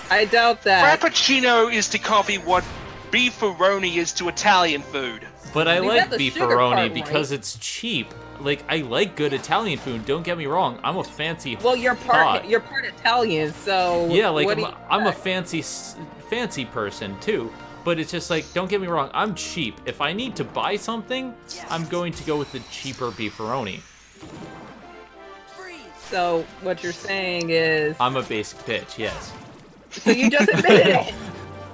Speaker 3: I doubt that.
Speaker 6: Frappuccino is to coffee what beefaroni is to Italian food.
Speaker 1: But I
Speaker 3: You
Speaker 1: like
Speaker 3: got the sugar
Speaker 1: beefaroni
Speaker 3: part
Speaker 1: because
Speaker 3: right.
Speaker 1: it's cheap. Like, I like good Italian food, don't get me wrong. I'm a fancy
Speaker 3: Well, you're part
Speaker 1: hot.
Speaker 3: Italian, so
Speaker 1: Yeah, like,
Speaker 3: what do you
Speaker 1: I'm a
Speaker 3: expect?
Speaker 1: fancy person, too. But it's just like, don't get me wrong, I'm cheap. If I need to buy something, I'm going to go with the cheaper beefaroni.
Speaker 3: So what you're saying is,
Speaker 1: I'm a basic bitch, yes.
Speaker 3: so you just admitted it.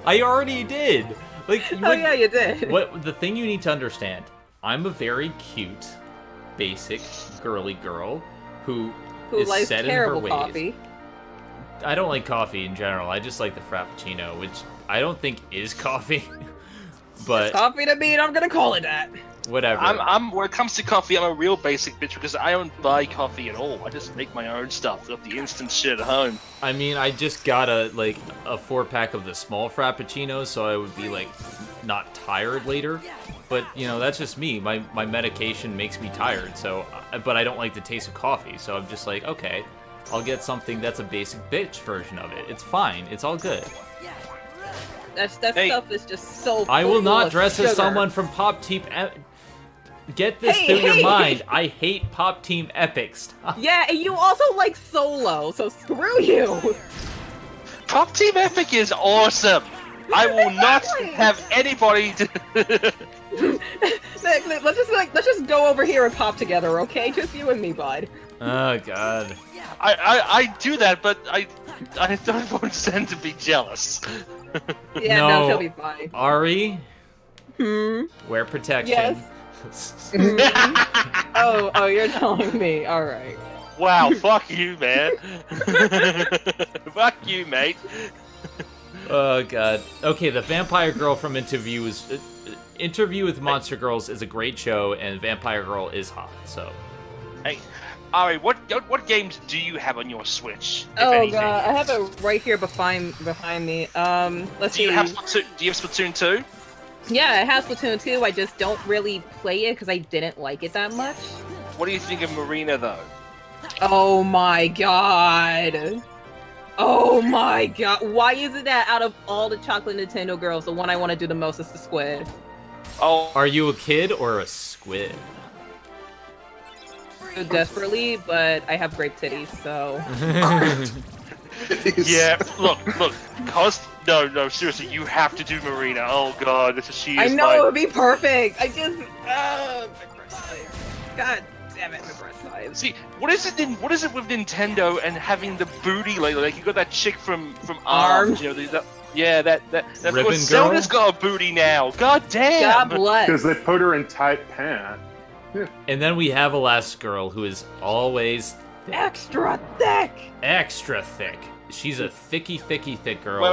Speaker 1: I already did! Like,
Speaker 3: Oh yeah, you did.
Speaker 1: What the thing you need to understand, I'm a very cute, basic, girly girl who is
Speaker 3: likes
Speaker 1: set in her
Speaker 3: terrible
Speaker 1: ways.
Speaker 3: coffee?
Speaker 1: I don't like coffee in general. I just like the Frappuccino, which I don't think is coffee. But
Speaker 3: Coffee to me, and I'm gonna call it that.
Speaker 1: whatever.
Speaker 6: I'm when it comes to coffee, I'm a real basic bitch because I don't buy coffee at all. I just make my own stuff of the instant shit at home.
Speaker 1: I mean, I just got a 4-pack of the small Frappuccinos, so I would be like not tired later. But you know, that's just me. My medication makes me tired. So, but I don't like the taste of coffee. So I'm just like, okay, I'll get something that's a basic bitch version of it. It's fine. It's all good.
Speaker 3: That
Speaker 6: Hey.
Speaker 3: stuff is just so.
Speaker 1: I will
Speaker 3: full
Speaker 1: not
Speaker 3: of
Speaker 1: dress
Speaker 3: sugar.
Speaker 1: as someone from Pop Team. Get this
Speaker 3: Hey,
Speaker 1: through
Speaker 3: hey.
Speaker 1: your mind. I hate Pop Team Epics.
Speaker 3: Yeah, and you also like Solo, so screw you.
Speaker 6: Pop Team Epic is awesome. I will not
Speaker 3: Exactly.
Speaker 6: have anybody to.
Speaker 3: Let's just go over here and pop together, okay? Just you and me, bud.
Speaker 1: Oh god.
Speaker 6: I do that, but I don't want them to be jealous.
Speaker 3: Yeah,
Speaker 1: No.
Speaker 3: no, she'll be fine.
Speaker 1: Ari,
Speaker 3: Hmm.
Speaker 1: wear protection.
Speaker 3: Yes. Oh, you're telling me. All right.
Speaker 6: Wow, fuck you, man. Fuck you, mate.
Speaker 1: Oh god. Okay, the Vampire Girl from Interview with Monster Girls is a great show, and Vampire Girl is hot. So.
Speaker 6: Hey, Ari, what games do you have on your Switch? If
Speaker 3: Oh
Speaker 6: anything?
Speaker 3: god, I have it right here behind me. Let's
Speaker 6: Do you
Speaker 3: see.
Speaker 6: have Splatoon 2?
Speaker 3: Yeah, it has Splatoon 2. I just don't really play it because I didn't like it that much.
Speaker 6: What do you think of Marina though?
Speaker 3: Oh my god. Oh my god. Why is it that out of all the chocolate Nintendo girls, the one I want to do the most is the squid?
Speaker 6: Oh,
Speaker 1: Are you a kid or a squid?
Speaker 3: Desperately, but I have grape titties, so.
Speaker 6: yeah. Look. No, seriously, you have to do Marina. Oh god, she is
Speaker 3: I know
Speaker 6: my...
Speaker 3: it would be perfect. I just. My breast size. God damn it, my breast size.
Speaker 6: See, what is it with Nintendo and having the booty like you got that chick from
Speaker 3: Arms.
Speaker 6: you know, that of
Speaker 1: Ribbon
Speaker 6: course Zelda's
Speaker 1: girl?
Speaker 6: got a booty now. God damn.
Speaker 3: God bless.
Speaker 5: Because they put her in tight pants.
Speaker 1: And then we have Elastigirl, who is always
Speaker 3: Extra thick.
Speaker 1: extra thick. She's a thick girl.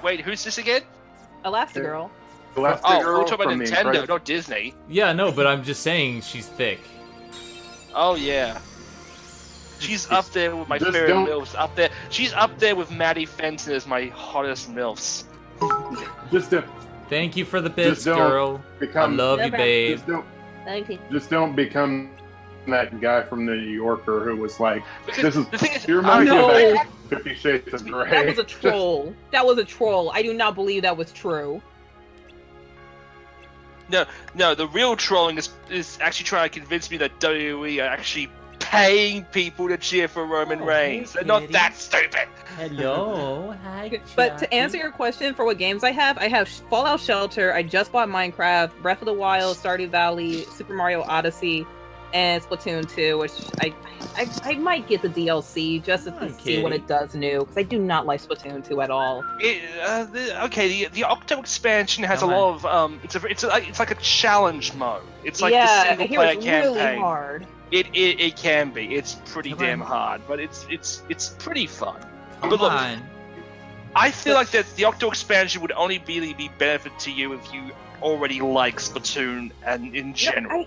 Speaker 6: Wait, who's this again?
Speaker 3: Elastigirl.
Speaker 5: Elastigirl
Speaker 6: Oh, we're talking about
Speaker 5: from the
Speaker 6: Nintendo,
Speaker 5: Incredibles.
Speaker 6: not Disney.
Speaker 1: Yeah, no, but I'm just saying she's thick.
Speaker 6: Oh yeah. She's up there with my
Speaker 5: Just
Speaker 6: favorite
Speaker 5: don't-
Speaker 6: MILFs. Up there. She's up there with Maddie Fenton as my hottest MILFs.
Speaker 5: Just don't
Speaker 1: Thank you for the bits,
Speaker 5: Just don't
Speaker 1: girl. I
Speaker 5: become.
Speaker 1: love
Speaker 8: No
Speaker 1: you,
Speaker 8: problem.
Speaker 1: babe.
Speaker 5: Just don't become that guy from the New Yorker who was like,
Speaker 6: Because
Speaker 5: "This is
Speaker 6: the thing is,
Speaker 5: you're
Speaker 6: I
Speaker 5: my
Speaker 3: know.
Speaker 5: kid, 50 Shades of Grey."
Speaker 3: That was a troll. That was a troll. I do not believe that was true.
Speaker 6: No, the real trolling is actually trying to convince me that WWE are actually paying people to cheer for Roman
Speaker 1: Oh,
Speaker 6: Reigns.
Speaker 1: hey,
Speaker 6: They're not
Speaker 1: kitty.
Speaker 6: that stupid.
Speaker 1: Hello. Hi.
Speaker 3: But to answer your question for what games I have Fallout Shelter, I just bought Minecraft, Breath of the Wild, Stardew Valley, Super Mario Odyssey, and Splatoon 2, which I might get the DLC just to see what it does new, because I do not like Splatoon 2 at all.
Speaker 6: The Octo expansion has
Speaker 1: Come
Speaker 6: a lot of it's like a challenge mode. It's like the
Speaker 3: yeah, I
Speaker 6: single
Speaker 3: hear
Speaker 6: player
Speaker 3: it's
Speaker 6: campaign.
Speaker 3: really hard.
Speaker 6: It can be. It's pretty
Speaker 1: Come
Speaker 6: damn
Speaker 1: on.
Speaker 6: hard, but it's pretty fun.
Speaker 1: Come
Speaker 6: But look,
Speaker 1: on.
Speaker 6: I feel like that the Octo expansion would only really be benefit to you if you already like Splatoon and in general.
Speaker 3: No,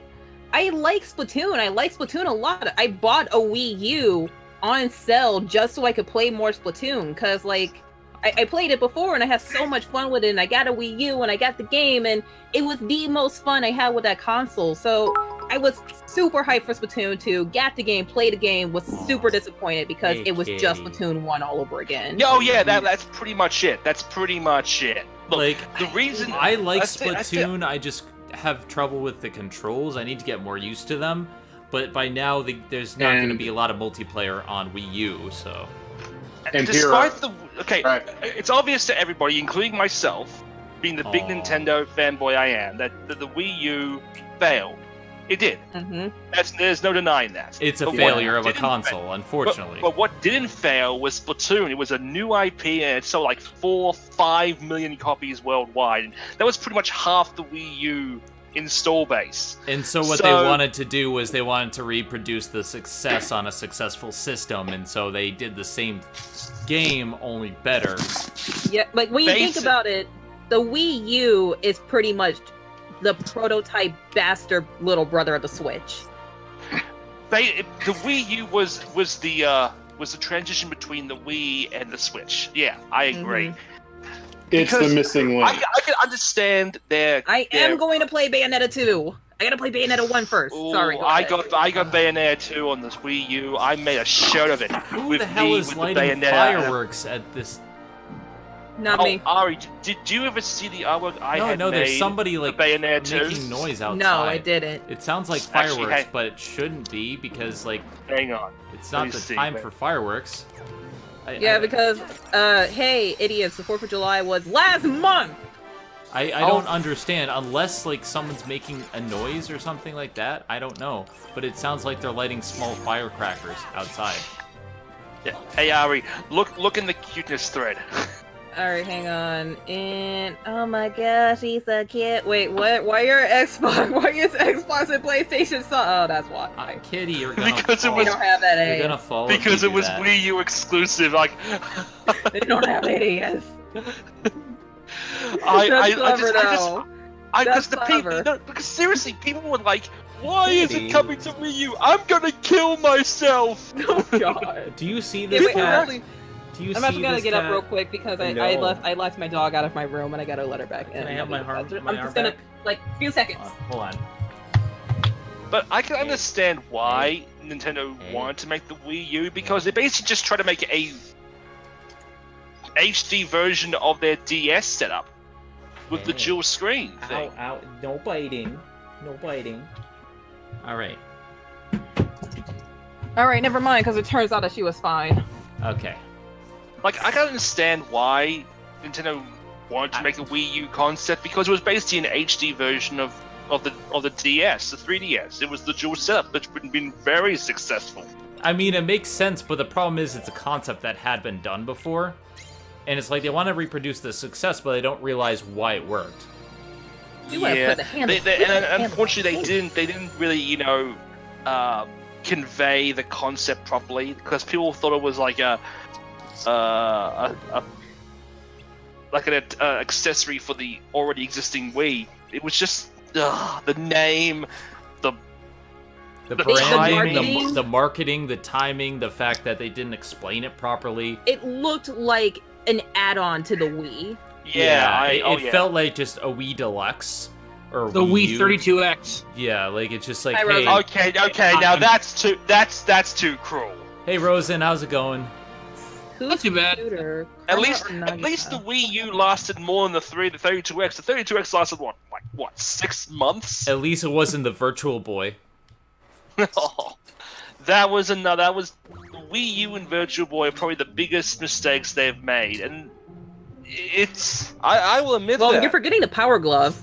Speaker 3: I like Splatoon. I like Splatoon a lot. I bought a Wii U on sale just so I could play more Splatoon, because like I played it before and I had so much fun with it, and I got a Wii U and I got the game, and it was the most fun I had with that console. So I was super hyped for Splatoon 2, got the game, played the game, was super disappointed because it was just Splatoon 1 all over again.
Speaker 6: Oh yeah, that's pretty much it. That's pretty much it. Look,
Speaker 1: Like,
Speaker 6: the reason
Speaker 1: I like Splatoon, I just have trouble with the controls. I need to get more used to them. But by now, there's not going to be a lot of multiplayer on Wii U, so...
Speaker 5: And
Speaker 6: despite
Speaker 5: here,
Speaker 6: it's obvious to everybody, including myself, being the big Nintendo fanboy I am, that the Wii U failed. It did.
Speaker 3: Mm-hmm.
Speaker 6: There's no denying that.
Speaker 1: It's a failure of a console, unfortunately.
Speaker 6: But what didn't fail was Splatoon. It was a new IP, and it sold like 4-5 million copies worldwide. And that was pretty much half the Wii U install base.
Speaker 1: And so what they wanted to do was they wanted to reproduce the success on a successful system, and so they did the same game, only better.
Speaker 3: Yeah, like when you think about it, the Wii U is pretty much the prototype bastard little brother of the Switch.
Speaker 6: The Wii U was the transition between the Wii and the Switch. Yeah, I agree.
Speaker 5: It's the missing link.
Speaker 6: I can understand
Speaker 3: I am going to play Bayonetta 2. I gotta play Bayonetta 1 first.
Speaker 6: Ooh,
Speaker 3: Sorry,
Speaker 6: I got Bayonetta 2 on this Wii U. I made a shirt of it.
Speaker 1: Who the hell is lighting fireworks at this?
Speaker 3: Not me.
Speaker 6: Ari, did you ever see the artwork I had
Speaker 1: No,
Speaker 6: made?
Speaker 1: there's somebody like
Speaker 6: Bayonetta
Speaker 1: making noise outside.
Speaker 3: No, I didn't.
Speaker 1: It sounds like fireworks, but it shouldn't be because like
Speaker 6: hang on,
Speaker 1: it's not the time for fireworks.
Speaker 3: Because hey, idiots, the 4th of July was last month.
Speaker 1: I don't understand unless like someone's making a noise or something like that. I don't know, but it sounds like they're lighting small firecrackers outside.
Speaker 6: Yeah. Hey Ari, look in the cuteness thread.
Speaker 3: Alright, hang on. And oh my gosh, he's so cute. Wait, what? Why your Xbox? Why is Xbox and PlayStation so? Oh, that's why.
Speaker 1: Kitty, you're gonna
Speaker 6: because
Speaker 1: fall.
Speaker 3: They don't have that
Speaker 1: You're gonna fall.
Speaker 6: Because it was Wii U exclusive. Like
Speaker 3: they don't have ADS.
Speaker 6: Because seriously, people were like, "Why is it coming to Wii U? I'm gonna kill myself."
Speaker 3: Oh God.
Speaker 1: Do you see this cat?
Speaker 3: I'm actually gonna get up real quick because I left my dog out of my room and I gotta let her back in.
Speaker 1: Can I have my arm?
Speaker 3: I'm just gonna like a few seconds.
Speaker 1: Hold on.
Speaker 6: But I can understand why Nintendo wanted to make the Wii U because they basically just try to make a HD version of their DS setup with the dual screen thing.
Speaker 1: Ow, no biting. No biting. Alright.
Speaker 3: Alright, never mind, because it turns out that she was fine.
Speaker 1: Okay.
Speaker 6: Like, I can understand why Nintendo wanted to make a Wii U concept because it was basically an HD version of the DS, the 3DS. It was the dual setup that's been very successful.
Speaker 1: I mean, it makes sense, but the problem is it's a concept that had been done before. And it's like they want to reproduce the success, but they don't realize why it worked.
Speaker 6: And unfortunately, they didn't really, convey the concept properly because people thought it was like an accessory for the already existing Wii. It was just the name, the
Speaker 1: branding, the marketing, the timing, the fact that they didn't explain it properly.
Speaker 3: It looked like an add-on to the Wii.
Speaker 1: It felt like just a Wii Deluxe or
Speaker 9: the Wii 32X.
Speaker 1: Yeah, like it's just like,
Speaker 6: hey. Okay, now that's too cruel.
Speaker 1: Hey Rosen, how's it going?
Speaker 9: Not too bad.
Speaker 6: At least the Wii U lasted more than the 32X. The 32X lasted what 6 months?
Speaker 1: At least it wasn't the Virtual Boy.
Speaker 6: That was the Wii U and Virtual Boy are probably the biggest mistakes they've made, and I will admit that.
Speaker 3: Well, you're forgetting the Power Glove.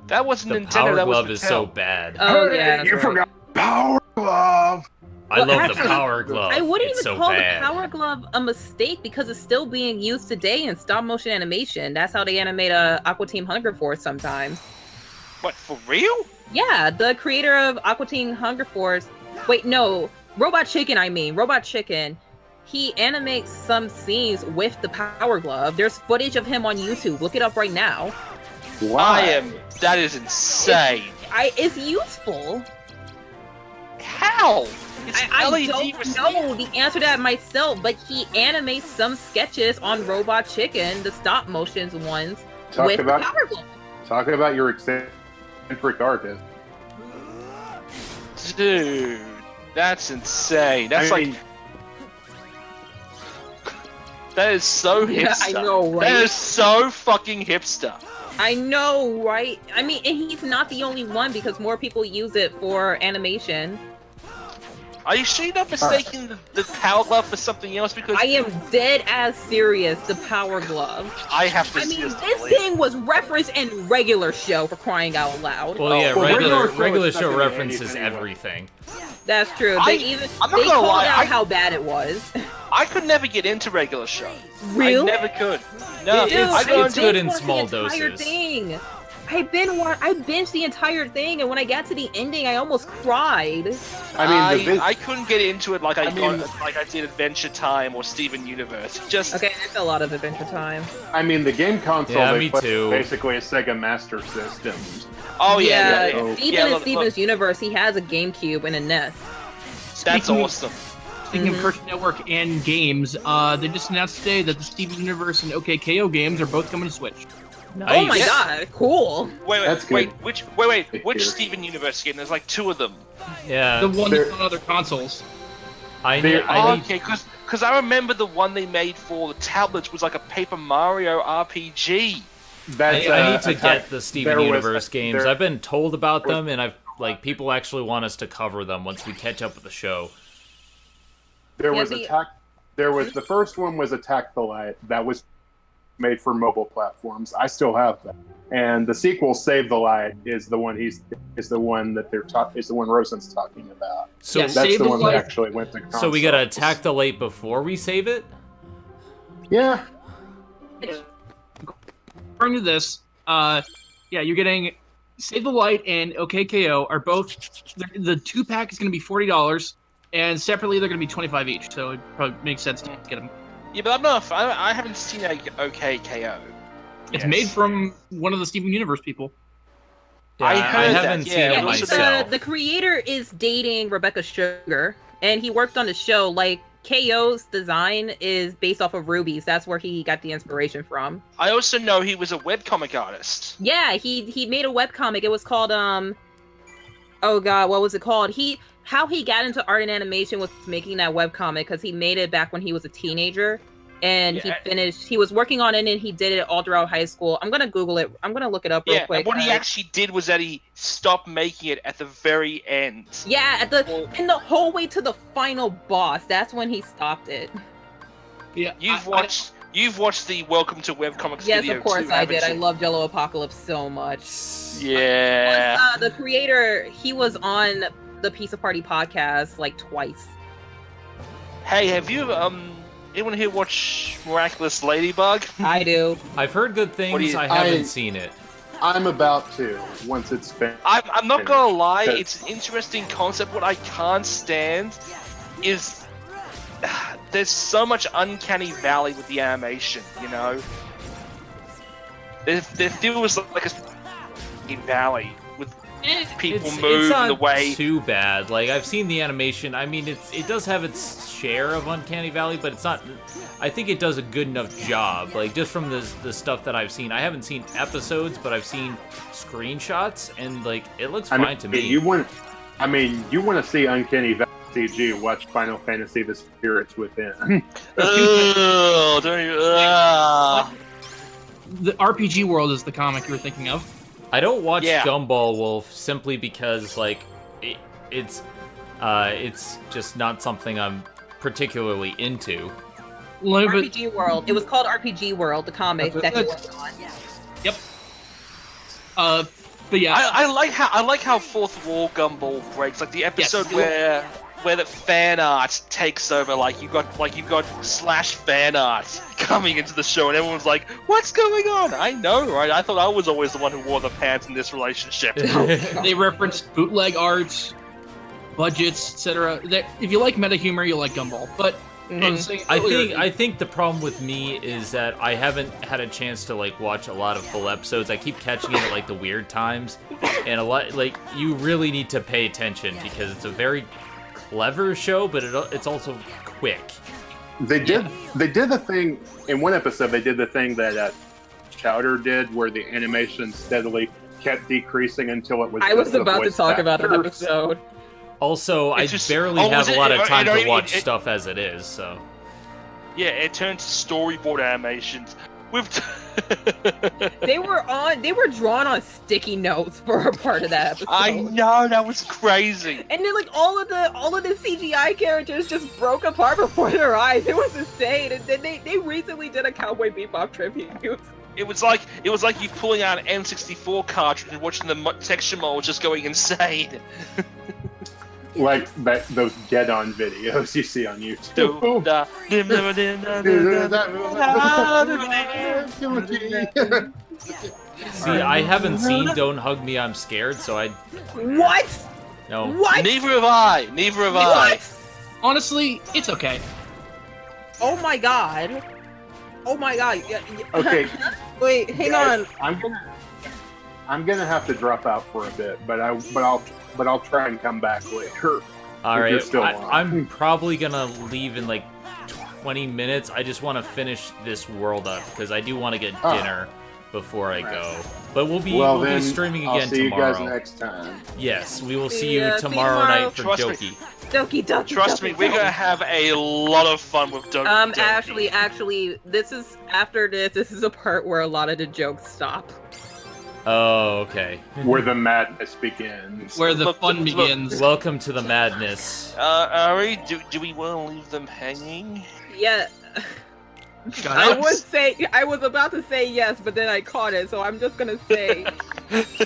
Speaker 6: That wasn't
Speaker 1: the
Speaker 6: Nintendo.
Speaker 1: Power
Speaker 6: that
Speaker 1: Glove
Speaker 6: was
Speaker 1: is so bad.
Speaker 3: Oh yeah,
Speaker 5: you forgot Power Glove.
Speaker 1: I love the Power Glove.
Speaker 3: I wouldn't
Speaker 1: it's
Speaker 3: even
Speaker 1: so
Speaker 3: call
Speaker 1: bad.
Speaker 3: the Power Glove a mistake because it's still being used today in stop motion animation. That's how they animate Aqua Team Hunger Force sometimes.
Speaker 6: What, for real?
Speaker 3: Yeah, the creator of Aqua Team Hunger Force. Wait, no, Robot Chicken. Robot Chicken. he animates some scenes with the Power Glove. There's footage of him on YouTube. Look it up right now.
Speaker 5: Why?
Speaker 6: That is insane.
Speaker 3: It's useful.
Speaker 6: How? It's
Speaker 3: I
Speaker 6: LED
Speaker 3: don't know the answer to that myself, but he animates some sketches on Robot Chicken, the stop motions ones, with the Power Glove.
Speaker 5: Talk about your eccentric artist.
Speaker 6: Dude, that's insane. That's that is so hipster.
Speaker 3: Yeah, I know, right?
Speaker 6: That is so fucking hipster.
Speaker 3: I know, right? I mean, and he's not the only one because more people use it for animation.
Speaker 6: Are you sure you're not mistaking the Power Glove for something else? Because
Speaker 3: I am dead ass serious, the Power Glove.
Speaker 6: I have to
Speaker 3: I
Speaker 6: see
Speaker 3: mean,
Speaker 6: this.
Speaker 3: this thing was referenced in regular show, for crying out loud.
Speaker 1: Well, yeah,
Speaker 5: Well,
Speaker 1: regular
Speaker 5: show
Speaker 1: show
Speaker 5: is
Speaker 1: references
Speaker 5: anything anyway.
Speaker 1: everything.
Speaker 3: That's true.
Speaker 6: I'm not
Speaker 3: They
Speaker 6: gonna
Speaker 3: called
Speaker 6: lie,
Speaker 3: out how bad it was.
Speaker 6: I could never get into regular show.
Speaker 3: Really?
Speaker 6: I never could. No,
Speaker 3: Dude,
Speaker 1: It's-
Speaker 6: I
Speaker 1: it's
Speaker 6: got
Speaker 1: good in
Speaker 3: watched
Speaker 1: small
Speaker 3: the entire
Speaker 1: doses.
Speaker 3: Thing. I binged the entire thing, and when I got to the ending, I almost cried.
Speaker 6: I couldn't get into it like I did Adventure Time or Steven Universe. Just
Speaker 3: Okay, there's a lot of Adventure Time.
Speaker 5: I mean, the game console
Speaker 1: Yeah,
Speaker 5: they
Speaker 1: me
Speaker 5: put
Speaker 1: too.
Speaker 5: basically a Sega Master System.
Speaker 6: oh yeah.
Speaker 3: Steven in
Speaker 6: look,
Speaker 3: Steven's Universe, he has a GameCube and a NES.
Speaker 6: That's awesome.
Speaker 9: Speaking of Cartoon Network and games, they just announced today that the Steven Universe and OKKO games are both coming to Switch.
Speaker 3: Oh my
Speaker 6: Yeah.
Speaker 3: god, cool.
Speaker 5: That's good.
Speaker 6: Which
Speaker 5: Here.
Speaker 6: Steven Universe game? There's like two of them.
Speaker 1: Yeah.
Speaker 9: The one that's on other consoles.
Speaker 1: I need
Speaker 6: Okay, because I remember the one they made for the tablets was like a Paper Mario RPG.
Speaker 5: That's,
Speaker 1: I need to
Speaker 5: attack-
Speaker 1: get the Steven
Speaker 5: there was-
Speaker 1: Universe games.
Speaker 5: there-
Speaker 1: I've been told about them, and people actually want us to cover them once we catch up with the show.
Speaker 5: There
Speaker 3: Yeah,
Speaker 5: was the first one was Attack the Light that was made for mobile platforms. I still have that. And the sequel, Save the Light, is the one that Rosen's talking about.
Speaker 1: So
Speaker 9: Yeah,
Speaker 5: That's
Speaker 9: Save
Speaker 5: the
Speaker 9: the
Speaker 5: one
Speaker 9: Light.
Speaker 5: that actually went to console.
Speaker 1: So we gotta attack the late before we save it?
Speaker 5: Yeah.
Speaker 9: According to this, you're getting Save the Light and OKKO are both. The 2-pack is going to be $40, and separately they're going to be $25 each. So it probably makes sense to get them.
Speaker 6: Yeah, but I haven't seen OKKO.
Speaker 9: It's made from one of the Steven Universe people.
Speaker 1: Yeah,
Speaker 6: I heard that,
Speaker 1: haven't
Speaker 6: yeah,
Speaker 1: seen it
Speaker 6: it was
Speaker 1: myself.
Speaker 3: The creator is dating Rebecca Sugar, and he worked on the show. Like, KO's design is based off of Ruby's. That's where he got the inspiration from.
Speaker 6: I also know he was a webcomic artist.
Speaker 3: Yeah, he made a webcomic. It was called oh god, what was it called? How he got into art and animation was making that webcomic because he made it back when he was a teenager. And he was working on it and he did it all throughout high school. I'm gonna Google it. I'm gonna look it up real quick.
Speaker 6: And what he actually did was that he stopped making it at the very end.
Speaker 3: Yeah, in the whole way to the final boss. That's when he stopped it.
Speaker 9: Yeah,
Speaker 6: You've watched the Welcome to Webcomics
Speaker 3: Yes,
Speaker 6: video
Speaker 3: of course
Speaker 6: too,
Speaker 3: I
Speaker 6: haven't
Speaker 3: did. I
Speaker 6: you?
Speaker 3: love Jello Apocalypse so much.
Speaker 6: Yeah.
Speaker 3: The creator, he was on the Pizza Party podcast like twice.
Speaker 6: Hey, have you anyone here watch Miraculous Ladybug?
Speaker 3: I do.
Speaker 1: I've heard good things. I haven't seen it.
Speaker 5: I'm about to, once it's finished.
Speaker 6: I'm not gonna lie,
Speaker 5: Because-
Speaker 6: it's an interesting concept. What I can't stand is there's so much uncanny valley with the animation, you know? There feels like a valley with people move
Speaker 1: it's not
Speaker 6: in the way.
Speaker 1: too bad. Like, I've seen the animation. I mean, it does have its share of Uncanny Valley, but it's not. I think it does a good enough job. Like, just from the stuff that I've seen. I haven't seen episodes, but I've seen screenshots, and like, it looks fine to me.
Speaker 5: You want to see Uncanny Valley CG? Watch Final Fantasy: The Spirits Within.
Speaker 6: Ugh, don't even, ugh.
Speaker 9: The RPG World is the comic you were thinking of.
Speaker 1: I don't watch
Speaker 6: Yeah.
Speaker 1: Gumball Wolf simply because, like, it's just not something I'm particularly into.
Speaker 3: RPG World. It was called RPG World, the comic that he
Speaker 9: That's-
Speaker 3: worked on.
Speaker 9: Yep. But yeah,
Speaker 6: I like how fourth wall Gumball breaks, like the episode
Speaker 9: Yes.
Speaker 6: where the fan art takes over. Like you've got Slash fan art coming into the show, and everyone's like, "What's going on?" I know, right? I thought I was always the one who wore the pants in this relationship.
Speaker 9: they referenced bootleg art, budgets, etc. If you like meta humor, you'll like Gumball. But
Speaker 1: I think the problem with me is that I haven't had a chance to like watch a lot of full episodes. I keep catching it at like the weird times, and a lot like you really need to pay attention because it's a very clever show, but it's also quick.
Speaker 5: They did the thing in one episode. They did the thing that Chowder did, where the animation steadily kept decreasing until it was.
Speaker 3: I was about to talk about an episode.
Speaker 1: Also, I barely have a lot of time to watch stuff as it is, so.
Speaker 6: Yeah, it turned to storyboard animations.
Speaker 3: They were drawn on sticky notes for a part of that episode.
Speaker 6: I know, that was crazy.
Speaker 3: And then like all of the CGI characters just broke apart before their eyes. It was insane. And then they recently did a Cowboy Bebop tribute.
Speaker 6: It was like you pulling out an N64 cartridge and watching the texture mold just going insane.
Speaker 5: Like those get-on videos you see on YouTube.
Speaker 1: See, I haven't seen Don't Hug Me, I'm Scared, so I...
Speaker 3: What?
Speaker 1: No.
Speaker 3: What?
Speaker 6: Neither have I. Neither have I.
Speaker 9: Honestly, it's okay.
Speaker 3: Oh my god. Oh my god.
Speaker 5: Okay.
Speaker 3: Wait, hang on.
Speaker 5: I'm gonna have to drop out for a bit, but I'll try and come back later.
Speaker 1: All right, I'm probably gonna leave in like 20 minutes. I just want to finish this world up because I do want to get dinner before I go. But we'll be streaming again tomorrow.
Speaker 5: I'll see you guys next time.
Speaker 1: Yes, we will see you tomorrow night for Doki.
Speaker 3: Doki.
Speaker 6: Trust me, we're gonna have a lot of fun with Doki.
Speaker 3: Actually, this is after this. This is a part where a lot of the jokes stop.
Speaker 1: Oh, okay.
Speaker 5: Where the madness begins.
Speaker 9: Where the fun begins.
Speaker 1: Welcome to the madness.
Speaker 6: Ari, do we want to leave them hanging?
Speaker 3: Yeah. I was about to say yes, but then I caught it, so I'm just gonna say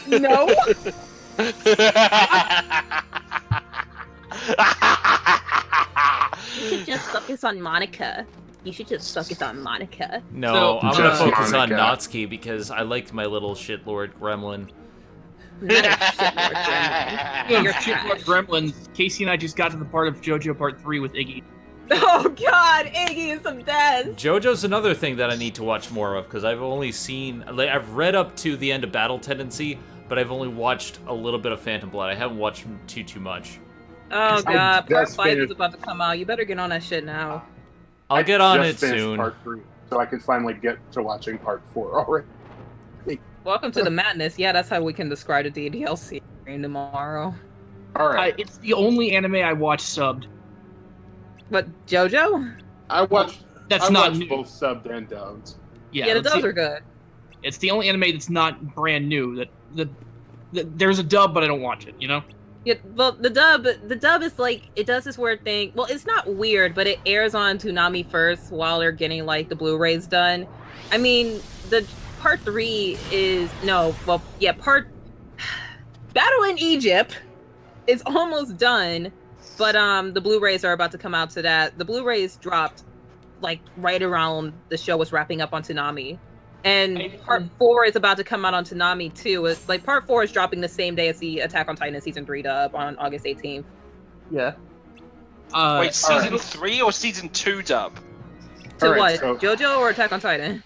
Speaker 3: no.
Speaker 8: You should just focus on Monica.
Speaker 1: No, I'm gonna focus on Natsuki because I liked my little shitlord gremlin.
Speaker 8: Not a shitlord gremlin.
Speaker 9: You're shitlord gremlins. Casey and I just got to the part of JoJo Part 3 with Iggy.
Speaker 3: Oh god, Iggy is the best!
Speaker 1: JoJo's another thing that I need to watch more of because I've only seen, like, I've read up to the end of Battle Tendency, but I've only watched a little bit of Phantom Blood. I haven't watched too much.
Speaker 3: Oh god, Part 5 is about to come out. You better get on that shit now.
Speaker 1: I'll get on it soon.
Speaker 5: Part 3, so I can finally get to watching Part 4 already.
Speaker 3: Welcome to the madness. Yeah, that's how we can describe the DLC tomorrow.
Speaker 5: All right.
Speaker 9: It's the only anime I watch subbed.
Speaker 3: But JoJo?
Speaker 5: I watched
Speaker 9: new.
Speaker 5: Both subbed and dubbed.
Speaker 3: Yeah, the dubs are good.
Speaker 9: It's the only anime that's not brand new. That there's a dub, but I don't watch it. You know.
Speaker 3: Yeah, well, the dub is like, it does this weird thing. Well, it's not weird, but it airs on Toonami first while they're getting like the Blu-rays done. I mean, the Part 3 is Battle in Egypt is almost done, but the Blu-rays are about to come out to that. The Blu-rays dropped like right around the show was wrapping up on Toonami. And Part 4 is about to come out on Toonami too. It's like Part 4 is dropping the same day as the Attack on Titan Season 3 dub on August 18th.
Speaker 9: Yeah.
Speaker 6: Wait, Season 3 or Season 2 dub?
Speaker 3: To what? JoJo or Attack on Titan?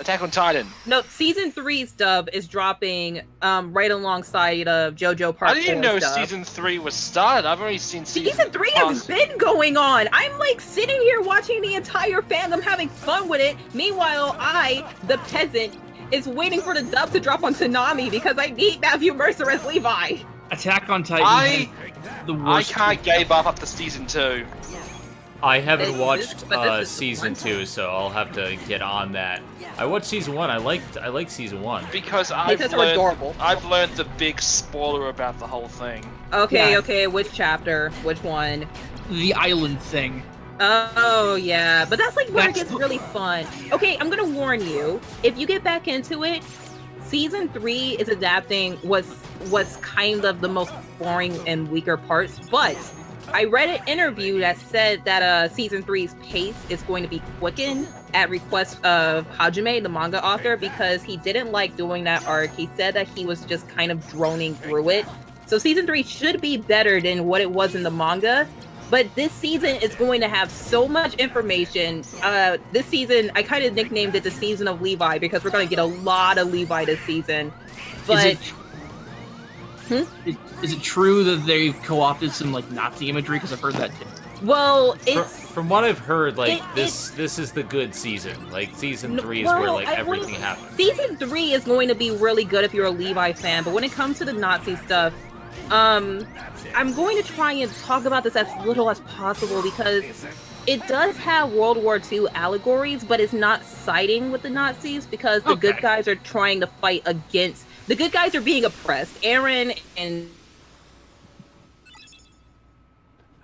Speaker 6: Attack on Titan.
Speaker 3: No, Season 3's dub is dropping right alongside JoJo Part 4's
Speaker 6: I didn't know
Speaker 3: dub.
Speaker 6: Season 3 was started. I've already seen
Speaker 3: Season 3 has been going on. I'm like sitting here watching the entire fandom having fun with it. Meanwhile, I, the peasant, is waiting for the dub to drop on Toonami because I need Matthew Mercer as Levi.
Speaker 9: Attack on Titan.
Speaker 6: I can't give up to Season 2.
Speaker 1: I haven't watched Season 2, so I'll have to get on that. I watched Season 1. I like Season 1.
Speaker 6: Because I've learned the big spoiler about the whole thing.
Speaker 3: Okay, which chapter? Which one?
Speaker 9: The island thing.
Speaker 3: Oh, yeah. But that's like where it gets really fun. Okay, I'm gonna warn you. If you get back into it, Season 3 is adapting was kind of the most boring and weaker parts, but I read an interview that said that Season 3's pace is going to be quickened at request of Hajime, the manga author, because he didn't like doing that arc. He said that he was just kind of droning through it. So Season 3 should be better than what it was in the manga, But this season is going to have so much information. This season, I kind of nicknamed it the season of Levi because we're going to get a lot of Levi this season. But
Speaker 9: is it true that they've co-opted some like Nazi imagery? Because I've heard that too.
Speaker 3: Well, it's
Speaker 1: from what I've heard, like this is the good season. Like season 3 is where like everything happens.
Speaker 3: Season 3 is going to be really good if you're a Levi fan, but when it comes to the Nazi stuff, I'm going to try and talk about this as little as possible because it does have World War II allegories, but it's not siding with the Nazis because the good guys are trying to fight against the good guys are being oppressed. Aaron and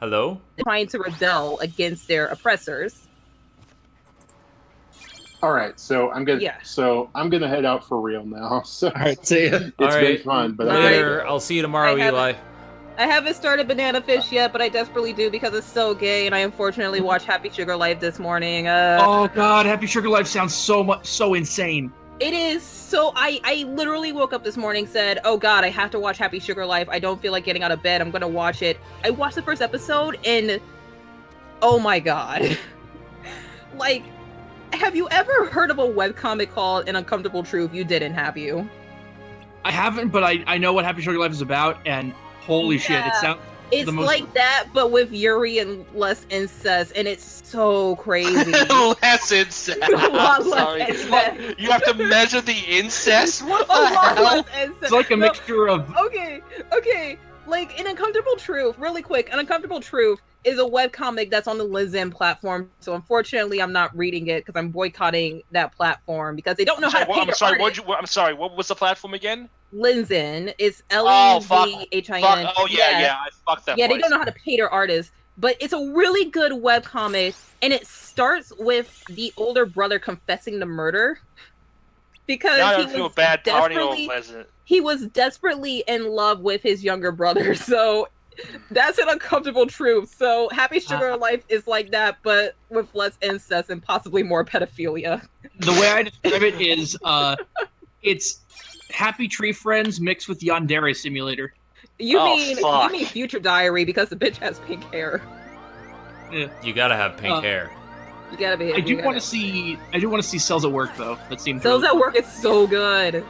Speaker 1: Hello?
Speaker 3: Trying to rebel against their oppressors.
Speaker 5: All right, so I'm gonna head out for real now. So
Speaker 9: all right, see ya.
Speaker 5: It's been fun, but
Speaker 1: later. I'll see you tomorrow, Eli.
Speaker 3: I haven't started Banana Fish yet, but I desperately do because it's so gay, and I unfortunately watched Happy Sugar Life this morning.
Speaker 9: Oh God, Happy Sugar Life sounds so insane.
Speaker 3: It is so. I literally woke up this morning, said, "Oh God, I have to watch Happy Sugar Life. I don't feel like getting out of bed. I'm gonna watch it." I watched the first episode, and oh my God, like, have you ever heard of a webcomic called An Uncomfortable Truth? You didn't, have you?
Speaker 9: I haven't, but I know what Happy Sugar Life is about, and holy shit, it sounds.
Speaker 3: It's like that, but with Yuri and less incest, and it's so crazy.
Speaker 6: Less incest.
Speaker 3: A lot less
Speaker 6: Sorry.
Speaker 3: incest.
Speaker 6: You have to measure the incest? What the
Speaker 3: lot
Speaker 6: hell?
Speaker 3: less incest.
Speaker 9: It's like a mixture of...
Speaker 3: Okay. Like, An Uncomfortable Truth, really quick, An Uncomfortable Truth is a webcomic that's on the Linzen platform, so unfortunately I'm not reading it because I'm boycotting that platform because they don't know how to pay their artists.
Speaker 6: I'm sorry, what was the platform again?
Speaker 3: Linzen. It's Levhin.
Speaker 6: Oh yeah, I fucked that.
Speaker 3: Yeah, they don't know how to pay their artists, but it's a really good webcomic, and it starts with the older brother confessing the murder because he was desperately in love with his younger brother. So that's An Uncomfortable Truth. So Happy Sugar Life is like that, but with less incest and possibly more pedophilia.
Speaker 9: The way I describe it is, it's Happy Tree Friends mixed with Yandere Simulator.
Speaker 3: You mean Future Diary because the bitch has pink hair.
Speaker 9: Yeah.
Speaker 1: You gotta have pink hair.
Speaker 3: You gotta be.
Speaker 9: I do want to see Cells at Work though. That seems.
Speaker 3: Cells at Work is so good.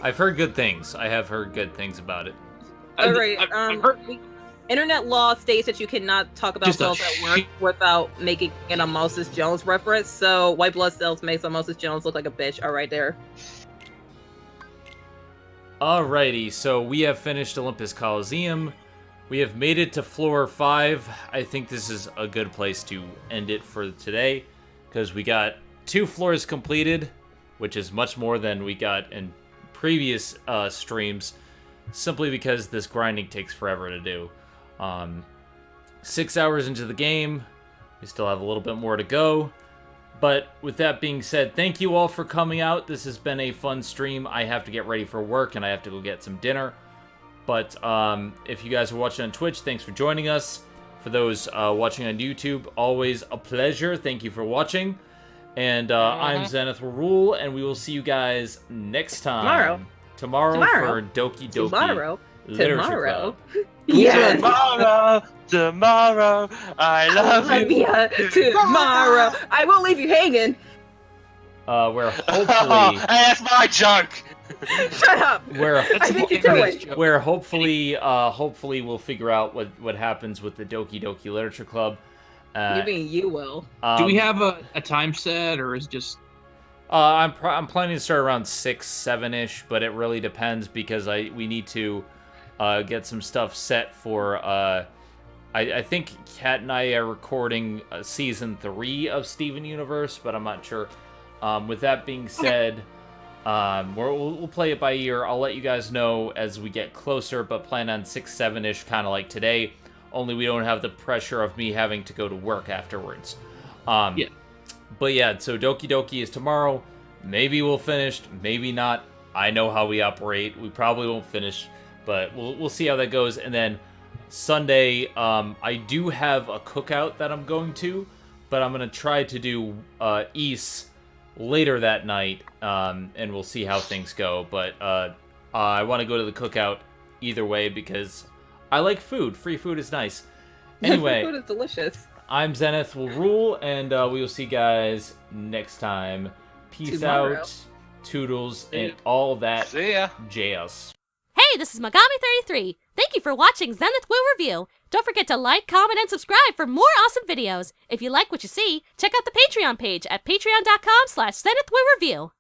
Speaker 1: I've heard good things. I have heard good things about it.
Speaker 3: All right. Internet law states that you cannot talk about Cells at Work without making an a Moses Jones reference. So White Blood Cells makes a Moses Jones look like a bitch. All right, there.
Speaker 1: Alrighty, so we have finished Olympus Colosseum. We have made it to floor 5. I think this is a good place to end it for today, because we got 2 floors completed, which is much more than we got in previous streams, simply because this grinding takes forever to do. 6 hours into the game, we still have a little bit more to go. But with that being said, thank you all for coming out. This has been a fun stream. I have to get ready for work, and I have to go get some dinner. But if you guys are watching on Twitch, thanks for joining us. For those watching on YouTube, always a pleasure. Thank you for watching. And I'm Zenith Warrior, and we will see you guys next time. Tomorrow for Doki Doki Literature Club.
Speaker 3: Yes.
Speaker 6: Tomorrow, I love you.
Speaker 3: Tomorrow, I won't leave you hanging.
Speaker 1: Where hopefully,
Speaker 6: that's my joke.
Speaker 3: Shut up.
Speaker 1: Where hopefully we'll figure out what happens with the Doki Doki Literature Club.
Speaker 3: You mean you will?
Speaker 9: Do we have a time set, or is it just?
Speaker 1: I'm planning to start around 6-7ish, but it really depends because we need to get some stuff set for. I think Kat and I are recording season 3 of Steven Universe, but I'm not sure. With that being said, we'll play it by ear. I'll let you guys know as we get closer, but plan on 6-7ish, kind of like today. Only we don't have the pressure of me having to go to work afterwards.
Speaker 9: Yeah.
Speaker 1: But yeah, so Doki Doki is tomorrow. Maybe we'll finish, maybe not. I know how we operate. We probably won't finish, but we'll see how that goes. And then Sunday, I do have a cookout that I'm going to, but I'm going to try to do East later that night, and we'll see how things go. But I want to go to the cookout either way because I like food. Free food is nice. Anyway,
Speaker 3: food is delicious.
Speaker 1: I'm Zenith will rule, and we will see you guys next time. Peace
Speaker 3: Tomorrow.
Speaker 1: out, toodles, and all that
Speaker 6: See ya.
Speaker 1: jazz.
Speaker 8: Hey, this is Megami33. Thank you for watching Zenith Will Review. Don't forget to like, comment, and subscribe for more awesome videos. If you like what you see, check out the Patreon page at patreon.com/ZenithWillReview.